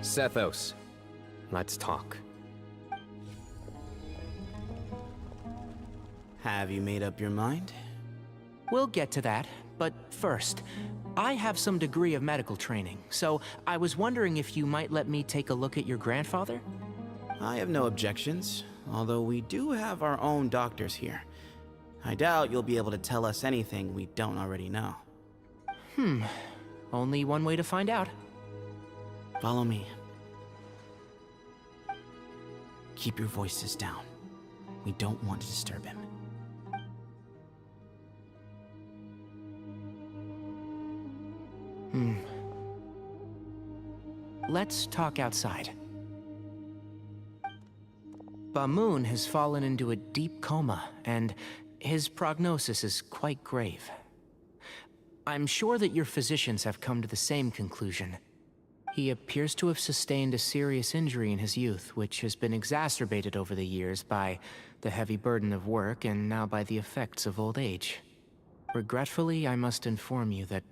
Sethos, let's talk. Have you made up your mind? We'll get to that, but first, I have some degree of medical training, so I was wondering if you might let me take a look at your grandfather? I have no objections, although we do have our own doctors here. I doubt you'll be able to tell us anything we don't already know. Only one way to find out. Follow me. Keep your voices down. We don't want to disturb him. Let's talk outside. Bamoon has fallen into a deep coma, and his prognosis is quite grave. I'm sure that your physicians have come to the same conclusion. He appears to have sustained a serious injury in his youth, which has been exacerbated over the years by the heavy burden of work and now by the effects of old age. Regretfully, I must inform you that,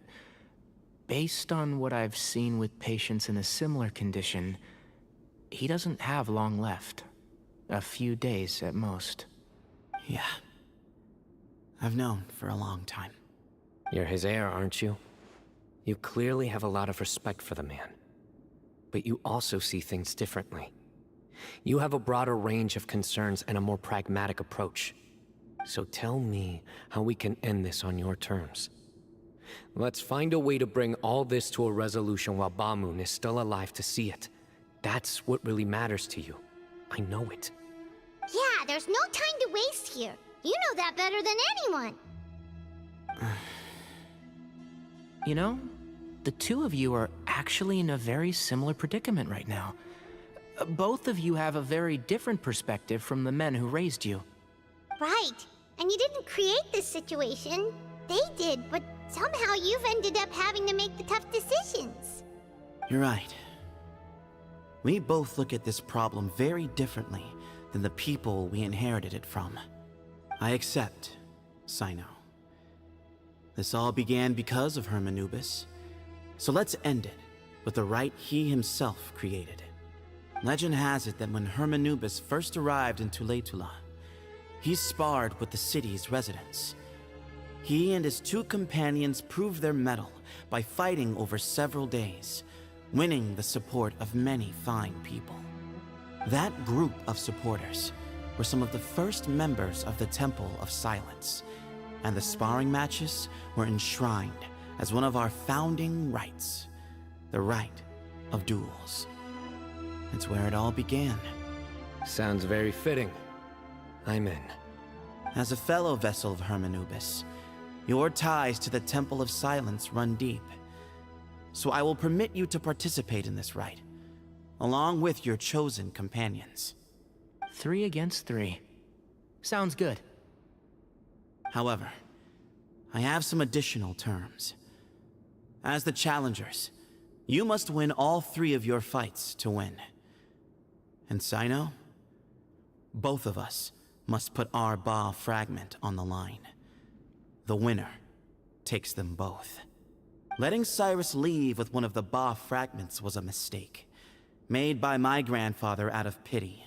based on what I've seen with patients in a similar condition, he doesn't have long left. A few days at most. Yeah. I've known for a long time. You're his heir, aren't you? You clearly have a lot of respect for the man. But you also see things differently. You have a broader range of concerns and a more pragmatic approach. So tell me how we can end this on your terms. Let's find a way to bring all this to a resolution while Bamoon is still alive to see it. That's what really matters to you. I know it. Yeah, there's no time to waste here. You know that better than anyone. You know, the two of you are actually in a very similar predicament right now. Both of you have a very different perspective from the men who raised you. Right. And you didn't create this situation. They did, but somehow you've ended up having to make the tough decisions. You're right. We both look at this problem very differently than the people we inherited it from. I accept, Cyno. This all began because of Hermanubis, so let's end it with the rite he himself created. Legend has it that when Hermanubis first arrived in Tuletula, he sparred with the city's residents. He and his two companions proved their mettle by fighting over several days, winning the support of many fine people. That group of supporters were some of the first members of the Temple of Silence, and the sparring matches were enshrined as one of our founding rites, the rite of duels. It's where it all began. Sounds very fitting. I'm in. As a fellow vessel of Hermanubis, your ties to the Temple of Silence run deep. So I will permit you to participate in this rite, along with your chosen companions. 3 against 3. Sounds good. However, I have some additional terms. As the challengers, you must win all 3 of your fights to win. And Cyno, both of us must put our Ba fragment on the line. The winner takes them both. Letting Cyrus leave with one of the Ba fragments was a mistake, made by my grandfather out of pity.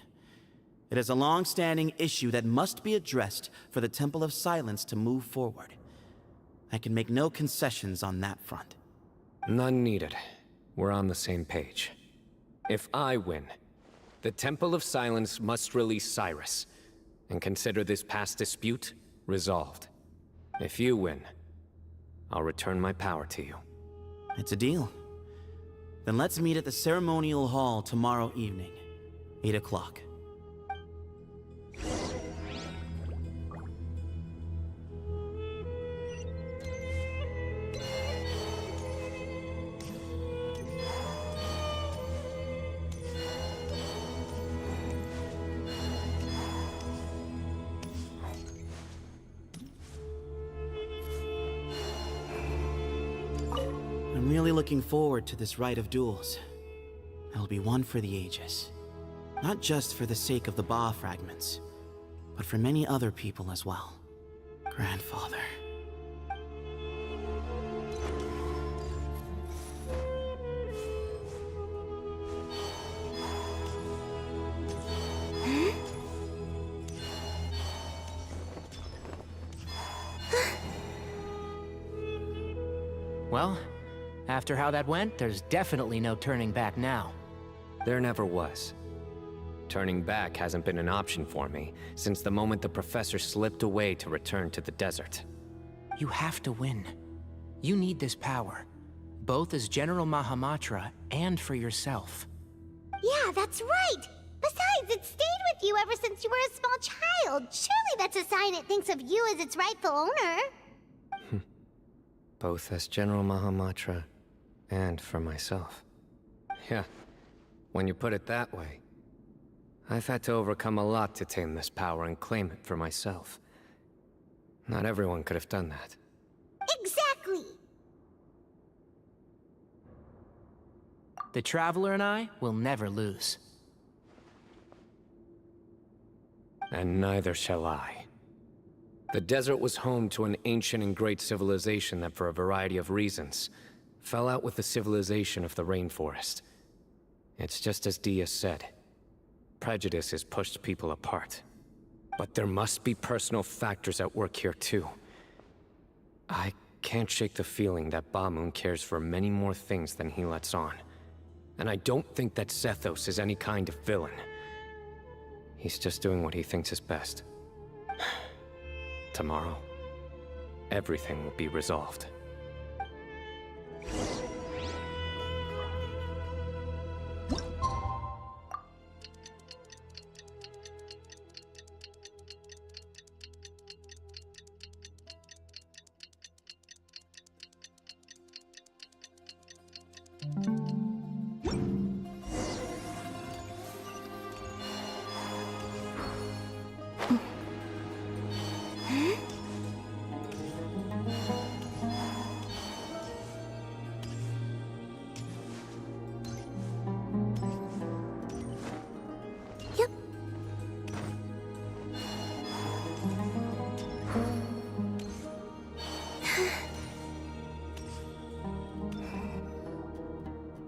It is a long-standing issue that must be addressed for the Temple of Silence to move forward. I can make no concessions on that front. None needed. We're on the same page. If I win, the Temple of Silence must release Cyrus, and consider this past dispute resolved. If you win, I'll return my power to you. It's a deal. Then let's meet at the ceremonial hall tomorrow evening, 8 o'clock. I'm really looking forward to this rite of duels. It'll be one for the ages. Not just for the sake of the Ba fragments, but for many other people as well. Grandfather. Well, after how that went, there's definitely no turning back now. There never was. Turning back hasn't been an option for me since the moment the professor slipped away to return to the desert. You have to win. You need this power, both as General Mahamatra and for yourself. Yeah, that's right. Besides, it stayed with you ever since you were a small child. Surely that's a sign it thinks of you as its rightful owner. Both as General Mahamatra and for myself. Yeah, when you put it that way, I've had to overcome a lot to tame this power and claim it for myself. Not everyone could have done that. Exactly! The Traveler and I will never lose. And neither shall I. The desert was home to an ancient and great civilization that, for a variety of reasons, fell out with the civilization of the rainforest. It's just as Dia said. Prejudice has pushed people apart. But there must be personal factors at work here too. I can't shake the feeling that Ba-Moon cares for many more things than he lets on. And I don't think that Zethos is any kind of villain. He's just doing what he thinks is best. Tomorrow, everything will be resolved.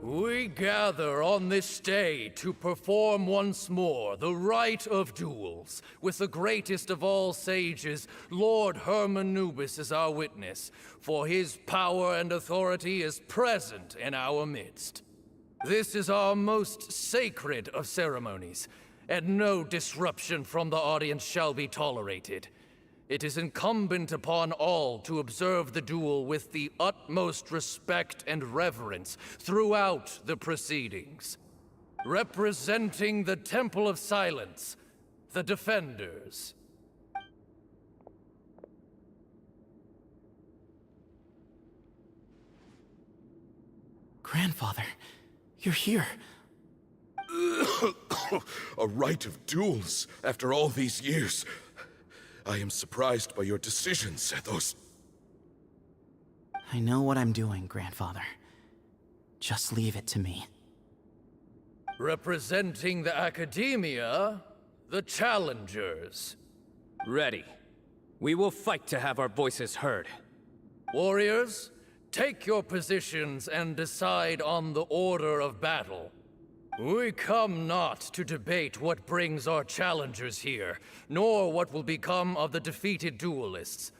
We gather on this day to perform once more the rite of duels, with the greatest of all sages, Lord Hermanubis, as our witness, for his power and authority is present in our midst. This is our most sacred of ceremonies, and no disruption from the audience shall be tolerated. It is incumbent upon all to observe the duel with the utmost respect and reverence throughout the proceedings. Representing the Temple of Silence, the Defenders. Grandfather, you're here. A rite of duels after all these years. I am surprised by your decision, Zethos. I know what I'm doing, Grandfather. Just leave it to me. Representing the Academia, the Challengers. Ready. We will fight to have our voices heard. Warriors, take your positions and decide on the order of battle. We come not to debate what brings our challengers here, nor what will become of the defeated duelists.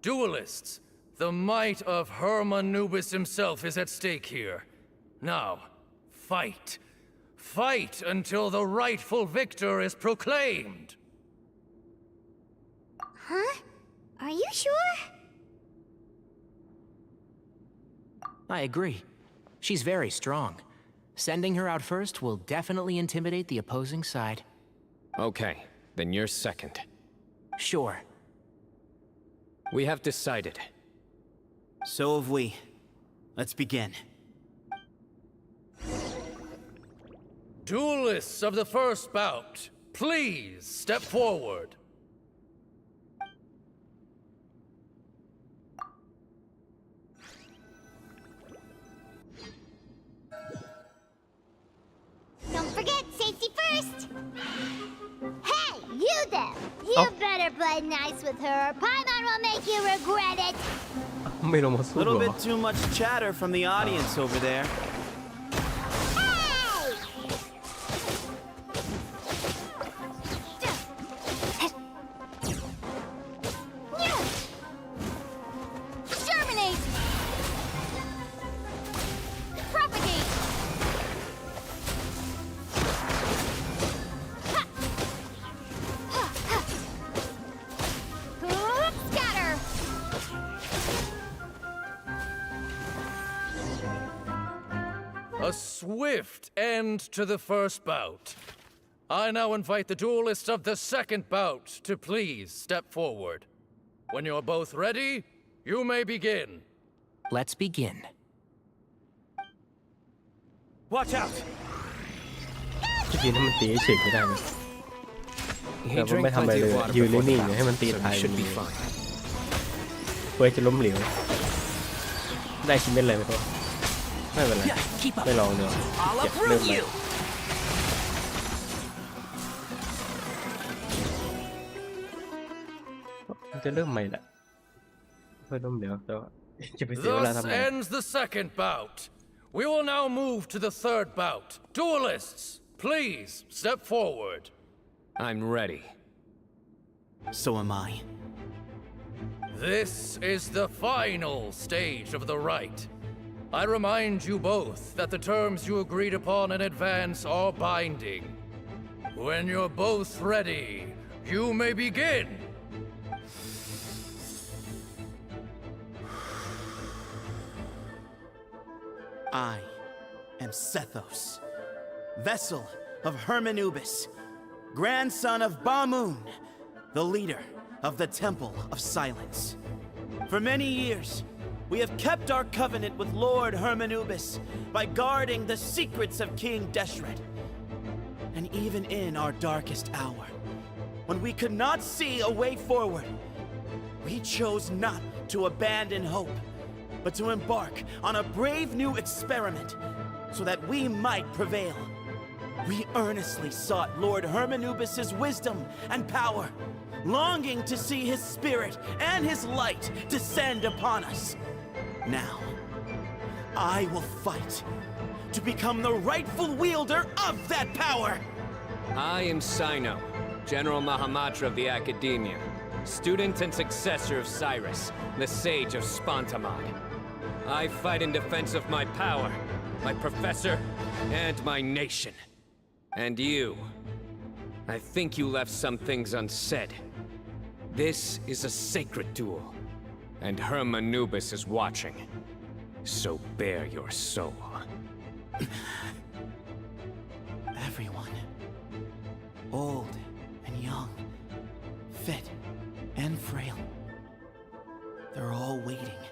Duelists, the might of Hermanubis himself is at stake here. Now, fight. Fight until the rightful victor is proclaimed. Huh? Are you sure? I agree. She's very strong. Sending her out first will definitely intimidate the opposing side. Okay, then you're second. Sure. We have decided. So have we. Let's begin. Duelists of the first bout, please step forward. Don't forget, safety first! Hey, you there! You better play nice with her, or Paimon will make you regret it! ไม่ลงมาสู้ Little เหรอ bit too much chatter from the audience over there. Germinate! Propagate! Scatter! A swift end to the first bout. I now invite the duelists of the second bout to please step forward. When you're both ready, you may begin. Let's begin. Watch out! Gotcha! จะยืนให้มันตีเฉยไม่ได้เลย He แต่ว่า drank ไม่ทำอะไร plenty เลย of water ยืน before นิ่ the งๆให้มัน bout, ตี so ตาย he should be fine. เพื่อจะล้มเหลวได้ชิ้นเป็นอะไรไม่รู้ไม่เป็นไรไม่ลองเดี๋ยวเก็บเริ่มใหม่จะเริ่มใหม่แหละเพื่อล้มเหลวแต่ว่าจะไปเสียเวลาทำ Thus ไม ends the second bout. We will now move to the third bout. Duelists, please step forward. I'm ready. So am I. This is the final stage of the rite. I remind you both that the terms you agreed upon in advance are binding. When you're both ready, you may begin. I am Sethos, vessel of Hermanubis, grandson of Bamun, the leader of the Temple of Silence. For many years, we have kept our covenant with Lord Hermanubis by guarding the secrets of King Deshret. And even in our darkest hour, when we could not see a way forward, we chose not to abandon hope, but to embark on a brave new experiment so that we might prevail. We earnestly sought Lord Hermanubis' wisdom and power, longing to see his spirit and his light descend upon us. Now, I will fight to become the rightful wielder of that power. I am Cyno, General Mahamatra of the Academia, student and successor of Cyrus, the Sage of Spontamod. I fight in defense of my power, my professor, and my nation. And you, I think you left some things unsaid. This is a sacred duel, and Hermanubis is watching. So bare your soul. Everyone, old and young, fit and frail, they're all waiting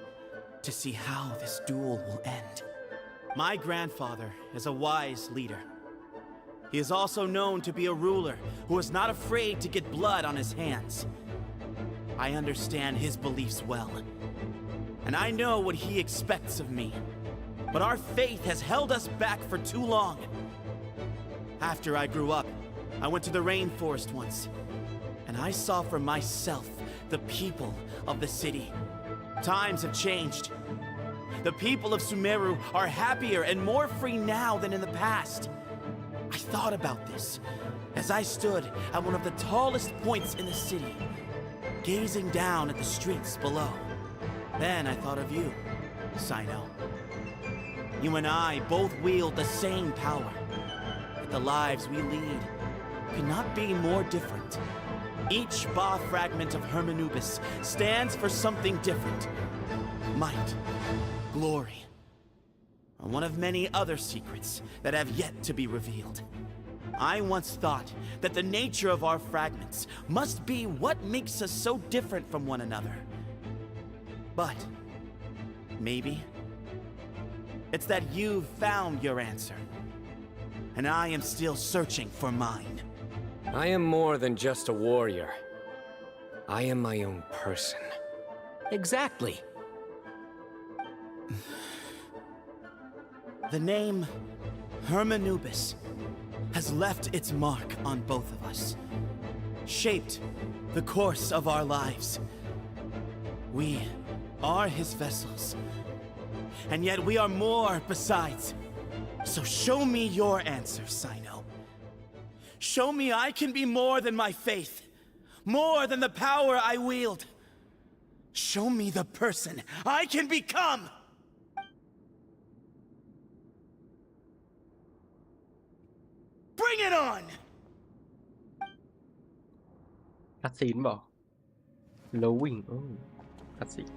to see how this duel will end. My grandfather is a wise leader. He is also known to be a ruler who is not afraid to get blood on his hands. I understand his beliefs well, and I know what he expects of me. But our faith has held us back for too long. After I grew up, I went to the rainforest once, and I saw for myself the people of the city. Times have changed. The people of Sumeru are happier and more free now than in the past. I thought about this as I stood at one of the tallest points in the city, gazing down at the streets below. Then I thought of you, Cyno. You and I both wield the same power, yet the lives we lead could not be more different. Each Ba fragment of Hermanubis stands for something different. Might, glory, or one of many other secrets that have yet to be revealed. I once thought that the nature of our fragments must be what makes us so different from one another. But maybe it's that you've found your answer, and I am still searching for mine. I am more than just a warrior. I am my own person. Exactly. The name Hermanubis has left its mark on both of us, shaped the course of our lives. We are his vessels, and yet we are more besides. So show me your answer, Cyno. Show me I can be more than my faith, more than the power I wield. Show me the person I can become! Bring it on! คัดซีนบอกแล้ววิ่งคัดซีน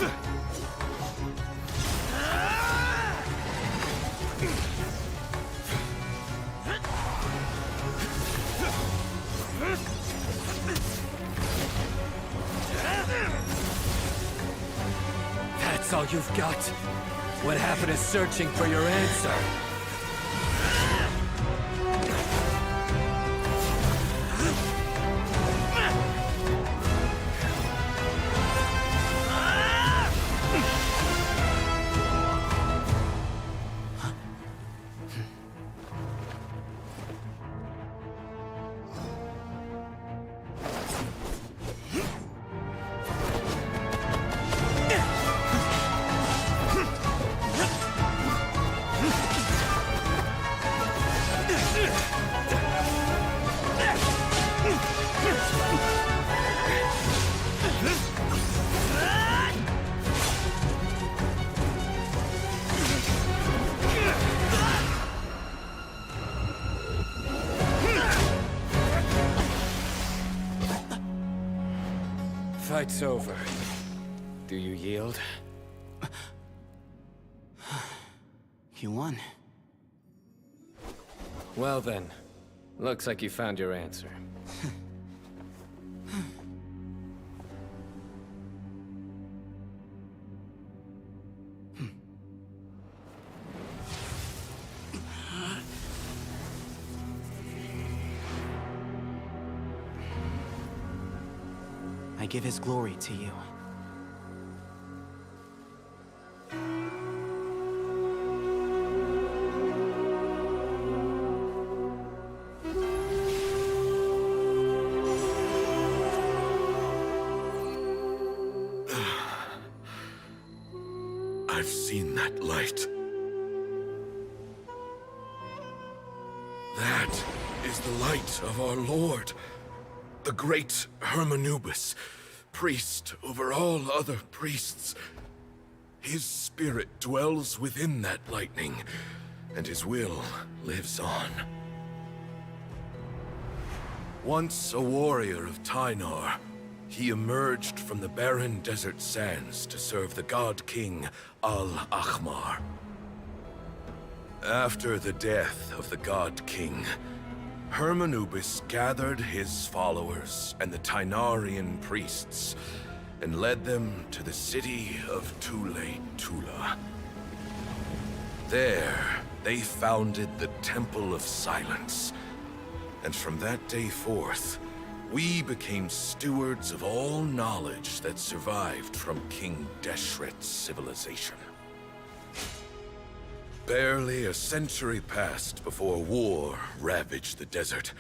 Cyno! That's all you've got? What happened to searching for your answer? Fight's over. Do you yield? You won. Well then, looks like you found your answer. I give his glory to you. I've seen that light. That is the light of our Lord, the great Hermanubis, priest over all other priests. His spirit dwells within that lightning, and his will lives on. Once a warrior of Tynar, he emerged from the barren desert sands to serve the god king Al-Ahmar. After the death of the god king, Hermanubis gathered his followers and the Tynarian priests and led them to the city of Tule-Tula. There, they founded the Temple of Silence, and from that day forth, we became stewards of all knowledge that survived from King Deshret's civilization. Barely a century passed before war ravaged the desert.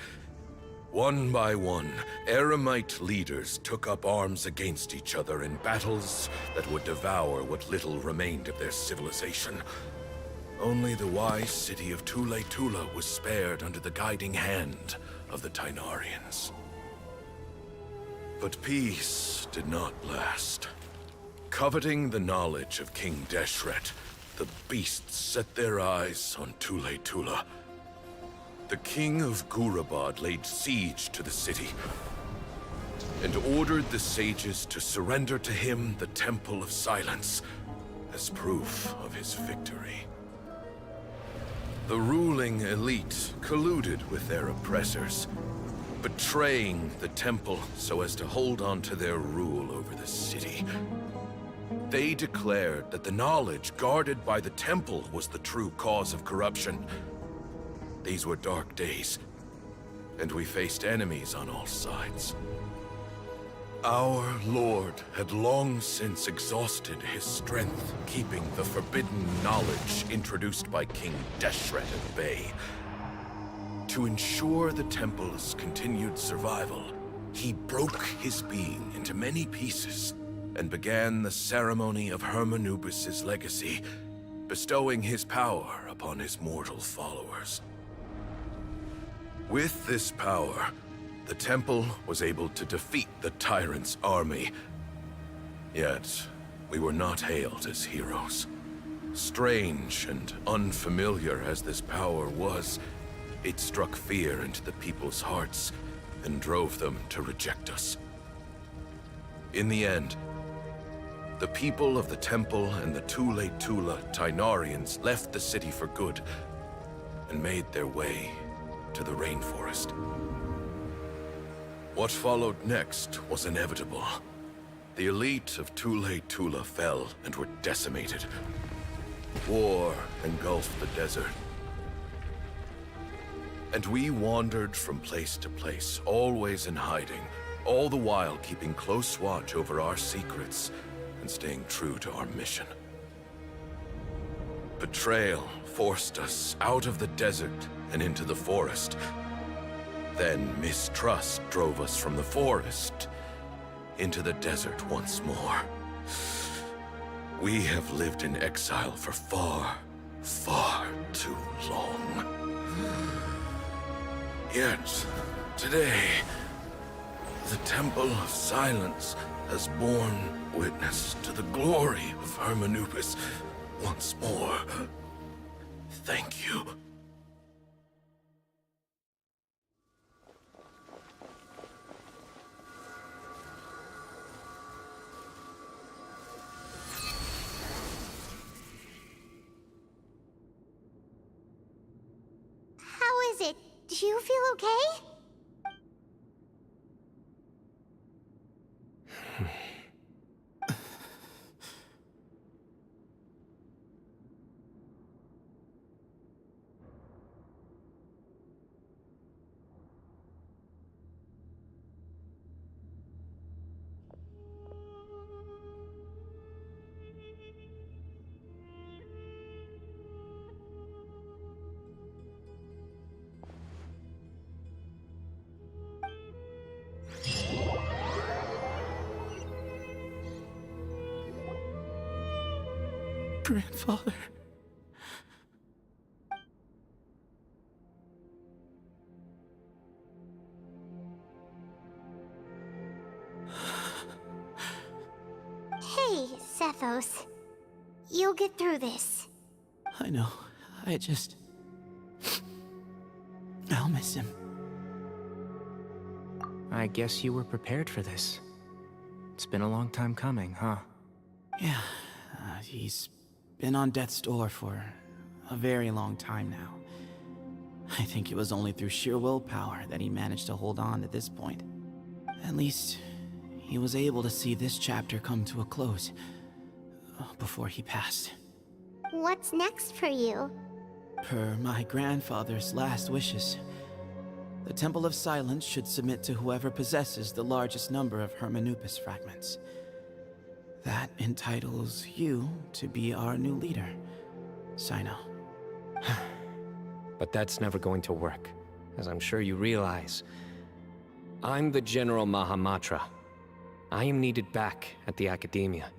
One by one, Eremite leaders took up arms against each other in battles that would devour what little remained of their civilization. Only the wise city of Tule-Tula was spared under the guiding hand of the Tynarians. But peace did not last. Coveting the knowledge of King Deshret, the beasts set their eyes on Tule-Tula. The king of Gurabad laid siege to the city and ordered the sages to surrender to him the Temple of Silence as proof of his victory. The ruling elite colluded with their oppressors, betraying the temple so as to hold on to their rule over the city. They declared that the knowledge guarded by the temple was the true cause of corruption. These were dark days, and we faced enemies on all sides. Our Lord had long since exhausted his strength, keeping the forbidden knowledge introduced by King Deshret at bay. To ensure the temple's continued survival, he broke his being into many pieces and began the ceremony of Hermanubis' legacy, bestowing his power upon his mortal followers. With this power, the temple was able to defeat the tyrant's army. Yet, we were not hailed as heroes. Strange and unfamiliar as this power was, it struck fear into the people's hearts and drove them to reject us. In the end, the people of the temple and the Tule-Tula Tynarians left the city for good and made their way to the rainforest. What followed next was inevitable. The elite of Tule Tula fell and were decimated. War engulfed the desert. And we wandered from place to place, always in hiding, all the while keeping close watch over our secrets and staying true to our mission. Betrayal forced us out of the desert and into the forest. Then mistrust drove us from the forest into the desert once more. We have lived in exile for far, far too long. Yet, today, the Temple of Silence has borne witness to the glory of Hermanubis once more. Thank you. How is it? Do you feel okay? Grandfather. Hey, Sethos. You'll get through this. I know. I'll miss him. I guess you were prepared for this. It's been a long time coming, huh? Yeah, he's been on death's door for a very long time now. I think it was only through sheer willpower that he managed to hold on to this point. At least, he was able to see this chapter come to a close before he passed. What's next for you? Per my grandfather's last wishes, the Temple of Silence should submit to whoever possesses the largest number of Hermanupis fragments. That entitles you to be our new leader, Cyno. But that's never going to work, as I'm sure you realize. I'm the General Mahamatra. I am needed back at the Academia.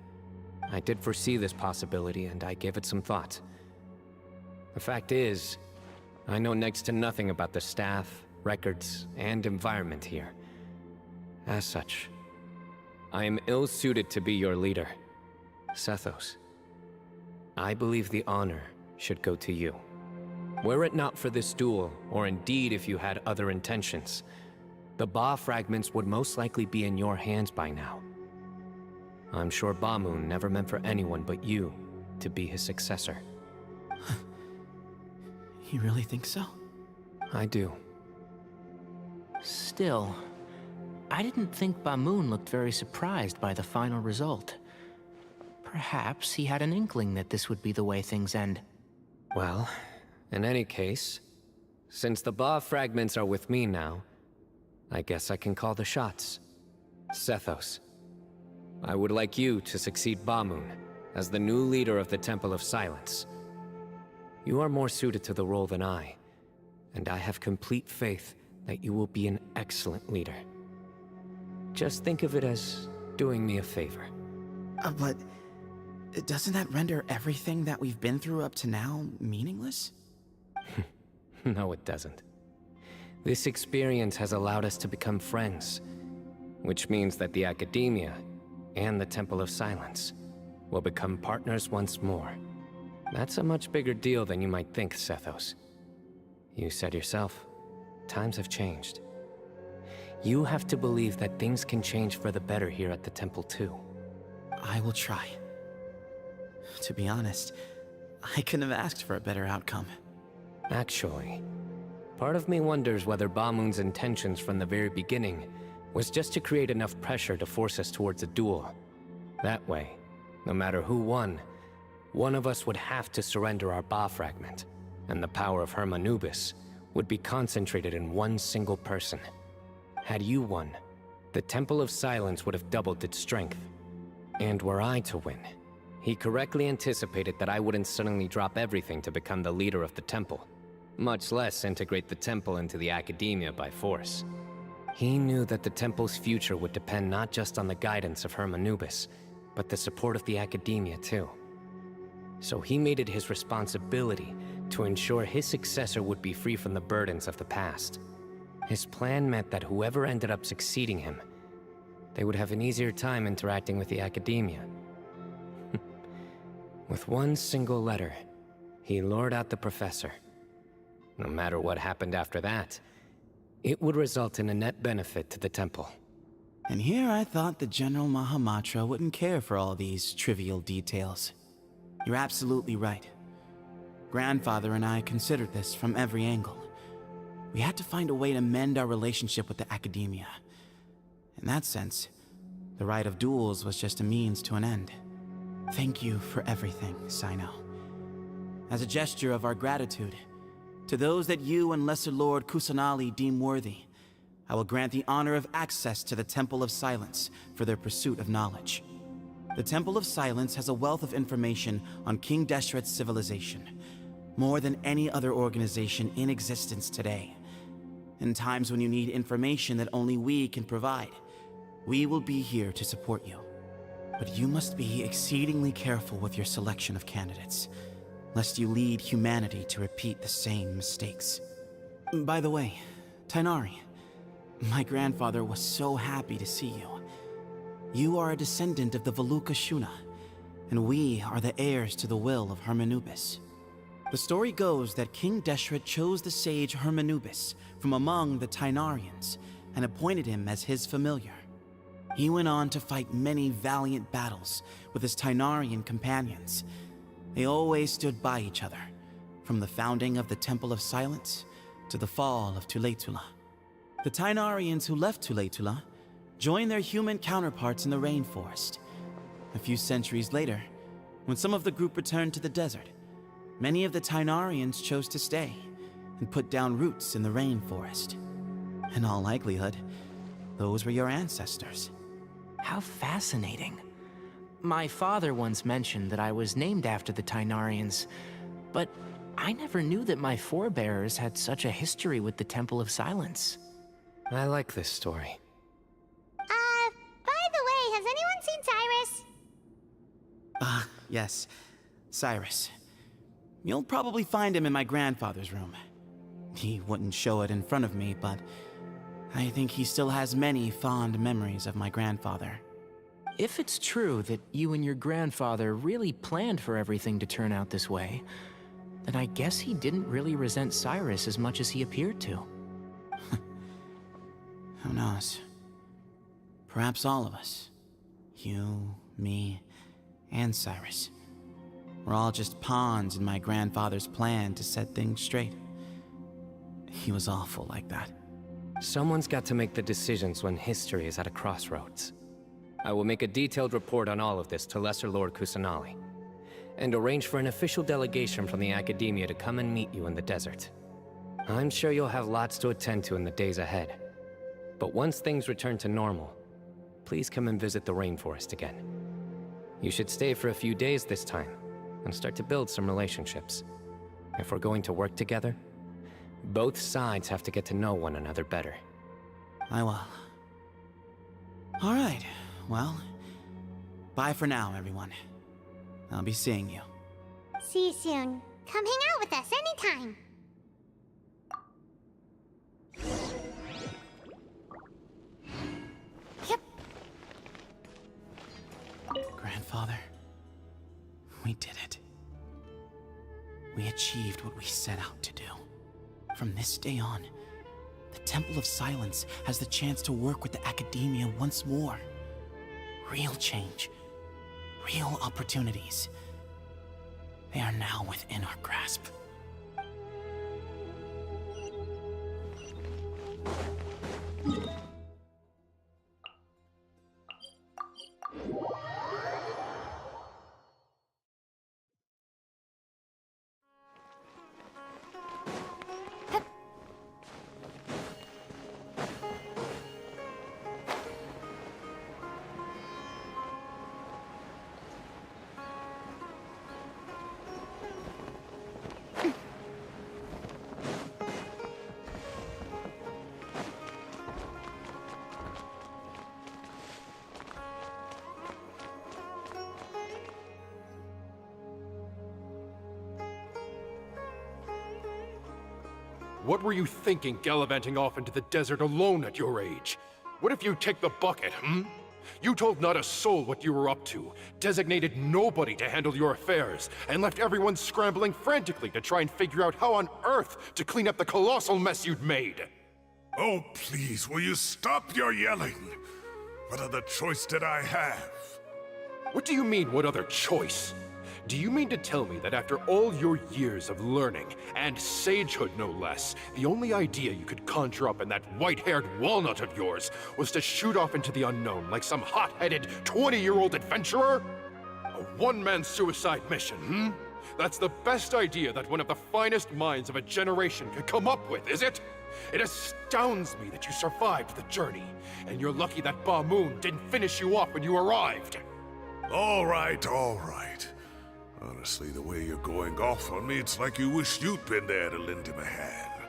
I did foresee this possibility, and I gave it some thought. The fact is, I know next to nothing about the staff, records, and environment here. As such, I am ill-suited to be your leader, Sethos. I believe the honor should go to you. Were it not for this duel, or indeed if you had other intentions, the Ba fragments would most likely be in your hands by now. I'm sure Bamoon never meant for anyone but you to be his successor. You really think so? I do. Still, I didn't think Bamoon looked very surprised by the final result. Perhaps he had an inkling that this would be the way things end. Well, in any case, since the Ba fragments are with me now, I guess I can call the shots. Sethos, I would like you to succeed Bamoon as the new leader of the Temple of Silence. You are more suited to the role than I, and I have complete faith that you will be an excellent leader. Just think of it as doing me a favor. But doesn't that render everything that we've been through up to now meaningless? No, it doesn't. This experience has allowed us to become friends, which means that the Academia and the Temple of Silence will become partners once more. That's a much bigger deal than you might think, Sethos. You said yourself, times have changed. You have to believe that things can change for the better here at the Temple too. I will try. To be honest, I couldn't have asked for a better outcome. Actually, part of me wonders whether Bamoon's intentions from the very beginning was just to create enough pressure to force us towards a duel, That way, no matter who won, one of us would have to surrender our Ba fragment, and the power of Hermanubis would be concentrated in one single person. Had you won, the Temple of Silence would have doubled its strength. And were I to win, he correctly anticipated that I wouldn't suddenly drop everything to become the leader of the temple, much less integrate the temple into the academia by force. He knew that the temple's future would depend not just on the guidance of Hermanubis, but the support of the academia too. So he made it his responsibility to ensure his successor would be free from the burdens of the past. His plan meant that whoever ended up succeeding him, they would have an easier time interacting with the academia. With one single letter, he lured out the professor. No matter what happened after that, it would result in a net benefit to the temple. And here I thought the General Mahamatra wouldn't care for all these trivial details. You're absolutely right. Grandfather and I considered this from every angle. We had to find a way to mend our relationship with the academia. In that sense, the right of duels was just a means to an end. Thank you for everything, Cyno. As a gesture of our gratitude, to those that you and Lesser Lord Kusanali deem worthy, I will grant the honor of access to the Temple of Silence for their pursuit of knowledge. The Temple of Silence has a wealth of information on King Deshret's civilization, more than any other organization in existence today. In times when you need information that only we can provide, we will be here to support you. But you must be exceedingly careful with your selection of candidates, lest you lead humanity to repeat the same mistakes. By the way, Tainari, my grandfather was so happy to see you. You are a descendant of the Valuka Shuna, and we are the heirs to the will of Hermanubis. The story goes that King Deshret chose the sage Hermanubis from among the Tainarians and appointed him as his familiar. He went on to fight many valiant battles with his Tainarian companions. They always stood by each other, from the founding of the Temple of Silence to the fall of Tuletula. The Tainarians who left Tuletula joined their human counterparts in the rainforest. A few centuries later, when some of the group returned to the desert, many of the Tainarians chose to stay and put down roots in the rainforest. In all likelihood, those were your ancestors. How fascinating. My father once mentioned that I was named after the Tainarians, but I never knew that my forebears had such a history with the Temple of Silence. I like this story. By the way, has anyone seen Cyrus? Yes, Cyrus. You'll probably find him in my grandfather's room. He wouldn't show it in front of me, but I think he still has many fond memories of my grandfather. If it's true that you and your grandfather really planned for everything to turn out this way, then I guess he didn't really resent Cyrus as much as he appeared to. Who knows? Perhaps all of us. You, me, and Cyrus. We're all just pawns in my grandfather's plan to set things straight. He was awful like that. Someone's got to make the decisions when history is at a crossroads. I will make a detailed report on all of this to Lesser Lord Kusanali, and arrange for an official delegation from the academia to come and meet you in the desert. I'm sure you'll have lots to attend to in the days ahead. But once things return to normal, please come and visit the rainforest again. You should stay for a few days this time, and start to build some relationships. If we're going to work together, both sides have to get to know one another better. I will. All right, well, bye for now, everyone. I'll be seeing you. See you soon. Come hang out with us anytime. Yep. Grandfather, we did it. We achieved what we set out to do. From this day on, the Temple of Silence has the chance to work with the academia once more. Real change, real opportunities. They are now within our grasp. What were you thinking gallivanting off into the desert alone at your age? What if you take the bucket, You told not a soul what you were up to, designated nobody to handle your affairs, and left everyone scrambling frantically to try and figure out how on earth to clean up the colossal mess you'd made. Oh, please, will you stop your yelling? What other choice did I have? What do you mean, what other choice? Do you mean to tell me that after all your years of learning, and sagehood no less, the only idea you could conjure up in that white-haired walnut of yours was to shoot off into the unknown like some hot-headed 20-year-old adventurer? A one-man suicide mission, That's the best idea that one of the finest minds of a generation could come up with, is it? It astounds me that you survived the journey, and you're lucky that Ba Moon didn't finish you off when you arrived. All right, all right. Honestly, the way you're going off on me, it's like you wish you'd been there to lend him a hand.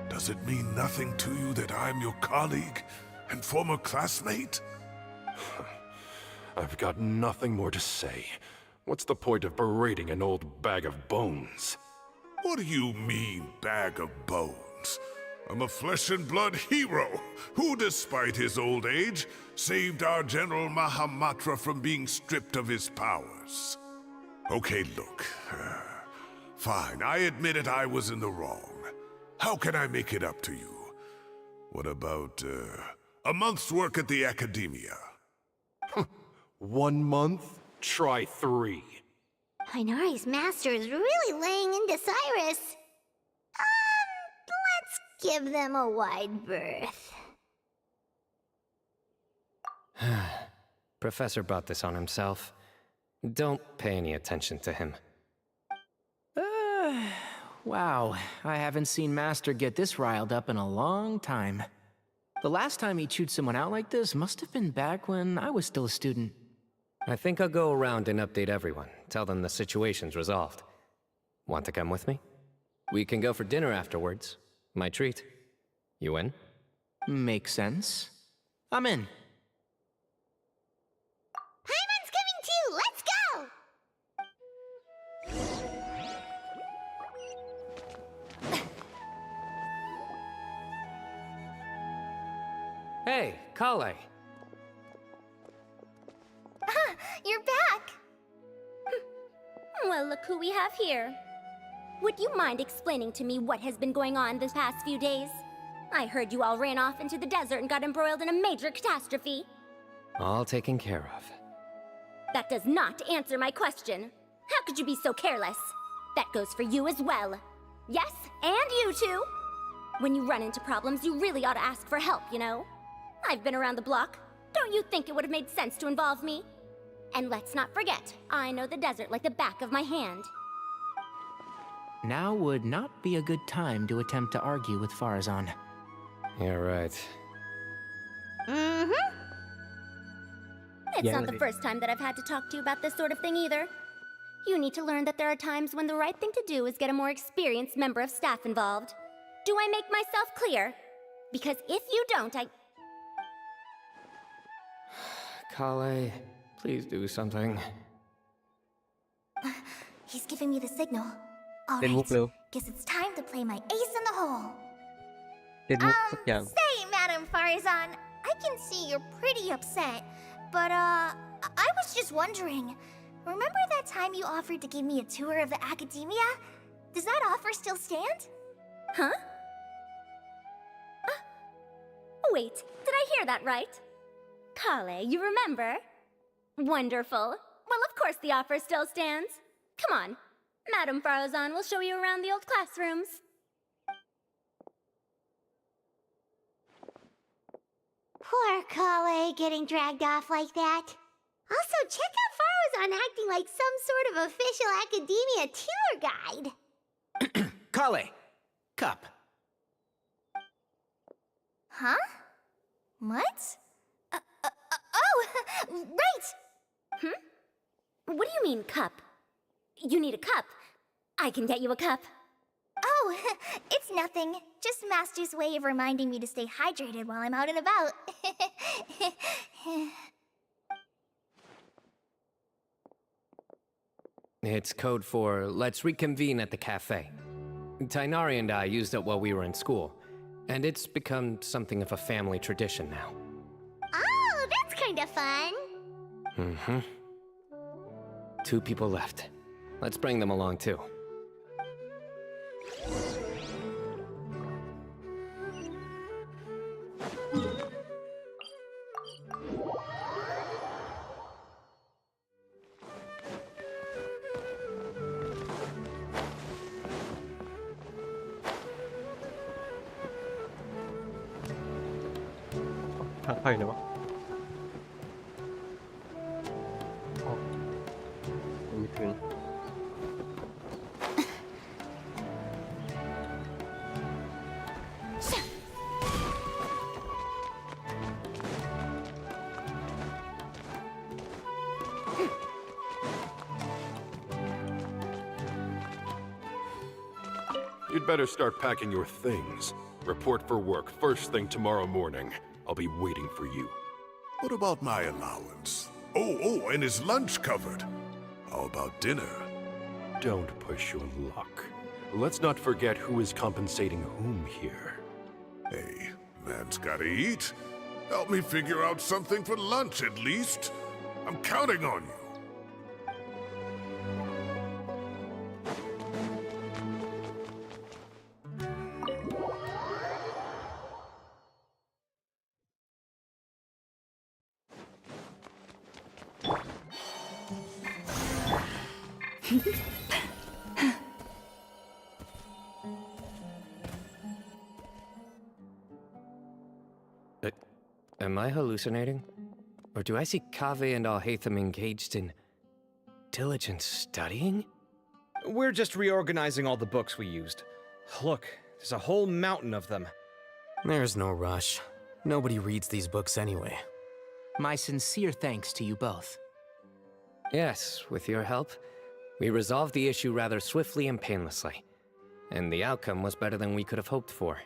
Does it mean nothing to you that I'm your colleague and former classmate? I've got nothing more to say. What's the point of berating an old bag of bones? What do you mean, bag of bones? I'm a flesh and blood hero who, despite his old age, saved our General Mahamatra from being stripped of his powers. Okay, look. Fine, I admit it, I was in the wrong. How can I make it up to you? What about, a month's work at the Academia? 1 month? Try 3. Inari's master is really laying into Cyrus. Let's give them a wide berth. Professor brought this on himself. Don't pay any attention to him. Wow, I haven't seen Master get this riled up in a long time. The last time he chewed someone out like this must have been back when I was still a student. I think I'll go around and update everyone, tell them the situation's resolved. Want to come with me? We can go for dinner afterwards. My treat. You in? Makes sense. I'm in. Paimon's coming too! Let's go! Hey, Kale. You're back! Well, look who we have here. Would you mind explaining to me what has been going on this past few days? I heard you all ran off into the desert and got embroiled in a major catastrophe. All taken care of. That does not answer my question. How could you be so careless? That goes for you as well. Yes, and you too. When you run into problems, you really ought to ask for help, you know? I've been around the block. Don't you think it would have made sense to involve me? And let's not forget, I know the desert like the back of my hand. Now would not be a good time to attempt to argue with Farazan. You're right. Mm-hmm. It's not the first time that I've had to talk to you about this sort of thing either. You need to learn that there are times when the right thing to do is get a more experienced member of staff involved. Do I make myself clear? Because if you don't, Kale, please do something. He's giving me the signal. All เล่นมุก right. เร็ว Guess it's time to play my ace in the hole. เล่นมุกสักอย่าง Say, Madam Farazan, I can see you're pretty upset, but I was just wondering. Remember that time you offered to give me a tour of the Academia? Does that offer still stand? Huh? Wait, did I hear that right? Kale, you remember? Wonderful. Well, of course the offer still stands. Come on. Madam Farazan will show you around the old classrooms. Poor Kale getting dragged off like that. Also, check out Farazan acting like some sort of official Academia tour guide. Kale! Cup. Huh? What? Oh, right! What do you mean, cup? You need a cup. I can get you a cup. Oh, it's nothing. Just Master's way of reminding me to stay hydrated while I'm out and about. It's code for let's reconvene at the cafe. Tainari and I used it while we were in school, and it's become something of a family tradition now. Oh, that's kind of fun. Mm-hmm. 2 people left. Let's bring them along too. ทางเข้าอยู่ไหนวะอ๋อยังไม่ถึง You'd better start packing your things. Report for work first thing tomorrow morning. I'll be waiting for you. What about my allowance? Oh, and is lunch covered? How about dinner? Don't push your luck. Let's not forget who is compensating whom here. Hey, man's gotta eat. Help me figure out something for lunch at least. I'm counting on you. Am I hallucinating? Or do I see Kaveh and Alhaitham engaged in diligent studying? We're just reorganizing all the books we used. Look, there's a whole mountain of them. There's no rush. Nobody reads these books anyway. My sincere thanks to you both. Yes, with your help, we resolved the issue rather swiftly and painlessly. And the outcome was better than we could have hoped for.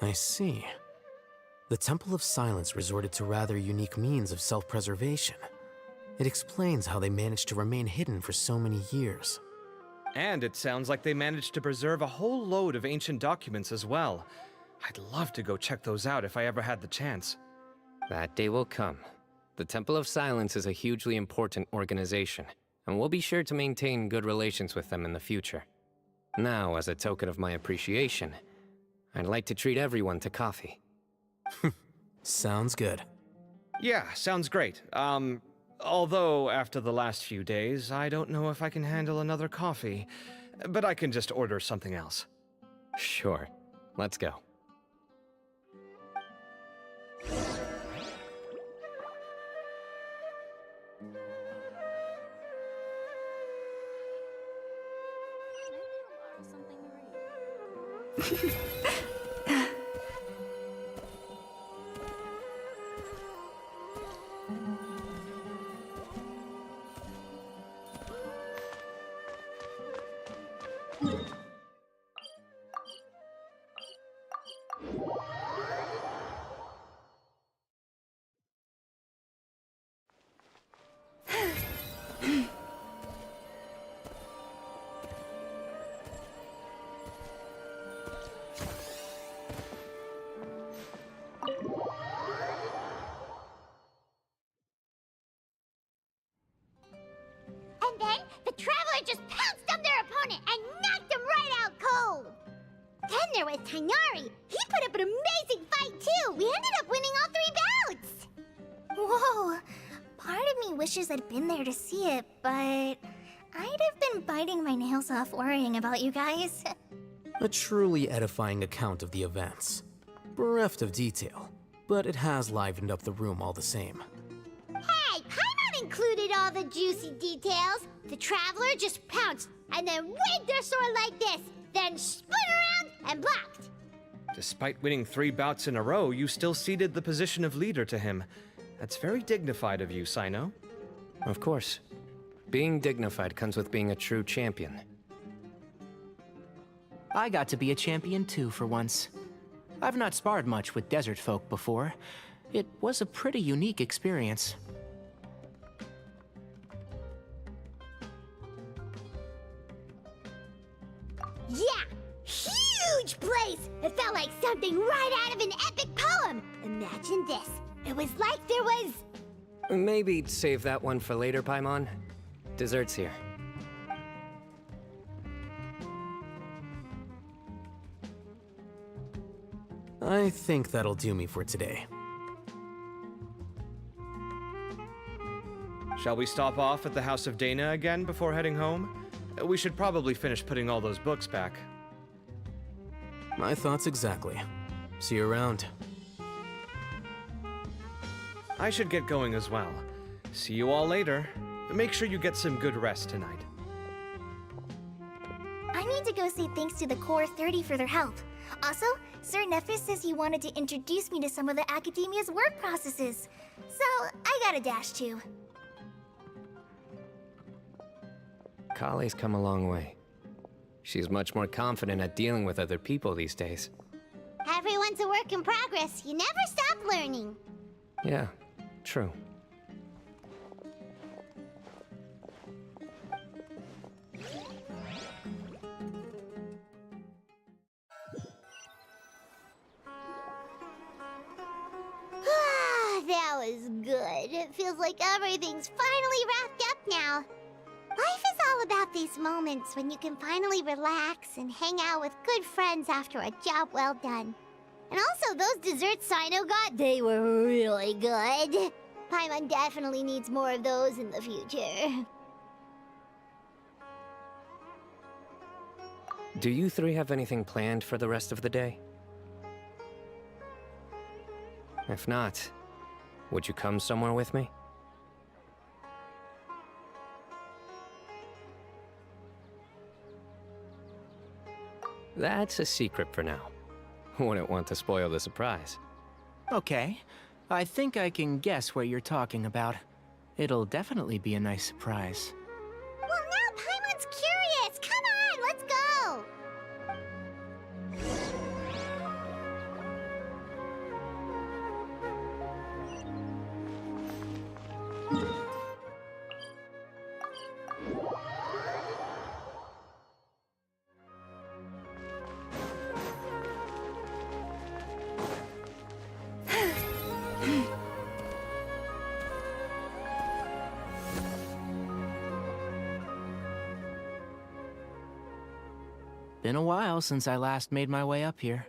I see. The Temple of Silence resorted to rather unique means of self-preservation. It explains how they managed to remain hidden for so many years. And it sounds like they managed to preserve a whole load of ancient documents as well. I'd love to go check those out if I ever had the chance. That day will come. The Temple of Silence is a hugely important organization, and we'll be sure to maintain good relations with them in the future. Now, as a token of my appreciation, I'd like to treat everyone to coffee. Sounds good. Yeah, sounds great. Although after the last few days, I don't know if I can handle another coffee, but I can just order something else. Sure. Let's go. And then the Traveler just pounced on their opponent and knocked him right out cold. Then there was Tainari. He put up an amazing fight too. We ended up winning all 3 bouts. Whoa. Part of me wishes I'd been there to see it, but I'd have been biting my nails off worrying about you guys. A truly edifying account of the events. Bereft of detail, but it has livened up the room all the same. Hey, Paimon included all the juicy details. The Traveler just pounced and then waved their sword like this, then spun around and blocked. Despite winning 3 bouts in a row, you still ceded the position of leader to him. That's very dignified of you, Cyno. Of course. Being dignified comes with being a true champion. I got to be a champion too for once. I've not sparred much with desert folk before. It was a pretty unique experience. place! It felt like something right out of an epic poem! Imagine this. It was like there was... Maybe save that one for later, Paimon. Dessert's here. I think that'll do me for today. Shall we stop off at the House of Dana again before heading home? We should probably finish putting all those books back. My thoughts exactly. See you around. I should get going as well. See you all later. Make sure you get some good rest tonight. I need to go say thanks to the Core 30 for their help. Also, Sir Nephis says he wanted to introduce me to some of the Academia's work processes. So, I gotta dash too. Kali's come a long way. She's much more confident at dealing with other people these days. Everyone's a work in progress. You never stop learning. Yeah, true. That was good. It feels like everything's finally wrapped up now. Life is all about these moments when you can finally relax and hang out with good friends after a job well done. And also, those desserts Cyno got, they were really good. Paimon definitely needs more of those in the future. Do you three have anything planned for the rest of the day? If not, would you come somewhere with me? That's a secret for now. Wouldn't want to spoil the surprise. Okay. I think I can guess what you're talking about. It'll definitely be a nice surprise. Well, now Paimon's curious! Come on, let's go! Been a while since I last made my way up here.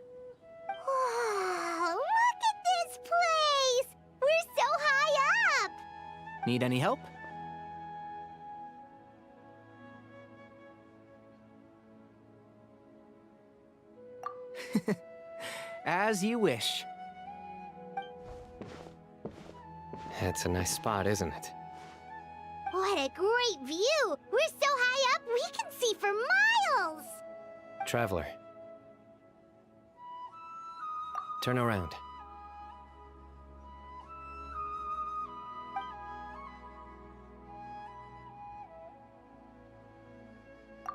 Wow, look at this place! We're so high up! Need any help? As you wish. It's a nice spot, isn't it? What a great view! We're so high up, we can see for miles! Traveler. Turn around.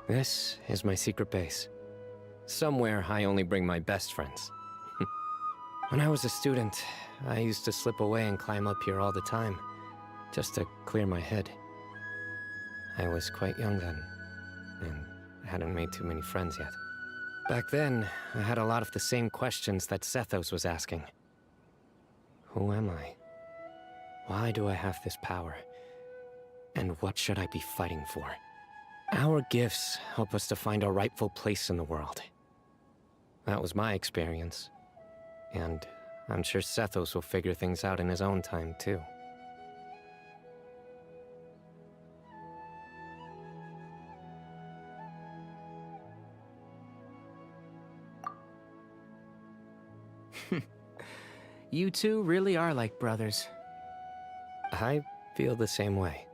This is my secret base. Somewhere I only bring my best friends. When I was a student, I used to slip away and climb up here all the time, just to clear my head. I was quite young then, and hadn't made too many friends yet. Back then, I had a lot of the same questions that Zethos was asking. Who am I? Why do I have this power? And what should I be fighting for? Our gifts help us to find our rightful place in the world. That was my experience. And I'm sure Zethos will figure things out in his own time, too. You two really are like brothers. I feel the same way.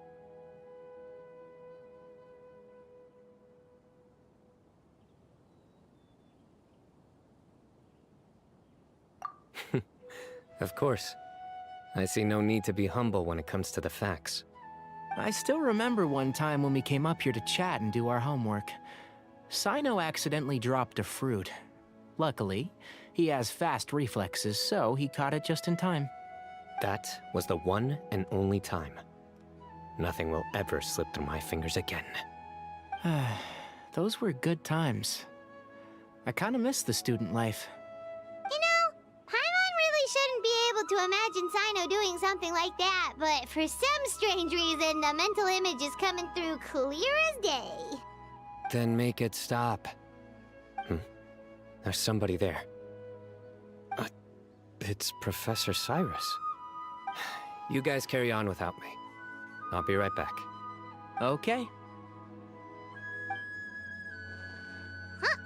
Of course. I see no need to be humble when it comes to the facts. I still remember one time when we came up here to chat and do our homework. Cyno accidentally dropped a fruit. Luckily, he has fast reflexes, so he caught it just in time. That was the one and only time. Nothing will ever slip through my fingers again. Those were good times. I kind of miss the student life. You know, Paimon really shouldn't be able to imagine Cyno doing something like that, but for some strange reason, the mental image is coming through clear as day. Then make it stop. There's somebody there. It's Professor Cyrus. You guys carry on without me. I'll be right back. Okay. Huh?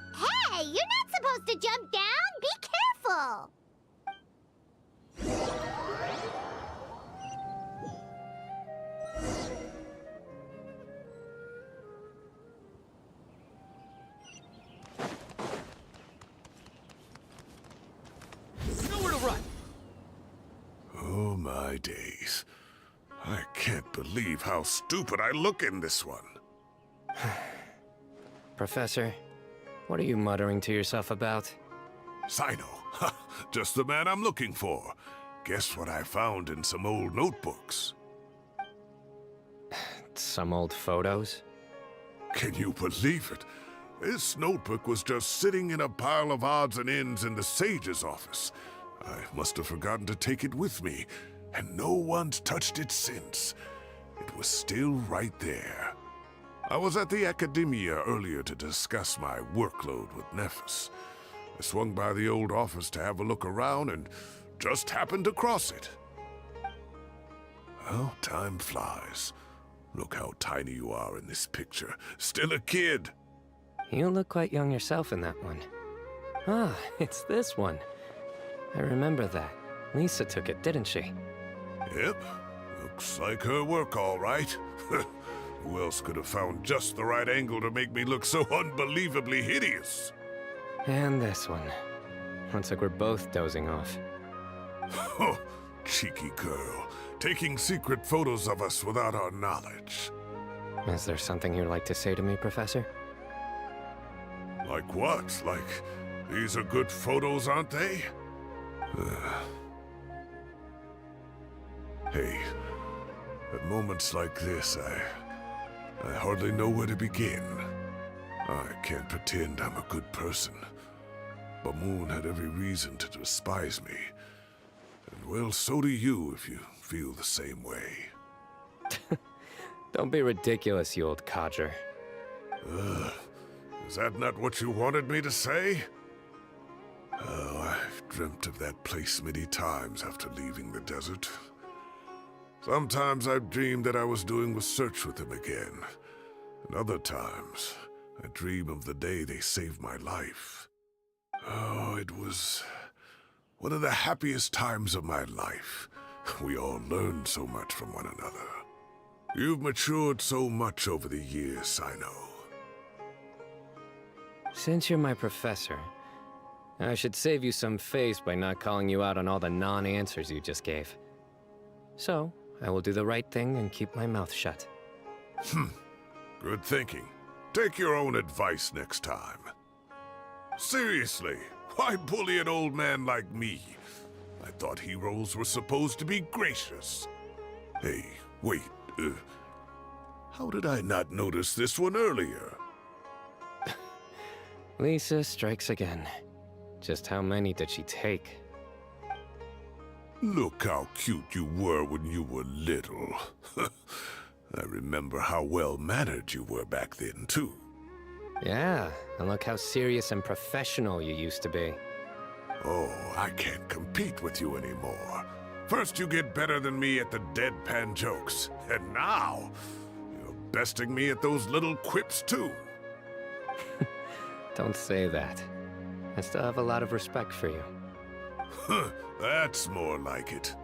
Hey, you're not supposed to jump down! Be careful! Nowhere to run! Oh my days. I can't believe how stupid I look in this one. Professor, what are you muttering to yourself about? Cyno. Just the man I'm looking for. Guess what I found in some old notebooks? Some old photos? Can you believe it? This notebook was just sitting in a pile of odds and ends in the Sage's office. I must have forgotten to take it with me, and no one's touched it since. It was still right there. I was at the Academia earlier to discuss my workload with Nephis. I swung by the old office to have a look around and just happened to cross it. Well, time flies. Look how tiny you are in this picture. Still a kid. You look quite young yourself in that one. Ah, it's this one. I remember that. Lisa took it, didn't she? Yep. Looks like her work, all right. Who else could have found just the right angle to make me look so unbelievably hideous? And this one. Looks like we're both dozing off. Oh, cheeky girl. Taking secret photos of us without our knowledge. Is there something you'd like to say to me, Professor? Like what? Like, these are good photos, aren't they? Hey, at moments like this, I hardly know where to begin. I can't pretend I'm a good person. Bamoon had every reason to despise me. And well, so do you if you feel the same way. Don't be ridiculous, you old codger. Is that not what you wanted me to say? Oh, I've dreamt of that place many times after leaving the desert. Sometimes I've dreamed that I was doing research with them again. And other times, I dream of the day they saved my life. Oh, it was one of the happiest times of my life. We all learned so much from one another. You've matured so much over the years, Cyno. Since you're my professor, I should save you some face by not calling you out on all the non-answers you just gave. So, I will do the right thing and keep my mouth shut. Good thinking. Take your own advice next time. Seriously, why bully an old man like me? I thought heroes were supposed to be gracious. Hey, wait, how did I not notice this one earlier? Lisa strikes again. Just how many did she take? Look how cute you were when you were little. I remember how well-mannered you were back then, too. Yeah, and look how serious and professional you used to be. Oh, I can't compete with you anymore. First you get better than me at the deadpan jokes, and now you're besting me at those little quips, too. Don't say that. I still have a lot of respect for you. That's more like it.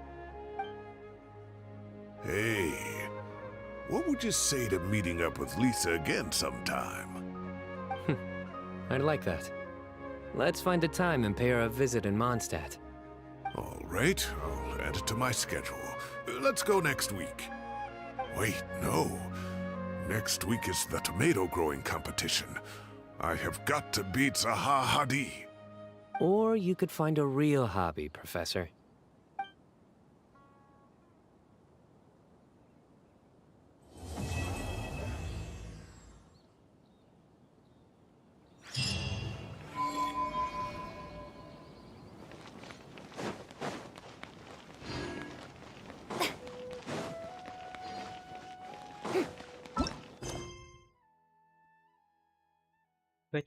Hey, what would you say to meeting up with Lisa again sometime? I'd like that. Let's find a time and pay her a visit in Mondstadt. All right, I'll add it to my schedule. Let's go next week. Wait, no. Next week is the tomato growing competition. I have got to beat Zaha Hadid. Or you could find a real hobby, Professor.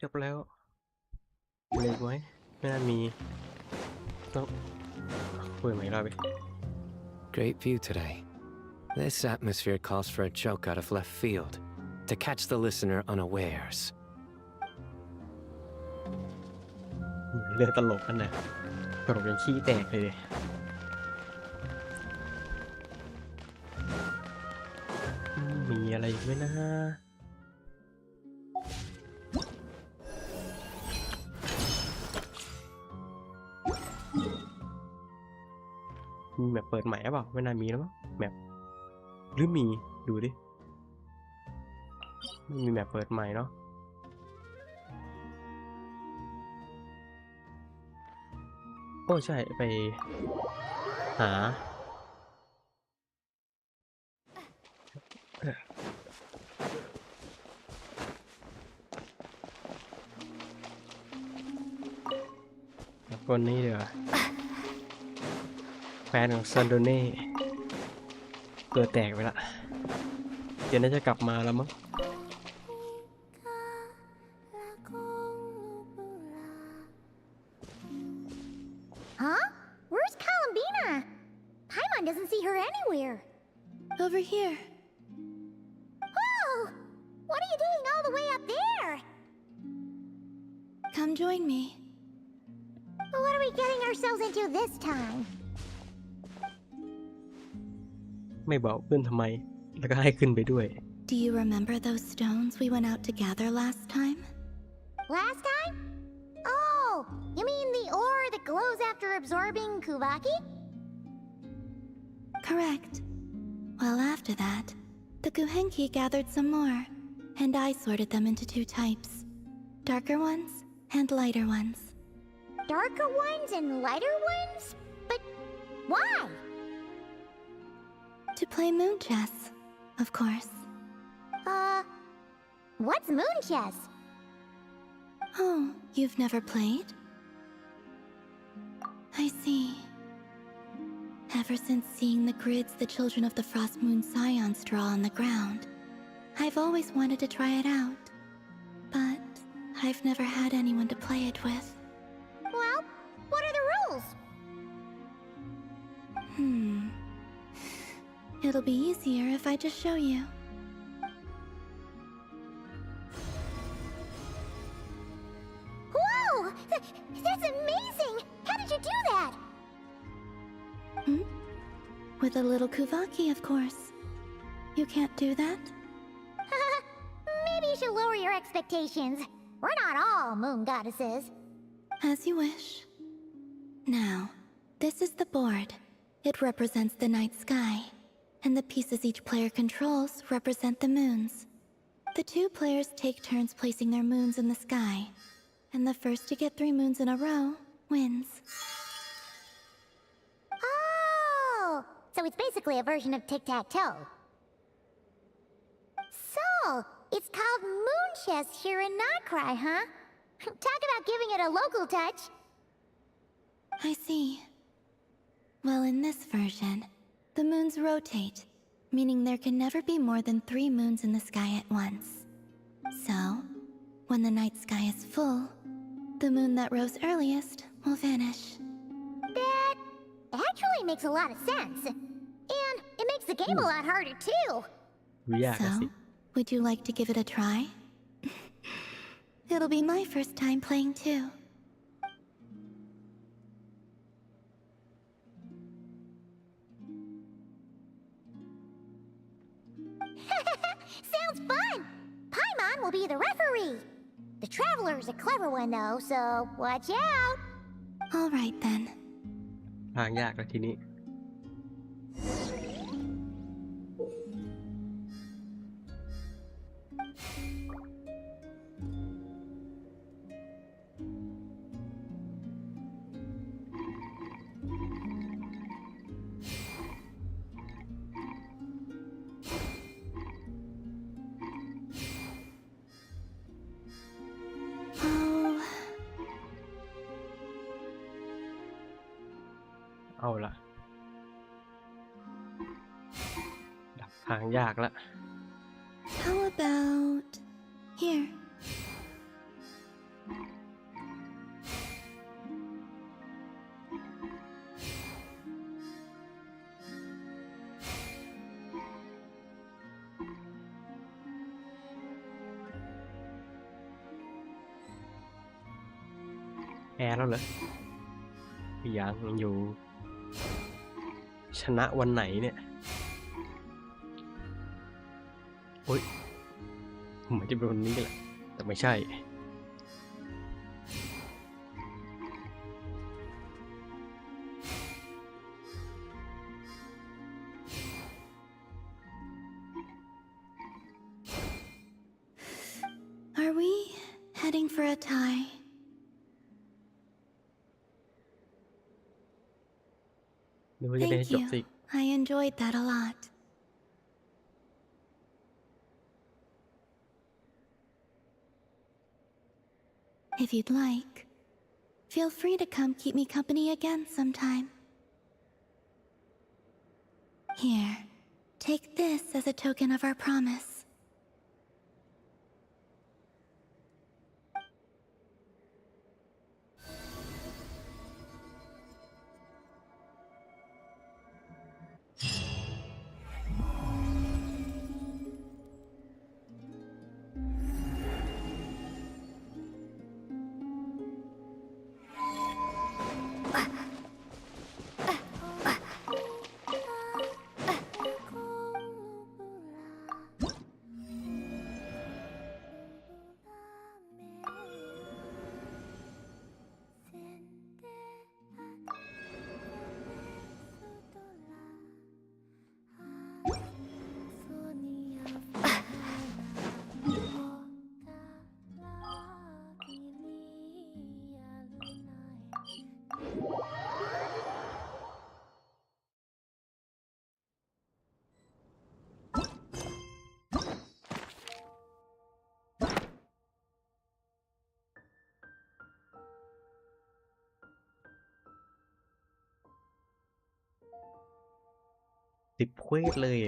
จบแล้วมีอะไรไหมไม่น่ามีต้องคุยใหม่รอบไป Great view today. This atmosphere calls for a joke out of left field, to catch the listener unawares. เรื่องตลกกันนะตลกยังขี้แตกเลยมีอะไรอีกไหมนะมีแมปเปิดใหม่หรือเปล่าไม่น่ามีแล้วมั้งแมปหรือมีดูดิไม่มีแมปเปิดใหม่เนาะโอ้ใช่ไปหาคนนี้เดี๋ยวแฟนของซันโดเน่ตัวแตกไปละเดี๋ยวน่าจะกลับมาแล้วมั้ง Huh? Where's Columbina? Paimon doesn't see her anywhere. Over here. Whoa! What are you doing all the way up there? Come join me. What are we getting ourselves into this time? ไม่บอกขึ้นทำไมแล้วก็ให้ขึ้นไปด้วย Do you remember those stones we went out to gather last time? Last time? Oh, you mean the ore that glows after absorbing Kuvaki? Correct. Well, after that, the Guhenki gathered some more, and I sorted them into two types. Darker ones and lighter ones. Darker ones and lighter ones? But why? To play moon chess, of course. What's moon chess? Oh, you've never played? I see. Ever since seeing the grids the children of the Frost Moon Scions draw on the ground, I've always wanted to try it out. But I've never had anyone to play it with. Well, what are the rules? It'll be easier if I just show you. Whoa! That's amazing! How did you do that? With a little Kuvaki, of course. You can't do that? Maybe you should lower your expectations. We're not all moon goddesses. As you wish. Now, this is the board. It represents the night sky, and the pieces each player controls represent the moons. The two players take turns placing their moons in the sky, and the first to get 3 moons in a row wins. Oh! So it's basically a version of tic-tac-toe. So, it's called moon chess here in Notcry, huh? Talk about giving it a local touch. I see. Well, in this version, the moons rotate, meaning there can never be more than 3 moons in the sky at once. So, when the night sky is full, the moon that rose earliest will vanish. That actually makes a lot of sense. And it makes the game a lot harder, too. So, would you like to give it a try? It'll be my first time playing, too. Sounds fun! Paimon will be the referee. The Traveler's a clever one, though, so watch out. All right, then. ทางยากแล้วทีนี้ เอาละดับทางยากละ How about here? พ้แล้วเหรอยังอยู่ชนะวันไหนเนี่ยโอ้ยเหมือนจะเป็นวันนี้แหละแต่ไม่ใช่ Are we heading for a tie? นึกว่าจะได้ Thank จบ you. สิ I enjoyed that a lot. If you'd like, feel free to come keep me company again sometime. Here, take this as a token of our promise. 10 เควสเลย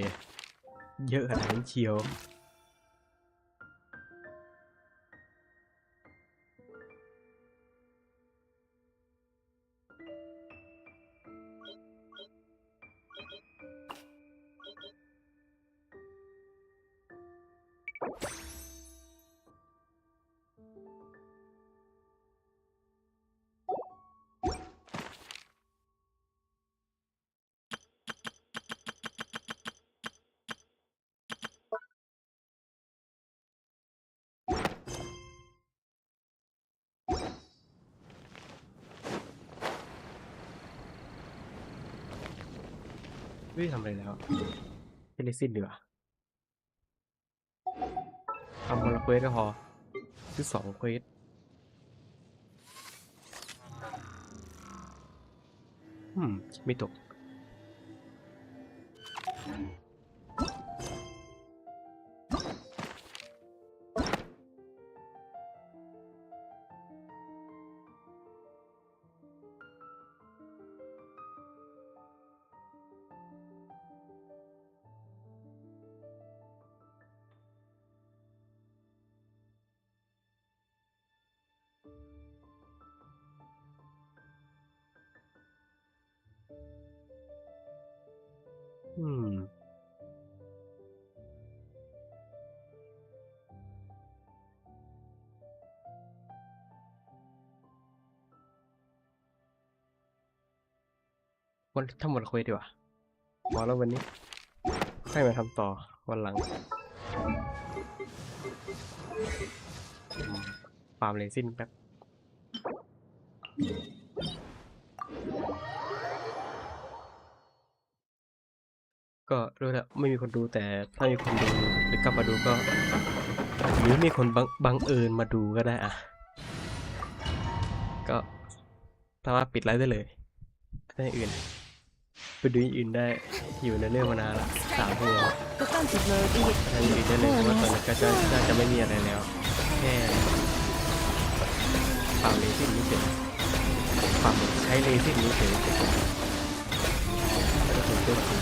เยอะขนาดนี้เชียว ไม่ได้ทำอะไรแล้วไม่ได้สิ้นเดือทำคนละเควสก็พอคือ2 เควสไม่ตกวันทำหมดเควสดีกว่าพอแล้ววันนี้ค่อยมาทำต่อวันหลังฟาร์มเรซินแป๊บก็รู้แล้วไม่มีคนดูแต่ถ้ามีคนดูหรือกลับมาดูก็หรือมีคนบังเอิญมาดูก็ได้อะก็สามารถปิดไลฟ์ได้เลยถ้าอย่างอื่นไปดูอย่างอื่นได้อยู่ในเรื่องมานานละ3 ชั่วโมงถ้าอย่างอื่นได้เลยเพราะว่าตอนนี้ก็จะไม่มีอะไรแล้วแค่ฟาร์มเรซินนี้เฉยฟาร์มใช้เรซินนี้เฉยแล้วก็ถึงตัวจริง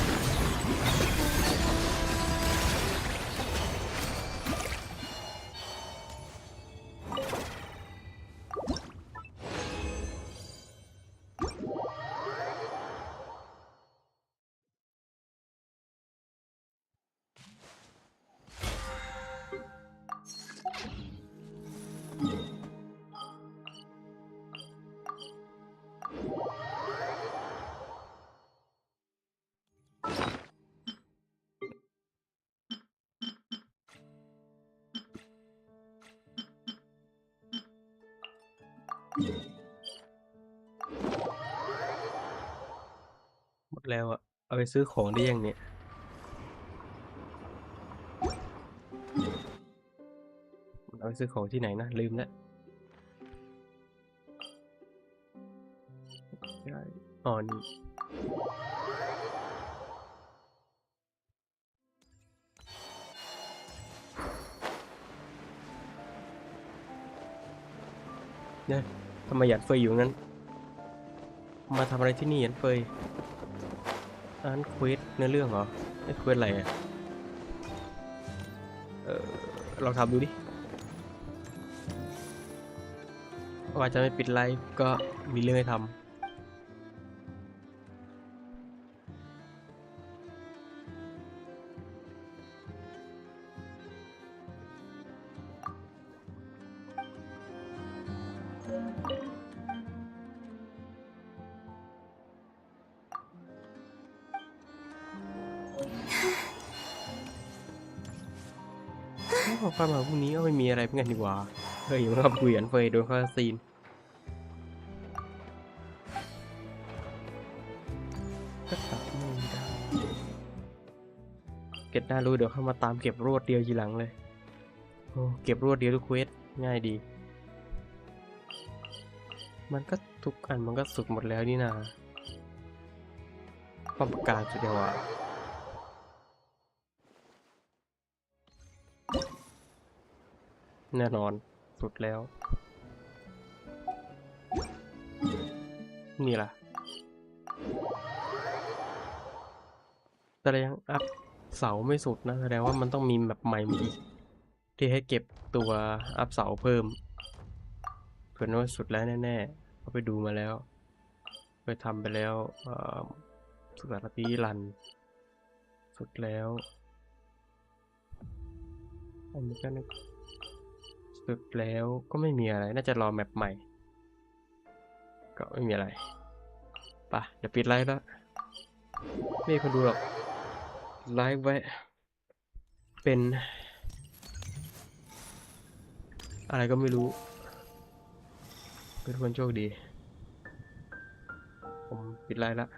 หมดแล้วอะเอาไปซื้อของได้ยังเนี่ยเอาไปซื้อของที่ไหนนะลืมแล้วอ๋อนี่เนี่ยทำไมหยัดเฟยอยู่งั้นมาทำอะไรที่นี่หยัดเฟยร้านเควสเนื้อเรื่องเหรอไอ้เควสอะไรอะลองทำดูดิว่าจะไม่ปิดไลฟ์ก็มีเรื่องให้ทำค่อยมาพรุ่งนี้ก็ไม่มีอะไรเพื่อนดีกว่าเฮ้ยมันก็คุยกันเฟยโดนข้าซีนก็ตัดไม่ได้เก็บได้รู้เดี๋ยวเข้ามาตามเก็บรวดเดียวทีหลังเลยโอ้เก็บรวดเดียวทุกเควสง่ายดีมันก็ทุกอันมันก็สุกหมดแล้วนี่นาป้อมปราการสุดยอดแน่นอนสุดแล้วนี่ล่ะแสดงอัพเสาไม่สุดนะแสดงว่ามันต้องมีแบบใหม่มาอีกที่ให้เก็บตัวอัพเสาเพิ่มเผื่อว่าสุดแล้วแน่ๆเขาไปดูมาแล้วไปทำไปแล้วสุดสารพีรันสุดแล้วอันนี้ก็สุดแล้วก็ไม่มีอะไรน่าจะรอแมปใหม่ก็ไม่มีอะไรป่ะเดี๋ยวปิดไลฟ์แล้วไม่มีคนดูหรอกไลฟ์ไว้เป็นอะไรก็ไม่รู้เป็นคนโชคดีผมปิดไลฟ์แล้ว